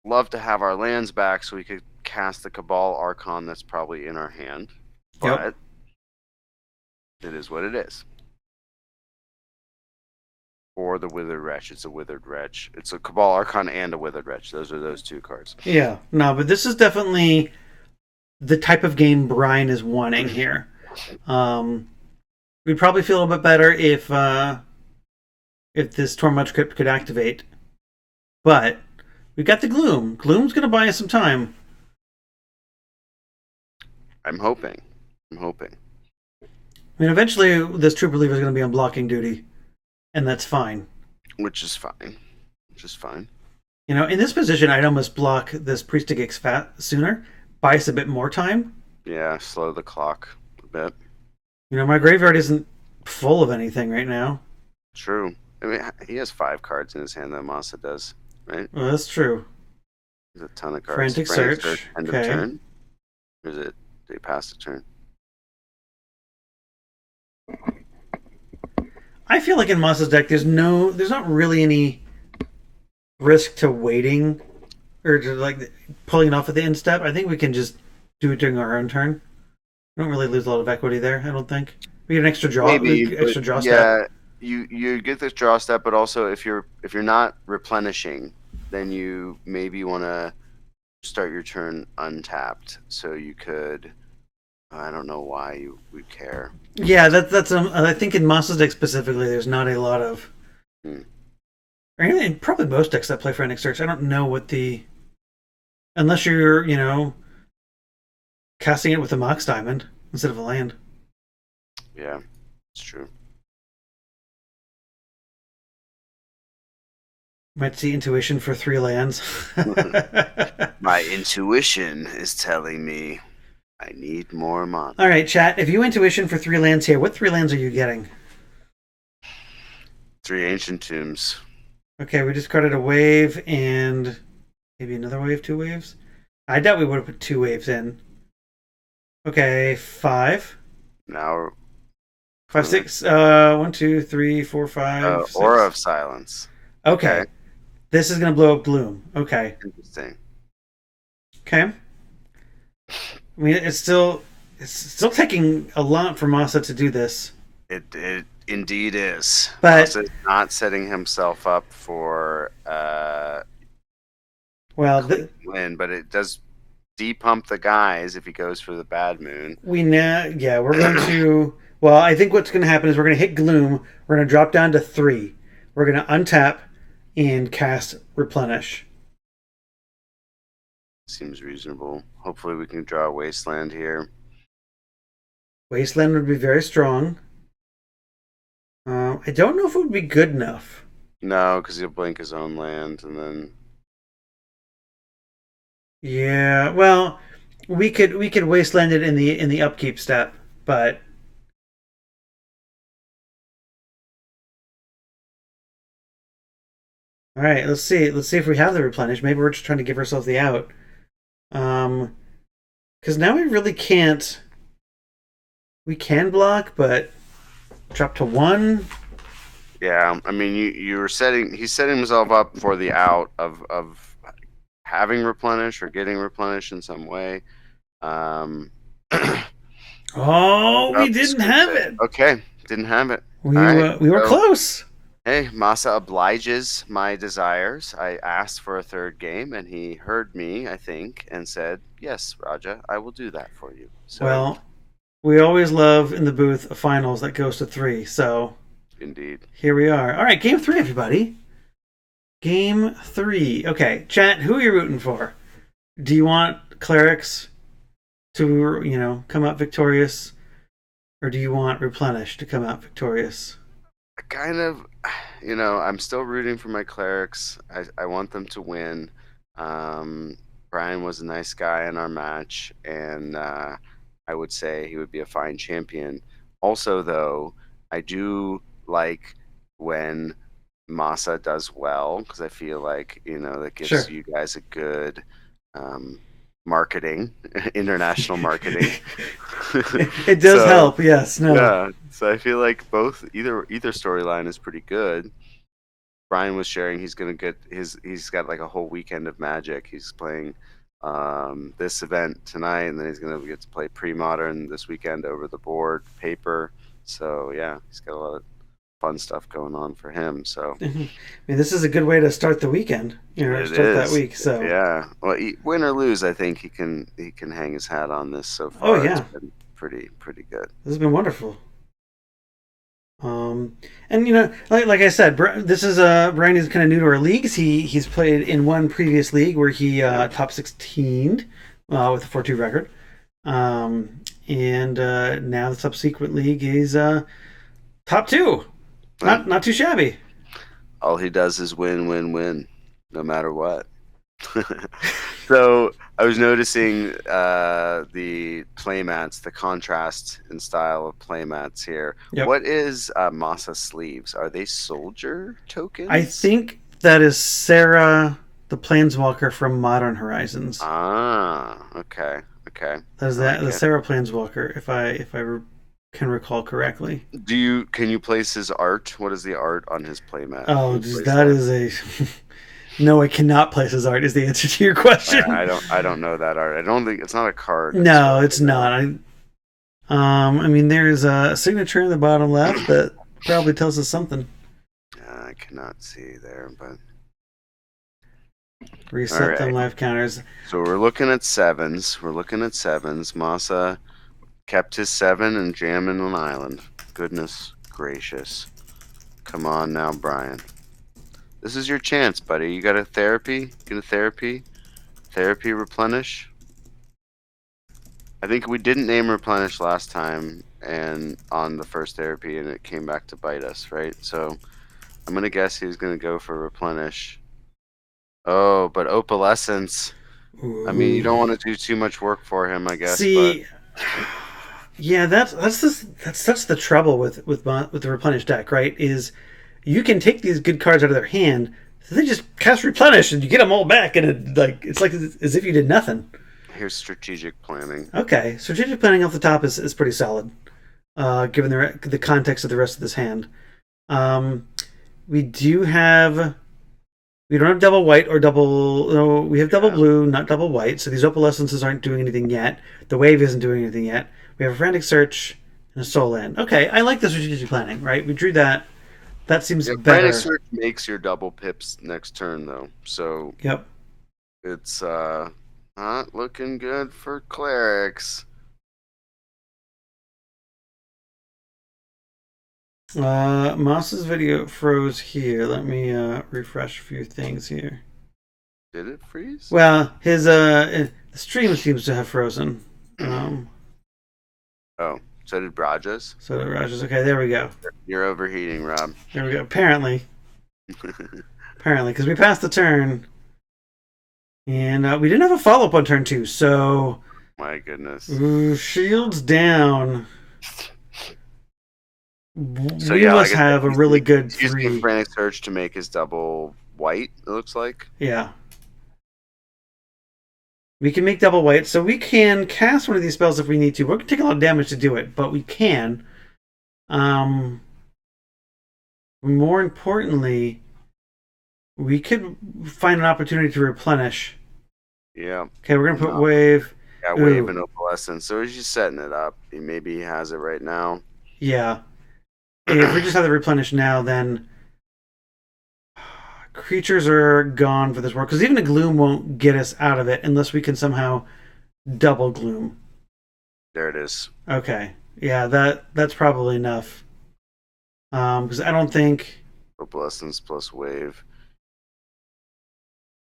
love to have our lands back so we could cast the Cabal Archon that's probably in our hand. But it is what it is. Or the Withered Wretch. It's a Withered Wretch. It's a Cabal Archon and a Withered Wretch. Those are those 2 cards. Yeah. No, but this is definitely the type of game Brian is wanting here. We'd probably feel a little bit better if this Tormod's Crypt could activate. But we got the Gloom. Gloom's going to buy us some time. I'm hoping. I mean, eventually this trooper leaver is going to be on blocking duty, and that's fine. Which is fine. Which is fine. You know, in this position, I'd almost block this priest to get fat sooner, buy us a bit more time. Yeah, slow the clock a bit. You know, my graveyard isn't full of anything right now. True. I mean, he has 5 cards in his hand that Masa does, right? Well, that's true. There's a ton of cards. Frantic search. End Okay. of turn. Or is it they pass the turn? I feel like in Masa's deck, there's not really any risk to waiting or to like pulling it off at the end step. I think we can just do it during our own turn. We don't really lose a lot of equity there. I don't think we get an extra draw. Maybe, extra draw step. yeah, you get this draw step, but also if you're not replenishing, then you maybe want to start your turn untapped, so you could. I don't know why you would care. Yeah, that's. I think in Masa's deck specifically, there's not a lot of. Or in probably most decks that play Frantic Search. I don't know what the. Unless you're, casting it with a Mox Diamond instead of a land. Yeah, it's true. Might see Intuition for 3 lands. My intuition is telling me I need more mana. All right, chat. If you Intuition for 3 lands here, what 3 lands are you getting? 3 Ancient Tombs. Okay, we discarded a wave and maybe another wave, 2 waves. I doubt we would have put 2 waves in. Okay, 5. Now 5, 6. 1, 2, 3, 4, 5. 6. Aura of Silence. Okay. This is going to blow up Gloom. Okay. Interesting. Okay. I mean, it's still taking a lot for Masa to do this. It indeed is. But Masa is not setting himself up for win, but it does depump the guys if he goes for the Bad Moon. We're going to. Well, I think what's going to happen is we're going to hit Gloom. We're going to drop down to 3. We're going to untap and cast Replenish. Seems reasonable. Hopefully we can draw a Wasteland here. Wasteland would be very strong. I don't know if it would be good enough. No, because he'll blink his own land and then. Yeah, well, we could Wasteland it in the upkeep step, but. All right, let's see. Let's see if we have the Replenish. Maybe we're just trying to give ourselves the out. Because now we really can't. We can block, but drop to 1. Yeah, I mean, he's setting himself up for the out of having Replenish or getting Replenish in some way. Oh, we didn't have it. Okay, didn't have it. We were close. Hey, Masa obliges my desires. I asked for a 3rd game, and he heard me, I think, and said, "Yes, Raja, I will do that for you." So, well, we always love in the booth a finals that goes to 3. So, indeed, here we are. All right, game 3, everybody. Game 3. Okay, chat. Who are you rooting for? Do you want Clerics to come out victorious, or do you want Replenish to come out victorious? Kind of. I'm still rooting for my Clerics. I want them to win. Brian was a nice guy in our match, and I would say he would be a fine champion. Also, though, I do like when Masa does well, because I feel like, that gives you guys a good marketing, international marketing. It does help, yes. No. Yeah, so I feel like either storyline is pretty good. Brian was sharing he's got like a whole weekend of Magic. He's playing this event tonight, and then he's gonna get to play pre-modern this weekend over the board paper. So yeah, he's got a lot of fun stuff going on for him. So I mean, this is a good way to start the weekend. Start that week. So yeah, well, win or lose, I think he can hang his hat on this so far. Oh yeah, it's been pretty good. This has been wonderful. And like I said, this is Brian is kind of new to our leagues. He's played in one previous league where he top 16 with a 4-2 record. and now the subsequent league is top 2. Not too shabby. All he does is win, win, win, no matter what. So I was noticing the playmats, the contrast in style of playmats here. Yep. What is Masa sleeves? Are they soldier tokens? I think that is Sarah, the Planeswalker from Modern Horizons. Ah, okay. That is the Sarah Planeswalker, if I can recall correctly. Can you place his art? What is the art on his playmat? Oh, that is a no. I cannot place his art. Is the answer to your question? I don't know that art. I don't think it's not a card. No, it's not. I mean, there's a signature in the bottom left that probably tells us something. I cannot see there, but reset them life counters. So we're looking at 7s. Masa kept his 7 and jamming an island. Goodness gracious. Come on now, Brian. This is your chance, buddy. You got a therapy? Get a therapy? Therapy replenish? I think we didn't name replenish last time and on the first therapy, and it came back to bite us, right? So I'm going to guess he's going to go for replenish. Oh, but opalescence. Ooh. I mean, you don't want to do too much work for him, I guess. See, yeah, that's the trouble with the replenish deck, right? Is you can take these good cards out of their hand, so they just cast replenish, and you get them all back, and it's like as if you did nothing. Here's strategic planning. Okay, strategic planning off the top is pretty solid, given the context of the rest of this hand. We don't have double white or double. No, we have double blue, not double white. So these opalescences aren't doing anything yet. The wave isn't doing anything yet. We have a frantic search and a soul land. Okay, I like the strategic planning. Right, we drew that. That seems better. Frantic search makes your double pips next turn though. So yep, it's not looking good for Clerics. Moss's video froze here. Let me refresh a few things here. Did it freeze? Well, his the stream seems to have frozen. Oh, so did Raja's? Okay, there we go. You're overheating, Rob. There we go. Apparently, because we passed the turn, and we didn't have a follow-up on turn 2. So, my goodness. Shields down. So we must have a really good 3. Using frantic search to make his double white. It looks like. Yeah. We can make double white, so we can cast one of these spells if we need to. We're going to take a lot of damage to do it, but we can. More importantly, we could find an opportunity to replenish. Yeah. Okay, we're going to put wave. Yeah, wave and opalescence. So he's just setting it up. Maybe he has it right now. Yeah. If we just have the replenish now, then creatures are gone for this work. Because even the gloom won't get us out of it unless we can somehow double gloom. There it is. Okay. Yeah, that's probably enough. Because I don't think... Opalescence plus wave.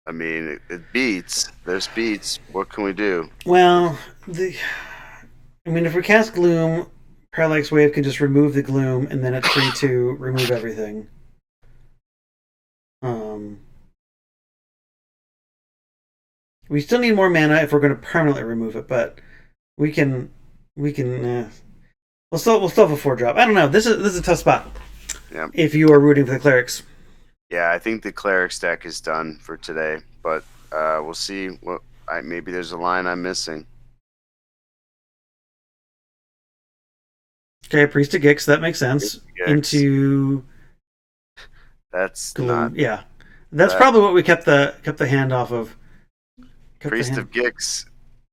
I mean, it beats. There's beats. What can we do? Well, if we cast gloom... Parallax Wave can just remove the gloom, and then it's free to remove everything. We still need more mana if we're going to permanently remove it, but we can. We'll still have a 4-drop. I don't know. This is a tough spot. Yeah. If you are rooting for the Clerics. Yeah, I think the Clerics deck is done for today, but we'll see. Maybe there's a line I'm missing. Okay, Priest of Gix, that makes sense. Into that's gloom. Not. Yeah, that's probably what we kept the hand off of. Priest of Gix.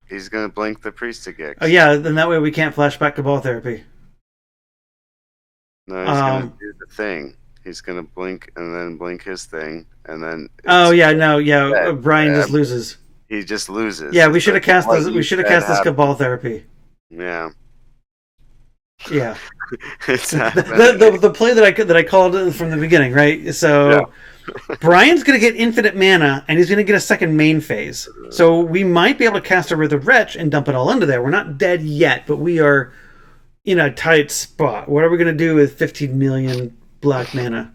He's gonna blink the Priest of Gix. Oh yeah, then that way we can't flashback Cabal Therapy. No, he's gonna do the thing. He's gonna blink and then blink his thing, and then. Brian just loses. He just loses. Yeah, we should have cast this. We should have cast this Cabal Therapy. Yeah. Yeah. It's The play that I called from the beginning, right? yeah. So Brian's going to get infinite mana, and he's going to get a second main phase. So we might be able to cast a Withered Wretch and dump it all into there. We're not dead yet, but we are in a tight spot. What are we going to do with 15 million black mana?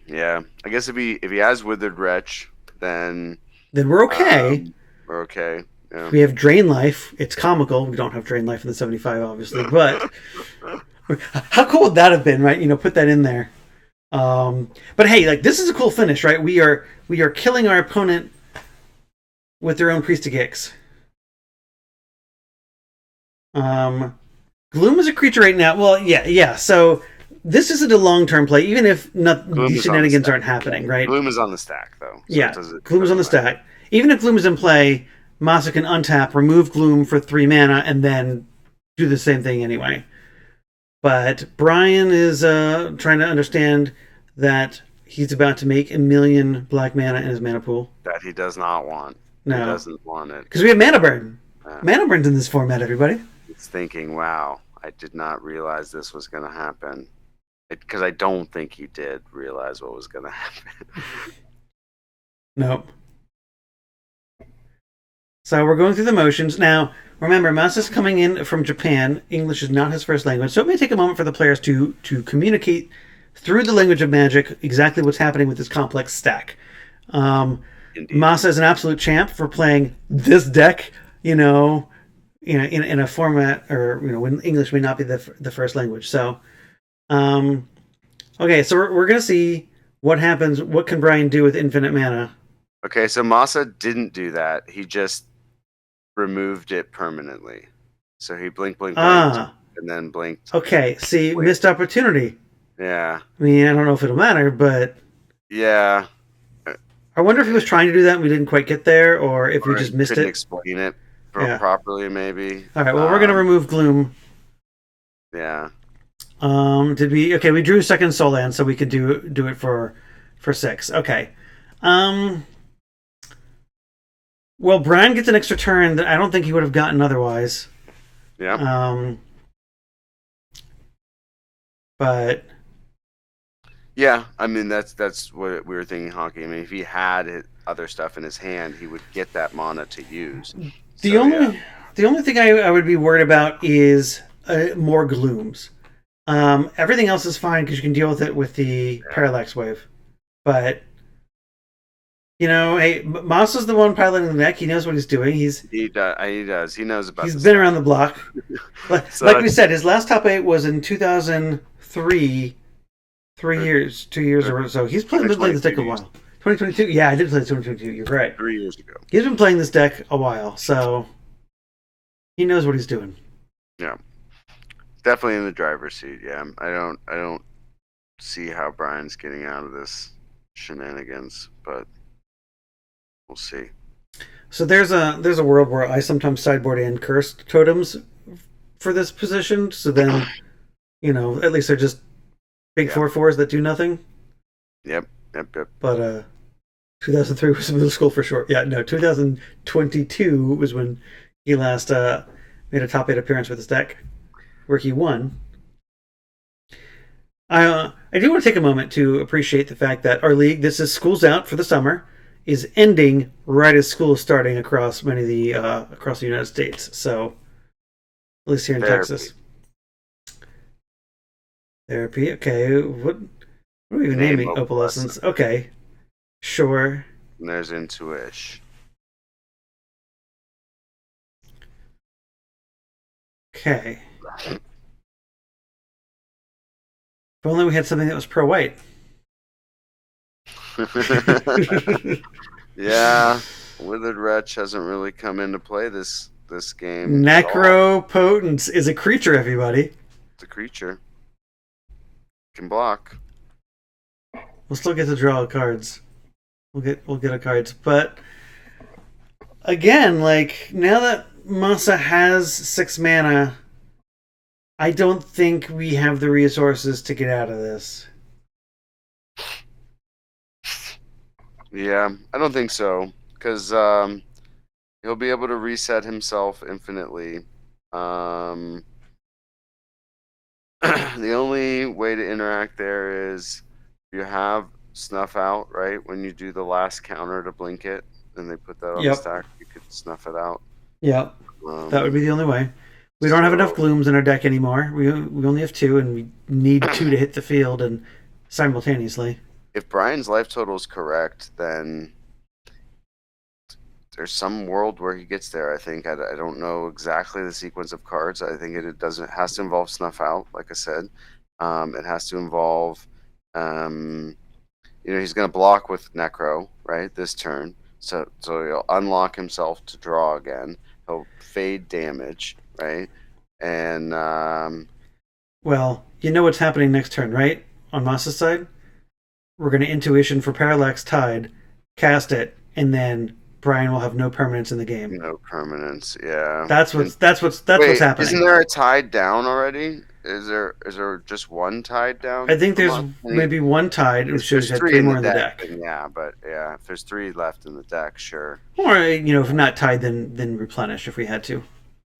Yeah, I guess if he has Withered Wretch, then We're okay. we're okay. Yeah. We have Drain Life. It's comical. We don't have Drain Life in the 75, obviously, but how cool would that have been, right? Put that in there. But hey, like this is a cool finish, right? We are killing our opponent with their own Priest of Gix. Gloom is a creature right now. Well, yeah. So this isn't a long-term play, even if these shenanigans aren't happening, right? Gloom is on the stack, though. So Gloom is on the stack. Even if Gloom is in play, Masa can untap, remove Gloom for 3 mana, and then do the same thing anyway. But Brian is trying to understand that he's about to make 1 million black mana in his mana pool. That he does not want. No. He doesn't want it. Because we have Mana Burn. Mana Burn's in this format, everybody. It's thinking, wow, I did not realize this was going to happen. Because I don't think he did realize what was going to happen. Nope. So we're going through the motions. Now, remember, Masa's coming in from Japan. English is not his first language, so it may take a moment for the players to communicate through the language of Magic exactly what's happening with this complex stack. Masa is an absolute champ for playing this deck, in a format, or when English may not be the first language. So, okay, so we're gonna see what happens. What can Brian do with infinite mana? Okay, so Masa didn't do that. He just removed it permanently. So he blinked, and then blinked. Okay, see, missed opportunity. Yeah. I mean, I don't know if it'll matter, but yeah. I wonder if he was trying to do that and we didn't quite get there, or if we just missed it. Explain it properly, maybe. All right. Well, we're gonna remove Gloom. Yeah. Did we? Okay, we drew second Soul Land, so we could do it for 6. Okay. Well, Brian gets an extra turn that I don't think he would have gotten otherwise. Yeah. But yeah, I mean that's what we were thinking, Honky. I mean, if he had other stuff in his hand, he would get that mana to use. The only thing I would be worried about is more Glooms. Everything else is fine because you can deal with it with the Parallax Wave. But hey, Masa's the one piloting the deck. He knows what he's doing. He does. He knows about. He's been around the block. Like we said, his last top 8 was in 2003. 2 years or so. He's been playing this deck a while. 2022? Yeah, I did play 2022. You're right. 3 years ago. He's been playing this deck a while, so he knows what he's doing. Yeah, definitely in the driver's seat. Yeah, I don't see how Brian's getting out of this shenanigans, but we'll see. So there's a world where I sometimes sideboard in cursed totems for this position. So then, at least they're just big 4/4s that do nothing. Yep. But 2003 was middle school for sure. Yeah, no, 2022 was when he last made a top 8 appearance with his deck, where he won. I do want to take a moment to appreciate the fact that our league, this is school's out for the summer, is ending right as school is starting across many of the across the United States. So, at least here in Texas. Therapy. Okay. What are we even naming Opalescence? Okay. Sure. And there's Intuition. Okay. If only we had something that was pro-white. Yeah. Withered Wretch hasn't really come into play this game. Necropotence is a creature, everybody. It's a creature. Can block. We'll still get to draw cards. We'll get our cards, but again, like now that Masa has 6 mana, I don't think we have the resources to get out of this. Yeah, I don't think so, because he'll be able to reset himself infinitely. The only way to interact there is you have snuff out, right? When you do the last counter to blink it, and they put that on the Yep. stack, you could snuff it out. Yep. That would be the only way. We don't have enough So glooms in our deck anymore. We only have 2, and we need 2 to hit the field and simultaneously. if Brian's life total is correct, then there's some world where he gets there. I think I don't know exactly the sequence of cards. I think it has to involve snuff out, like I said. It has to involve, he's going to block with Necro, right, this turn. So he'll unlock himself to draw again. He'll fade damage, right, and Well, you know what's happening next turn, right? On Moss's side, we're going to Intuition for Parallax Tide, cast it, and then Brian will have no permanence in the game. no permanence. Yeah, That's what's wait, happening. Isn't there a tide down already? Is there just one tide down? I think there's maybe one tide. It shows you had 3 more in the deck. Yeah, but if there's 3 left in the deck, sure. Or if not tied, then replenish if we had to.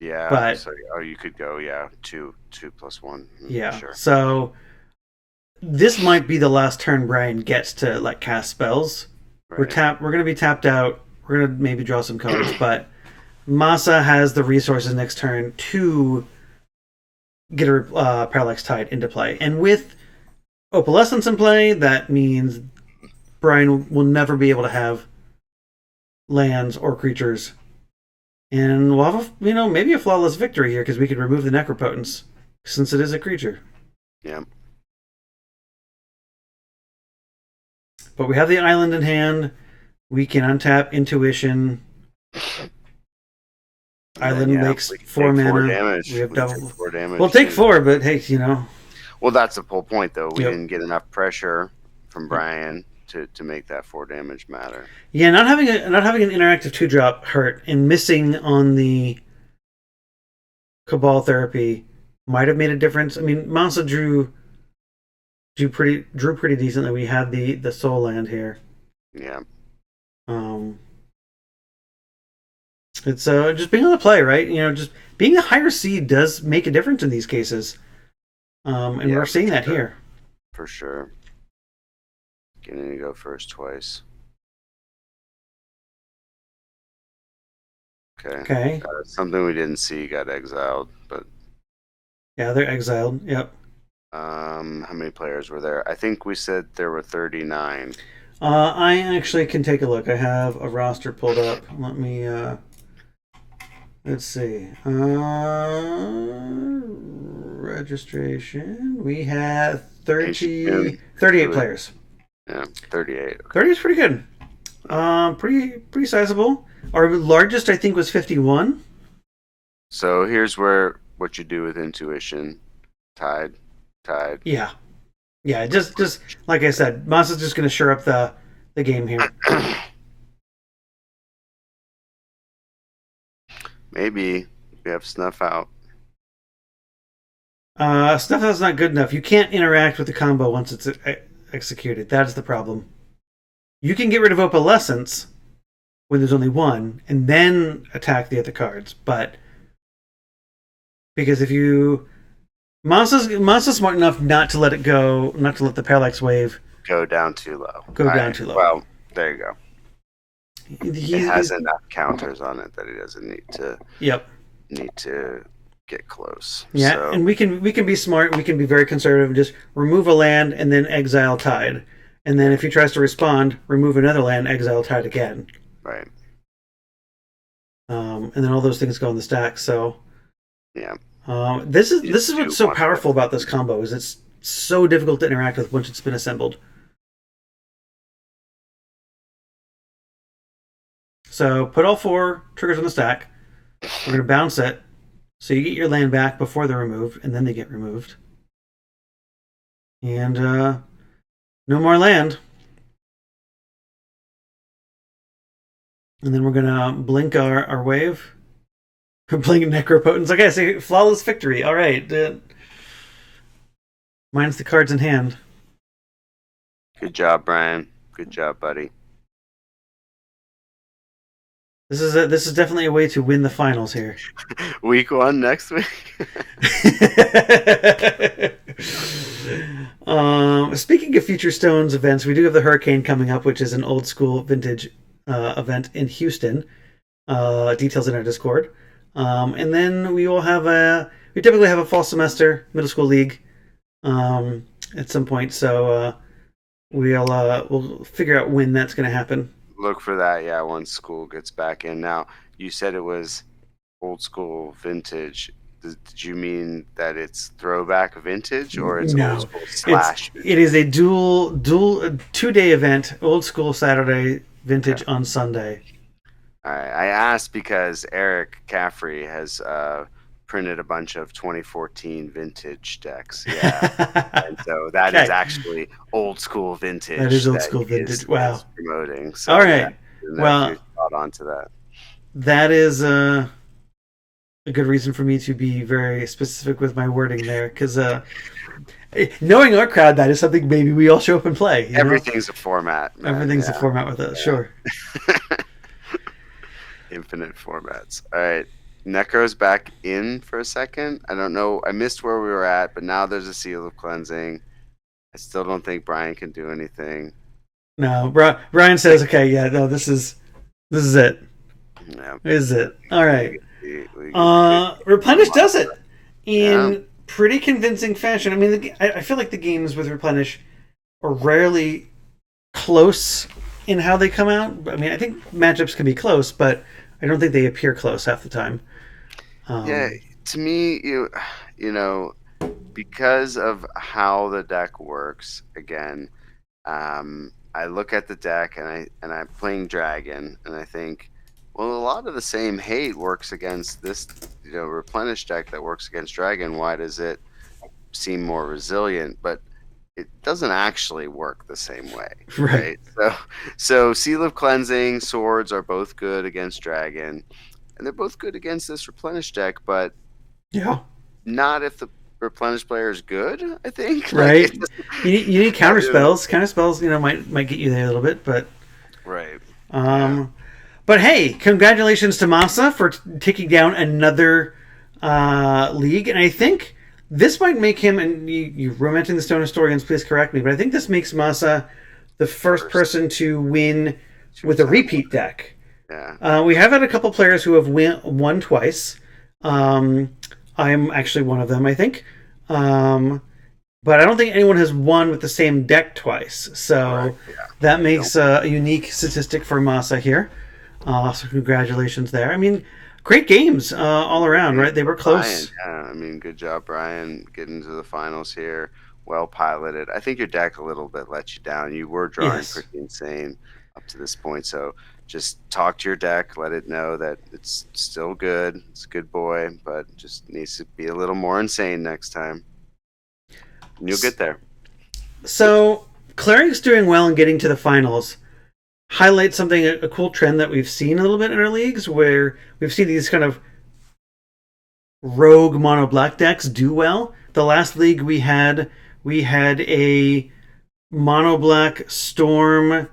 Yeah, but so you could go 2 plus 1. Yeah, sure. So this might be the last turn Brian gets to cast spells. Right. We're going to be tapped out. We're going to maybe draw some cards, but Masa has the resources next turn to get a Parallax Tide into play. And with Opalescence in play, that means Brian will never be able to have lands or creatures. And we'll have maybe a flawless victory here because we could remove the Necropotence since it is a creature. Yeah. But we have the island in hand. We can untap Intuition. Island makes 4 mana. 4 damage. We have double 4 damage. We'll take 4, but hey, Well, that's the whole point, though. We didn't get enough pressure from Brian to make that 4 damage matter. Yeah, not having an interactive 2-drop hurt, and missing on the Cabal Therapy might have made a difference. I mean, Masa drew pretty decently. We had the Soul Land here. Yeah. It's just being on the play, right? Just being a higher seed does make a difference in these cases. And we're seeing that here. For sure. Getting to go first twice. Okay. Something we didn't see got exiled, but yeah, they're exiled. Yep. How many players were there? I think we said there were 39. I actually can take a look. I have a roster pulled up. Let me let's see. Registration. We had 38 players. Yeah, 38. Okay. 30 is pretty good. Pretty sizable. Our largest, I think, was 51. So here's what you do with Intuition. Tide. Yeah. Just like I said, Masa's just going to shore up the game here. Maybe we have snuff out. Snuff out's not good enough. You can't interact with the combo once it's executed. That's the problem. You can get rid of Opalescence when there's only 1, and then attack the other cards. But because if you Masa's smart enough not to let it go, not to let the Parallax Wave go down too low. Too low. Well, there you go. He has enough counters on it that he doesn't need to. Yep. Need to get close. Yeah, so. And we can be smart. We can be very conservative and just remove a land and then exile Tide, and then if he tries to respond, remove another land, exile Tide again. Right. And then all those things go in the stack. So. Yeah. This is what's so powerful about this combo is it's so difficult to interact with once it's been assembled. So put all 4 triggers on the stack. We're going to bounce it. So you get your land back before they're removed, and then they get removed. And no more land. And then we're going to blink our wave. Blink Necropotence. Okay, so flawless victory. All right. Minus the cards in hand. Good job, Brian. Good job, buddy. This is definitely a way to win the finals here. Week 1 next week. Speaking of Future Stones events, we do have the Hurricane coming up, which is an old school vintage event in Houston. Details in our Discord. And then we typically have a fall semester middle school league at some point. So we'll figure out when that's going to happen. Look for that, yeah, once school gets back in. Now, you said it was old school vintage. Did you mean that it's throwback vintage or it's old No, school slash vintage? it is a dual 2 day event. Old school Saturday, vintage on Sunday. All right. I asked because Eric Caffrey has printed a bunch of 2014 vintage decks. Yeah. And so that is Okay. actually old school vintage. That is old school vintage. Wow. is promoting. So, All right. Yeah, Well, you caught on to that. that is a good reason for me to be very specific with my wording there, because knowing our crowd, that is something maybe we all show up and play. Everything's a format. Man. Everything's yeah. a format with us. Sure. Infinite formats. All right. Necro's back in for a second. I don't know. I missed where we were at, but now there's a seal of cleansing. I still don't think Brian can do anything. No, Brian says, "Okay, yeah, no, this is it. Yeah. This is it. All right." We Replenish does it in pretty convincing fashion. I mean, I feel like the games with Replenish are rarely close in how they come out. I mean, I think matchups can be close, but I don't think they appear close half the time. Yeah, to me, you know, because of how the deck works. Again, I look at the deck and I'm playing Dragon, and I think, well, a lot of the same hate works against this, Replenish deck that works against Dragon. Why does it seem more resilient? But it doesn't actually work the same way, right? So Seal of Cleansing, Swords are both good against Dragon, and they're both good against this Replenish deck, but yeah, not if the Replenish player is good, I think. Right. You need counter spells. Counter spells, might get you there a little bit, but right. But hey, congratulations to Masa for taking down another league, and I think this might make him, and you romancing the Stone Historians, please correct me, but I think this makes Masa the first person to win with a repeat deck. Yeah. We have had a couple players who have won twice. I'm actually one of them, I think. But I don't think anyone has won with the same deck twice. So that makes a unique statistic for Masa here. So congratulations there. I mean, great games all around, right? They were close. Brian, yeah, I mean, good job, Brian, getting to the finals here. Well piloted. I think your deck a little bit let you down. You were drawing pretty insane up to this point. So just talk to your deck, let it know that it's still good. It's a good boy, but just needs to be a little more insane next time. And you'll get there. So Clerics doing well and getting to the finals highlights something, a cool trend that we've seen a little bit in our leagues, where we've seen these kind of rogue mono black decks do well. The last league we had a mono black storm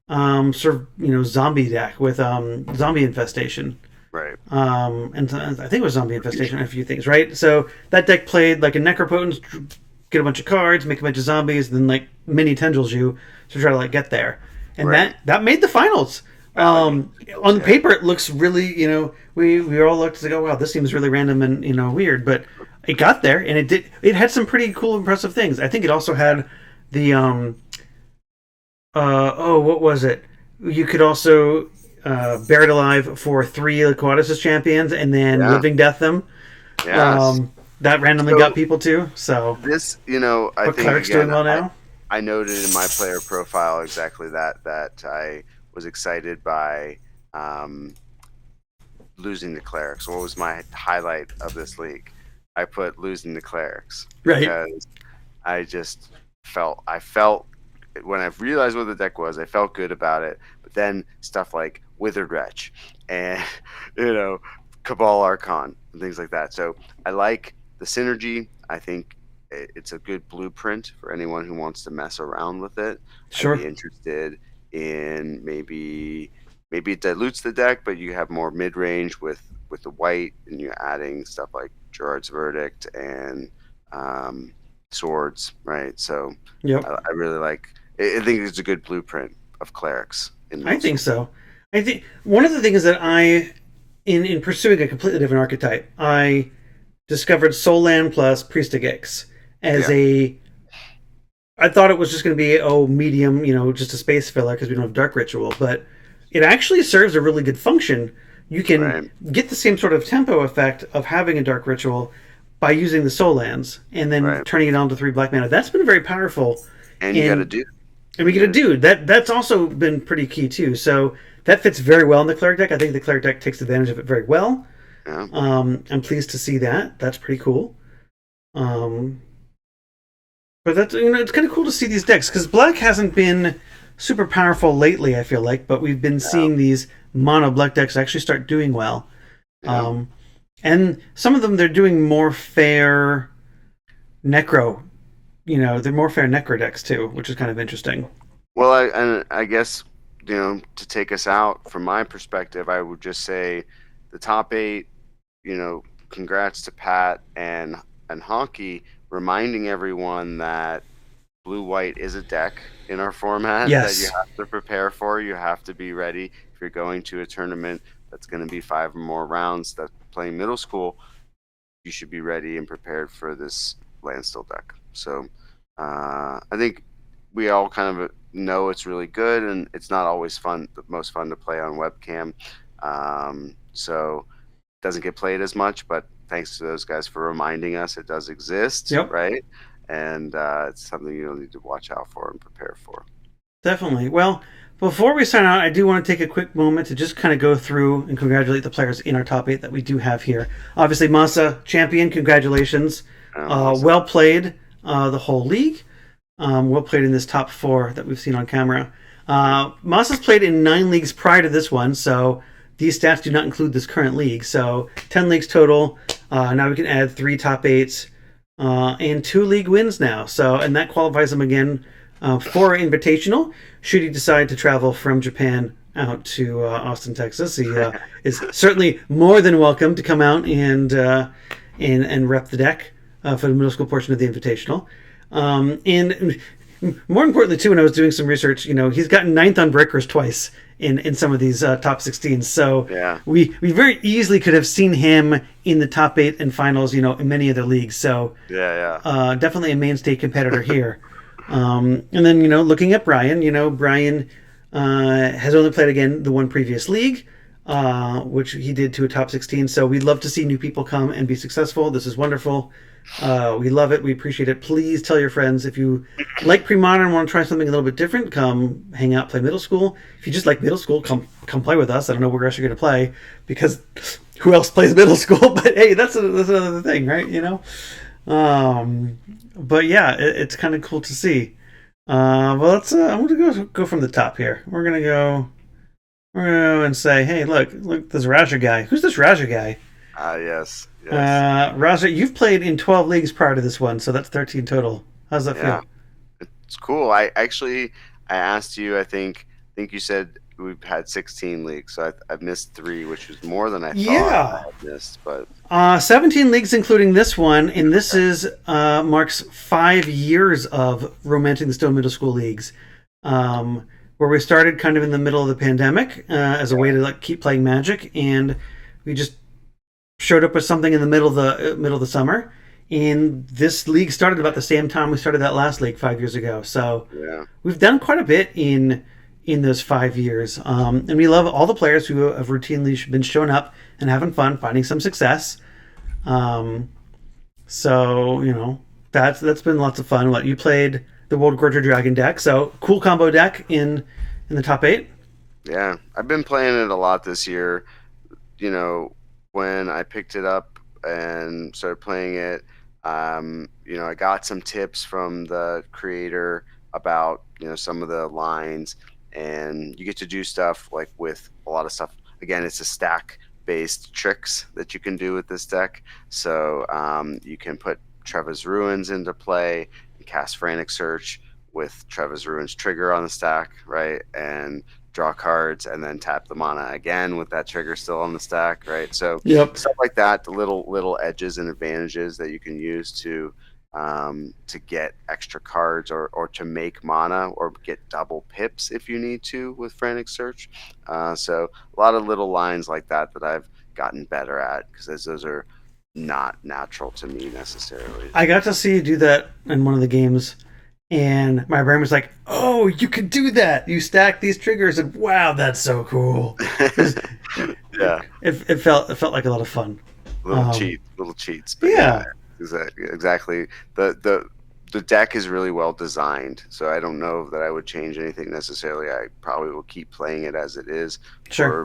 sort of zombie deck with zombie infestation. Right. And I think it was zombie infestation and a few things, right? So that deck played like a necropotent, get a bunch of cards, make a bunch of zombies, then like mini tendrils you to try to get there. And that made the finals. On the paper, it looks really, we all looked to go, wow, this seems really random and weird, but it got there, and it did. It had some pretty cool, impressive things. I think it also had the what was it? You could also Buried Alive for 3 Laquatus' champions, and then Living Death them. Yes. That randomly got people too. So this, I think Clerics doing well now. I noted in my player profile exactly that I was excited by losing the Clerics. What was my highlight of this league? I put losing the Clerics. Right. Because I just felt when I realized what the deck was, I felt good about it. But then stuff like Withered Wretch and Cabal Archon and things like that. So I like the synergy. I think it's a good blueprint for anyone who wants to mess around with it. Sure. I'd be interested in maybe maybe it dilutes the deck, but you have more mid range with the white, and you're adding stuff like Gerard's Verdict and swords, right? So Yep. I really like. I think it's a good blueprint of Clerics in I middle think school. so. I think one of the things that in pursuing a completely different archetype, I discovered Soul Land plus Priest of Gix as Yeah, a. I thought it was just going to be medium, just a space filler because we don't have Dark Ritual, but it actually serves a really good function. You can right, get the same sort of tempo effect of having a Dark Ritual by using the Soul Lands and then right. turning it on to 3 black mana. That's been very powerful, And you got to and do. and we get a dude. That's also been pretty key too. So that fits very well in the cleric deck. I think the cleric deck takes advantage of it very well. Yeah. I'm pleased to see that. That's pretty cool. Um, but that's it's kind of cool to see these decks because black hasn't been super powerful lately. I feel like, but we've been Yeah. seeing these mono black decks actually start doing well. Yeah. Um, and some of them they're doing more fair necro. They're more fair necro decks too, which is kind of interesting. Well, I guess to take us out from my perspective, I would just say the top eight. Congrats to Pat and Honky, reminding everyone that blue white is a deck in our format that you Yes, have to prepare for. You have to be ready if you're going to a tournament that's going to be 5 or more rounds. That's playing middle school. You should be ready and prepared for this Landstill deck. So I think we all kind of know it's really good, and it's not always fun, the most fun to play on webcam. So it doesn't get played as much, but thanks to those guys for reminding us it does exist, yep. right? And it's something you'll need to watch out for and prepare for. Definitely. Well, before we sign out, I do want to take a quick moment to just kind of go through and congratulate the players in our top eight that we do have here. Obviously, Masa, champion, congratulations. Awesome. Well played the whole league. Well played in this top four that we've seen on camera. Masa's played in 9 leagues prior to this one, so these stats do not include this current league. So 10 leagues total. Now we can add 3 top eights and 2 league wins now. And that qualifies him again for Invitational. Should he decide to travel from Japan out to Austin, Texas, he is certainly more than welcome to come out and rep the deck for the middle school portion of the Invitational. And more importantly, too, when I was doing some research, he's gotten 9th on Breakers twice in some of these top 16s. So Yeah. we very easily could have seen him in the top 8 and finals, in many other leagues. So Yeah. definitely a mainstay competitor here. And then, looking at Brian, Brian has only played again the one previous league, which he did to a top 16. So we'd love to see new people come and be successful. This is wonderful. We love it. We appreciate it. Please tell your friends if you like pre-modern, want to try something a little bit different, come hang out, play middle school. If you just like middle school, come play with us. I don't know where else you're going to play because who else plays middle school? But hey, that's another thing, right? But yeah, it's kind of cool to see. Well, let's. I'm gonna go from the top here. We're gonna go and say, hey, look, this Raja guy. Who's this Raja guy? Yes. Raja, you've played in 12 leagues prior to this one, so that's 13 total. How's that Yeah. feel? It's cool. I asked you. I think you said we've had 16 leagues, so I've missed 3, which was more than I thought I Yeah. had missed. But 17 leagues, including this one, and this is marks 5 years of romancing the Stone Middle School leagues, where we started kind of in the middle of the pandemic as a way to keep playing Magic, and we just showed up with something in the middle of the summer. And this league started about the same time we started that last league 5 years ago. So yeah, we've done quite a bit in those 5 years, and we love all the players who have routinely been showing up and having fun, finding some success. Um, that's been lots of fun. What you played the World Gorger Dragon deck, so cool combo deck in the top 8. yeah. I've been playing it a lot this year. When I picked it up and started playing it, I got some tips from the creator about some of the lines, and you get to do stuff like with a lot of stuff. Again, it's a stack based tricks that you can do with this deck. So you can put Trevor's Ruins into play and cast Frantic Search with Trevor's Ruins trigger on the stack, right? And draw cards, and then tap the mana again with that trigger still on the stack, right? So Yep. stuff like that, the little edges and advantages that you can use to get extra cards or to make mana or get double pips if you need to with Frantic Search. So a lot of little lines like that I've gotten better at, because those are not natural to me necessarily. I got to see you do that in one of the games, and my brain was like, "Oh, you could do that! You stack these triggers, and wow, that's so cool!" Yeah, it felt like a lot of fun. Little cheats. But yeah, exactly. The deck is really well designed, so I don't know that I would change anything necessarily. I probably will keep playing it as it is for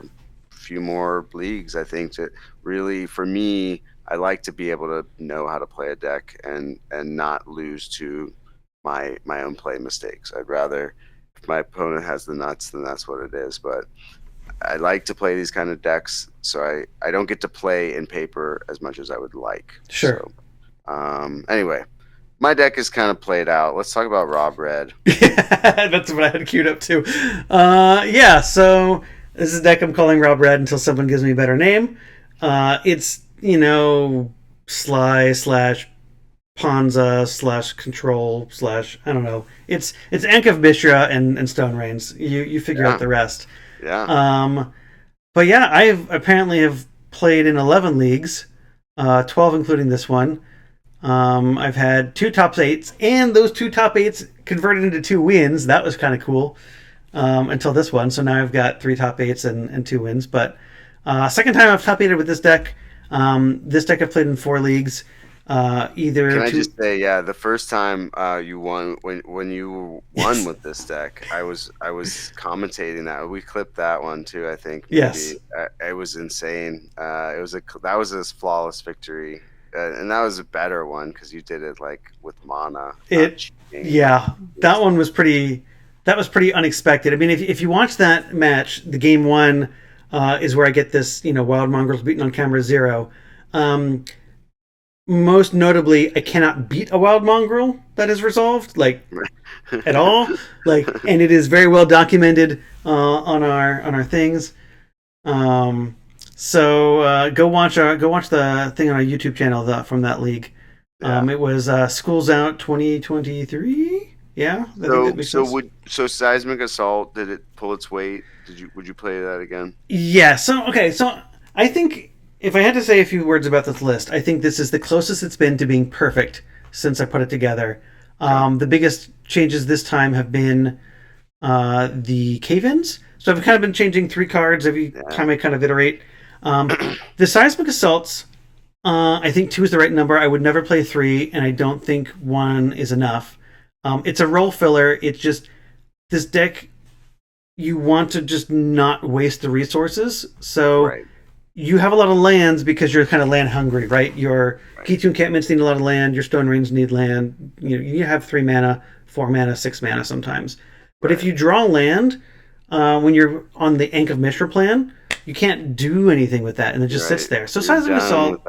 a few more leagues. I think that really, for me, I like to be able to know how to play a deck and not lose to my own play mistakes. I'd rather, if my opponent has the nuts, then that's what it is. But I like to play these kind of decks, so I don't get to play in paper as much as I would like. Sure. So, anyway, my deck is kind of played out. Let's talk about Rob Red. That's what I had queued up too. Yeah, so this is a deck I'm calling Rob Red until someone gives me a better name. It's, Sligh / Ponza / Control / I don't know. It's Ankh Mishra and Stone Rains. You figure out the rest. Yeah. But yeah, apparently have played in 11 leagues, 12 including this one. I've had 2 top 8s, and those 2 top 8s converted into 2 wins. That was kind of cool until this one. So now I've got 3 top 8s and 2 wins. But second time I've top 8'd with this deck. This deck I've played in 4 leagues. Can I just say, the first time you won, when you won with this deck, I was commentating that. We clipped that one too, I think. Maybe. Yes. It was insane. That was a flawless victory, and that was a better one because you did it like with mana. That one was pretty. That was pretty unexpected. I mean, if you watch that match, the game 1 is where I get this, Wild Mongrels beaten on camera 0. Most notably, I cannot beat a Wild Mongrel that is resolved, at all. And it is very well documented on our things. So go watch the thing on our YouTube channel from that league. It was Schools Out 2023. Yeah. So Seismic Assault, did it pull its weight? Would you play that again? Yeah. So I think, if I had to say a few words about this list, I think this is the closest it's been to being perfect since I put it together. The biggest changes this time have been the cave-ins. So I've kind of been changing 3 cards every time I kind of iterate. The Seismic Assaults, I think 2 is the right number. I would never play 3, and I don't think 1 is enough. It's a role filler. It's just, this deck, you want to just not waste the resources. So... Right. You have a lot of lands because you're kind of land hungry, right? Your Key2 encampments need a lot of land. Your Stone Rains need land. You have 3 mana, 4 mana, 6 mana sometimes. But if you draw land when you're on the Ankh Mishra plan, you can't do anything with that, and it just sits there. So Seismic Assault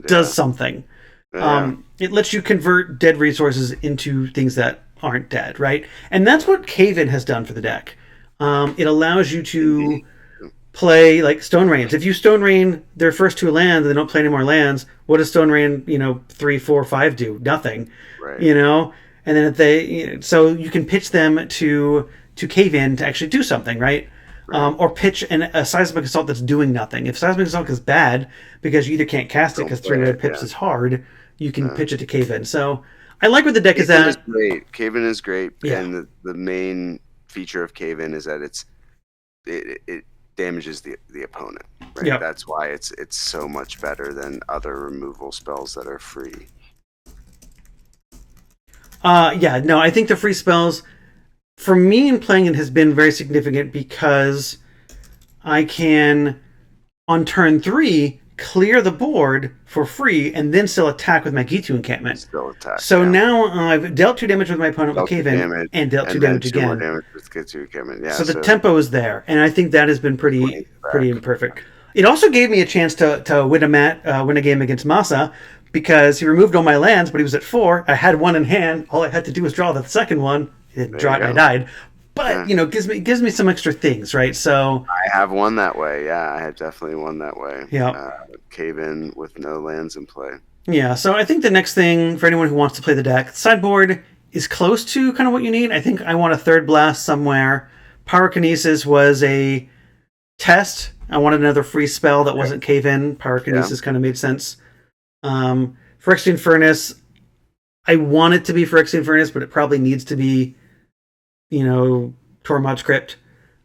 does something. Yeah. It lets you convert dead resources into things that aren't dead, right? And that's what Cave-In has done for the deck. It allows you to play like Stone Rains. If you Stone Rain their first 2 lands and they don't play any more lands, what does Stone Rain 3, 4, 5 do? Nothing. Right. And then if they so you can pitch them to Cave-In to actually do something, right? Or pitch a Seismic Assault that's doing nothing. If Seismic Assault is bad because you either can't cast it because 300 pips is hard, you can pitch it to Cave-In. So I like what the deck is at. Cave-In is great. Yeah. And the main feature of Cave-In is that it damages the opponent, right? Yep. That's why it's so much better than other removal spells that are free. I think the free spells for me in playing it has been very significant because I can on turn 3 clear the board for free and then still attack with my Key2 encampment. Now I've dealt 2 damage with my opponent with Cave-In and dealt 2 damage again. More damage with Key2 encampment. Yeah, so the tempo is there, and I think that has been pretty imperfect. It also gave me a chance to win a game against Masa because he removed all my lands, but he was at 4. I had 1 in hand. All I had to do was draw the second one. He didn't draw it, and I died. but gives me some extra things, right? So I have won that way. Yeah, I have definitely won that way. yeah, Cave in with no lands in play. yeah. So I think the next thing for anyone who wants to play the deck, sideboard is close to kind of what you need. I think I want a third blast somewhere. Pyrokinesis was a test. I wanted another free spell that wasn't cave in. Pyrokinesis kind of made sense. Phyrexian Furnace, I want it to be Phyrexian Furnace, but it probably needs to be, Tormod's Crypt.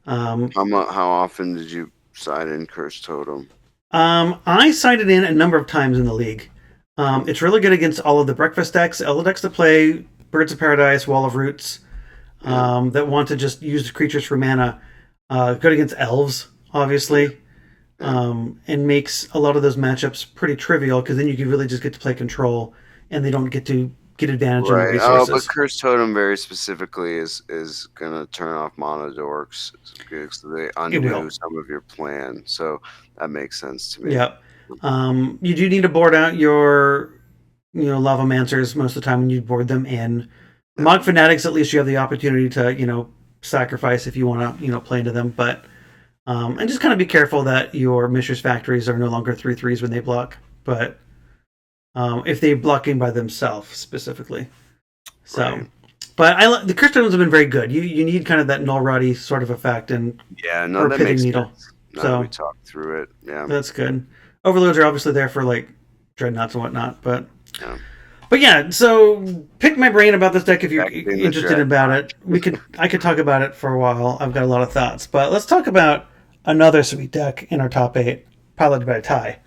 How often did you side in Curse Totem? I sided in a number of times in the league. It's really good against all of the breakfast decks, all the decks that play Birds of Paradise, Wall of Roots, that want to just use the creatures for mana. Good against elves, obviously, and makes a lot of those matchups pretty trivial because then you can really just get to play control, and they don't get to get advantage of the resources. Oh, but Curse Totem very specifically is going to turn off Mono Dorks, so they undo some of your plan. So that makes sense to me. Yep. You do need to board out your, Lavamancers most of the time when you board them in. Mog Fanatics, at least you have the opportunity to, sacrifice if you want to, play into them. But and just kind of be careful that your Mishra's Factories are no longer 3/3s when they block. But if they're blocking by themselves specifically. So, right. But the Curse Totems have been very good. You need kind of that Null Roddy sort of effect and that Pitting makes Needle. Sense. So we talked through it. Yeah, that's good. Overloads are obviously there for like Dreadnoughts and whatnot, but yeah. So pick my brain about this deck if you're interested about it. I could talk about it for a while. I've got a lot of thoughts, but let's talk about another sweet deck in our top 8, piloted by Ty.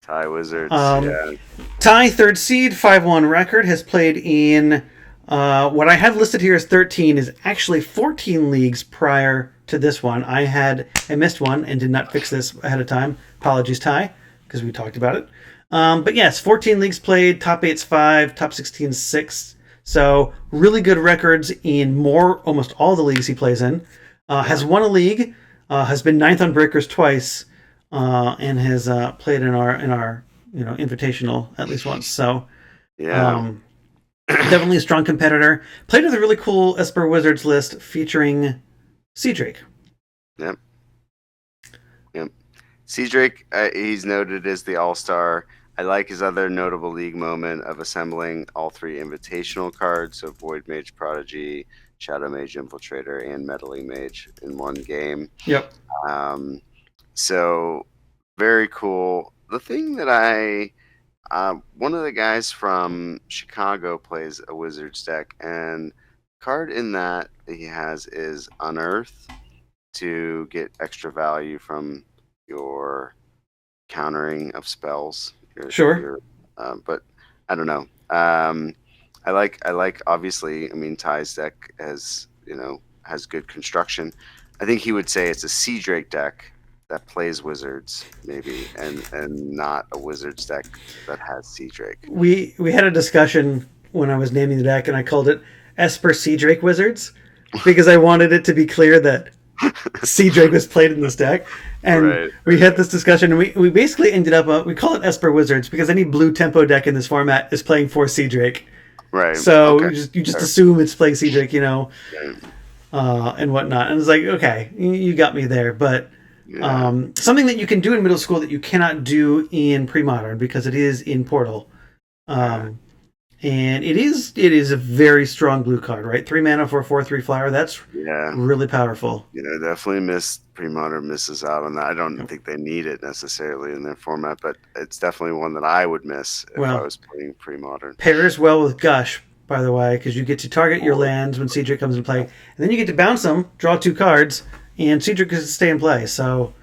Ty Wizards. Ty, 3rd seed, 5-1 record, has played in what I have listed here as 13 is actually 14 leagues prior to this one. I missed one and did not fix this ahead of time. Apologies, Ty, because we talked about it. But yes, 14 leagues played, top 8's 5, top 16's 6. So really good records in almost all the leagues he plays in. Has won a league, has been 9th on Breakers twice, and has played in our invitational at least once. So definitely a strong competitor. Played with a really cool Esper Wizards list featuring Sea Drake. Yep. Sea Drake, he's noted as the all-star. I like his other notable league moment of assembling all 3 invitational cards, so Void Mage Prodigy, Shadow Mage Infiltrator, and Meddling Mage in one game. Yep. So very cool. The thing that one of the guys from Chicago plays a Wizards deck, and card in that he has is Unearth to get extra value from your countering of spells. But I don't know. I like obviously. I mean, Ty's deck has good construction. I think he would say it's a Sea Drake deck that plays Wizards, maybe, and not a Wizards deck that has Sea Drake. We had a discussion when I was naming the deck, and I called it Esper Sea Drake Wizards because I wanted it to be clear that Sea Drake was played in this deck. And we had this discussion, and we basically ended up, we call it Esper Wizards because any blue tempo deck in this format is playing for Sea Drake. Right. So you just assume it's playing Sea Drake, and whatnot. And it's like, okay, you got me there. But something that you can do in middle school that you cannot do in pre-modern because it is in Portal. And it is a very strong blue card, right? 3 mana for a 4/3 flyer. That's really powerful. Definitely pre-modern misses out on that. I don't think they need it necessarily in their format, but it's definitely one that I would miss if I was playing pre-modern. Pairs well with Gush, by the way, because you get to target your lands when Cedric comes in play, and then you get to bounce them, draw 2 cards, and Cedric gets to stay in play. So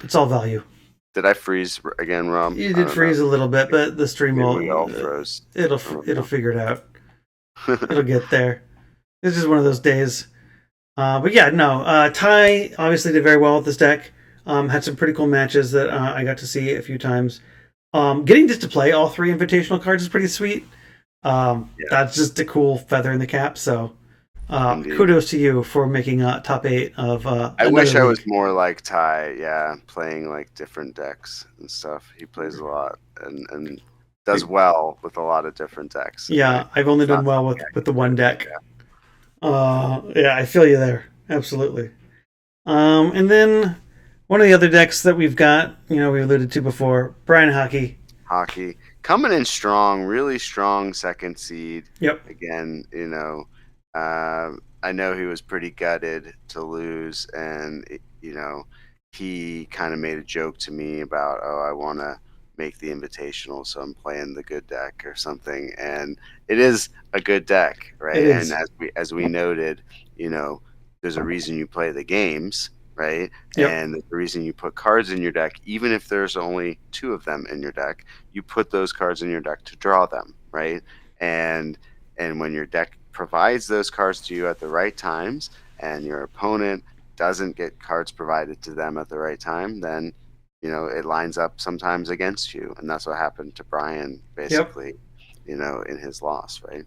it's all value. Did I freeze again, Rob? You did freeze a little bit, but the stream all froze. It'll figure it out. It'll get there. It's just one of those days. But yeah, no. Ty obviously did very well with this deck. Had some pretty cool matches that I got to see a few times. Getting just to play all 3 invitational cards is pretty sweet. That's just a cool feather in the cap. So kudos to you for making top 8 of I wish I was more like Ty, playing like different decks and stuff. He plays a lot and does well with a lot of different decks. I've only done well with the one deck. Yeah, I feel you there. Absolutely. And then one of the other decks that we've got, we alluded to before, Brian Hockey. Hockey coming in strong, really strong second seed. Yep. Again, I know he was pretty gutted to lose, and he kind of made a joke to me about, oh, I want to make the invitational, so I'm playing the good deck or something, and it is a good deck, right? It is. And as we noted, there's a reason you play the games, right? Yep. And the reason you put cards in your deck, even if there's only 2 of them in your deck, you put those cards in your deck to draw them, right? And when your deck provides those cards to you at the right times, and your opponent doesn't get cards provided to them at the right time, then it lines up sometimes against you, and that's what happened to Brian, basically. Yep. In his loss, right?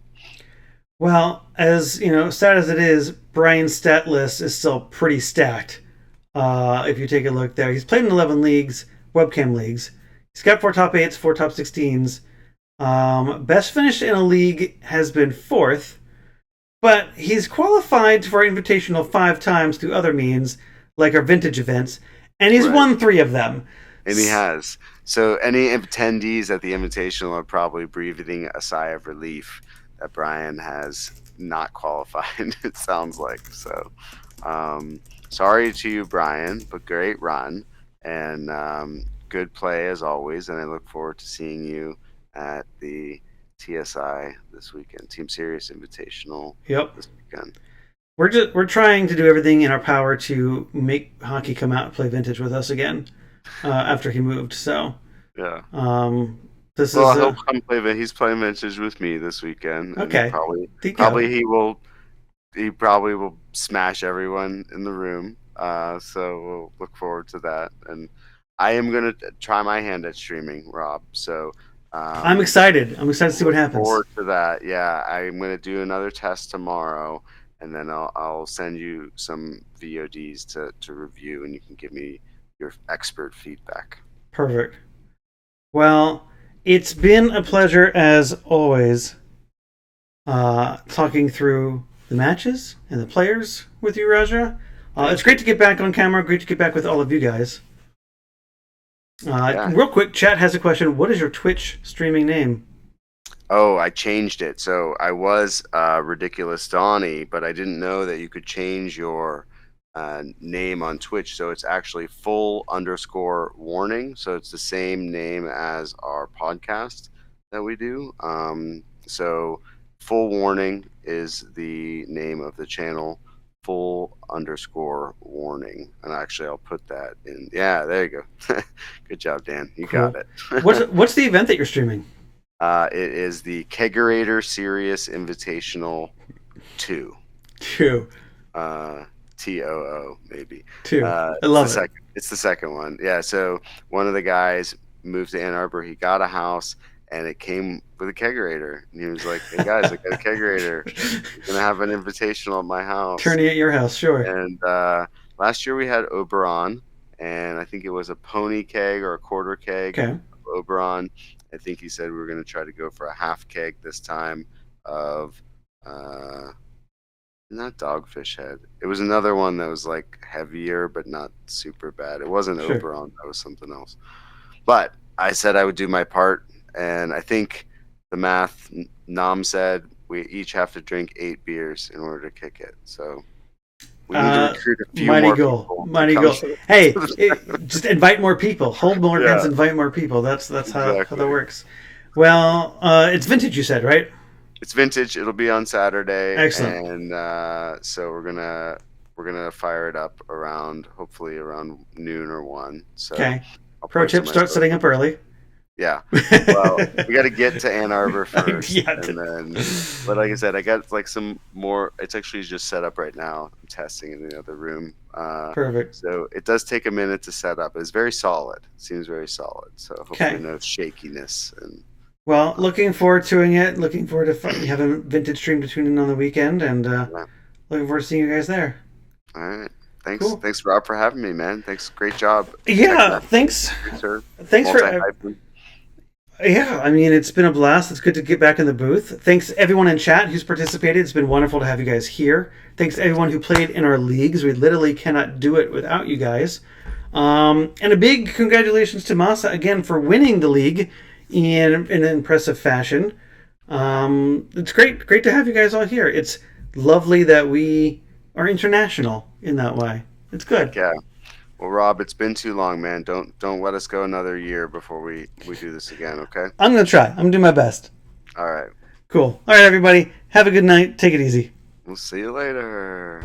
Well, as sad as it is, Brian's stat list is still pretty stacked. If you take a look there, he's played in 11 leagues, webcam leagues. He's got 4 top 8s, 4 top 16s. Best finish in a league has been 4th, but he's qualified for Invitational 5 times through other means, like our vintage events, and he's won 3 of them. And he has. So any attendees at the Invitational are probably breathing a sigh of relief that Brian has not qualified, it sounds like. So sorry to you, Brian, but great run, and good play as always, and I look forward to seeing you at the TSI this weekend, Team Serious Invitational. Yep. This weekend. We're trying to do everything in our power to make Hockey come out and play Vintage with us again after he moved. So yeah. He'll come play. He's playing Vintage with me this weekend. Okay. He probably will smash everyone in the room. So we'll look forward to that. And I am gonna try my hand at streaming, Rob. So I'm excited. I'm excited to see what happens. Look forward to that. Yeah, I'm gonna do another test tomorrow, and then I'll send you some VODs to review, and you can give me your expert feedback. Perfect. Well, it's been a pleasure as always, talking through the matches and the players with you, Raja. It's great to get back on camera. Great to get back with all of you guys. Real quick, chat has a question. What is your Twitch streaming name? Oh, I changed it. So I was Ridiculous Donnie, but I didn't know that you could change your name on Twitch. So it's actually full_warning. So it's the same name as our podcast that we do. So full warning is the name of the channel. full_warning. And actually, I'll put that in. Yeah, there you go. Good job, Dan. You got it. What's the event that you're streaming? It is the Kegerator Serious Invitational 2. 2. TOO, maybe. 2. I love it. It's the second one. Yeah, so one of the guys moved to Ann Arbor. He got a house, and it came with a kegerator. And he was like, hey, guys, I got a kegerator. We're going to have an invitational at my house. Turning at your house, sure. And last year we had Oberon, and I think it was a pony keg or a quarter keg of Oberon. I think he said we were going to try to go for a half keg this time of not Dogfish Head. It was another one that was like heavier but not super bad. It wasn't Oberon. That was something else. But I said I would do my part, and I think the math Nam said we each have to drink 8 beers in order to kick it. So we need to recruit a few more people. Mighty goal. Hey, just invite more people. Hold more events, invite more people. That's how that works. Well, it's Vintage, you said, right? It's Vintage. It'll be on Saturday. Excellent. And so we're gonna fire it up hopefully around noon or 1. So pro tip: start setting up early. Yeah. Well, we got to get to Ann Arbor first. And then, but like I said, I got like some more. It's actually just set up right now. I'm testing in the other room. Perfect. So it does take a minute to set up. It's very solid. Seems very solid. So hopefully no shakiness. And well, looking forward to it. Looking forward to having Vintage stream to tune in on the weekend, and looking forward to seeing you guys there. All right. Thanks, cool. Thanks, Rob, for having me, man. Thanks, great job. Yeah, thanks. Thanks for. Yeah, I mean, it's been a blast. It's good to get back in the booth. Thanks everyone in chat who's participated. It's been wonderful to have you guys here. Thanks to everyone who played in our leagues. We literally cannot do it without you guys. And a big congratulations to Masa again for winning the league in an impressive fashion. It's great to have you guys all here. It's lovely that we are international in that way. It's good. Yeah. Well, Rob, it's been too long, man. Don't let us go another year before we do this again, okay? I'm gonna try. I'm gonna do my best. All right. Cool. All right, everybody. Have a good night. Take it easy. We'll see you later.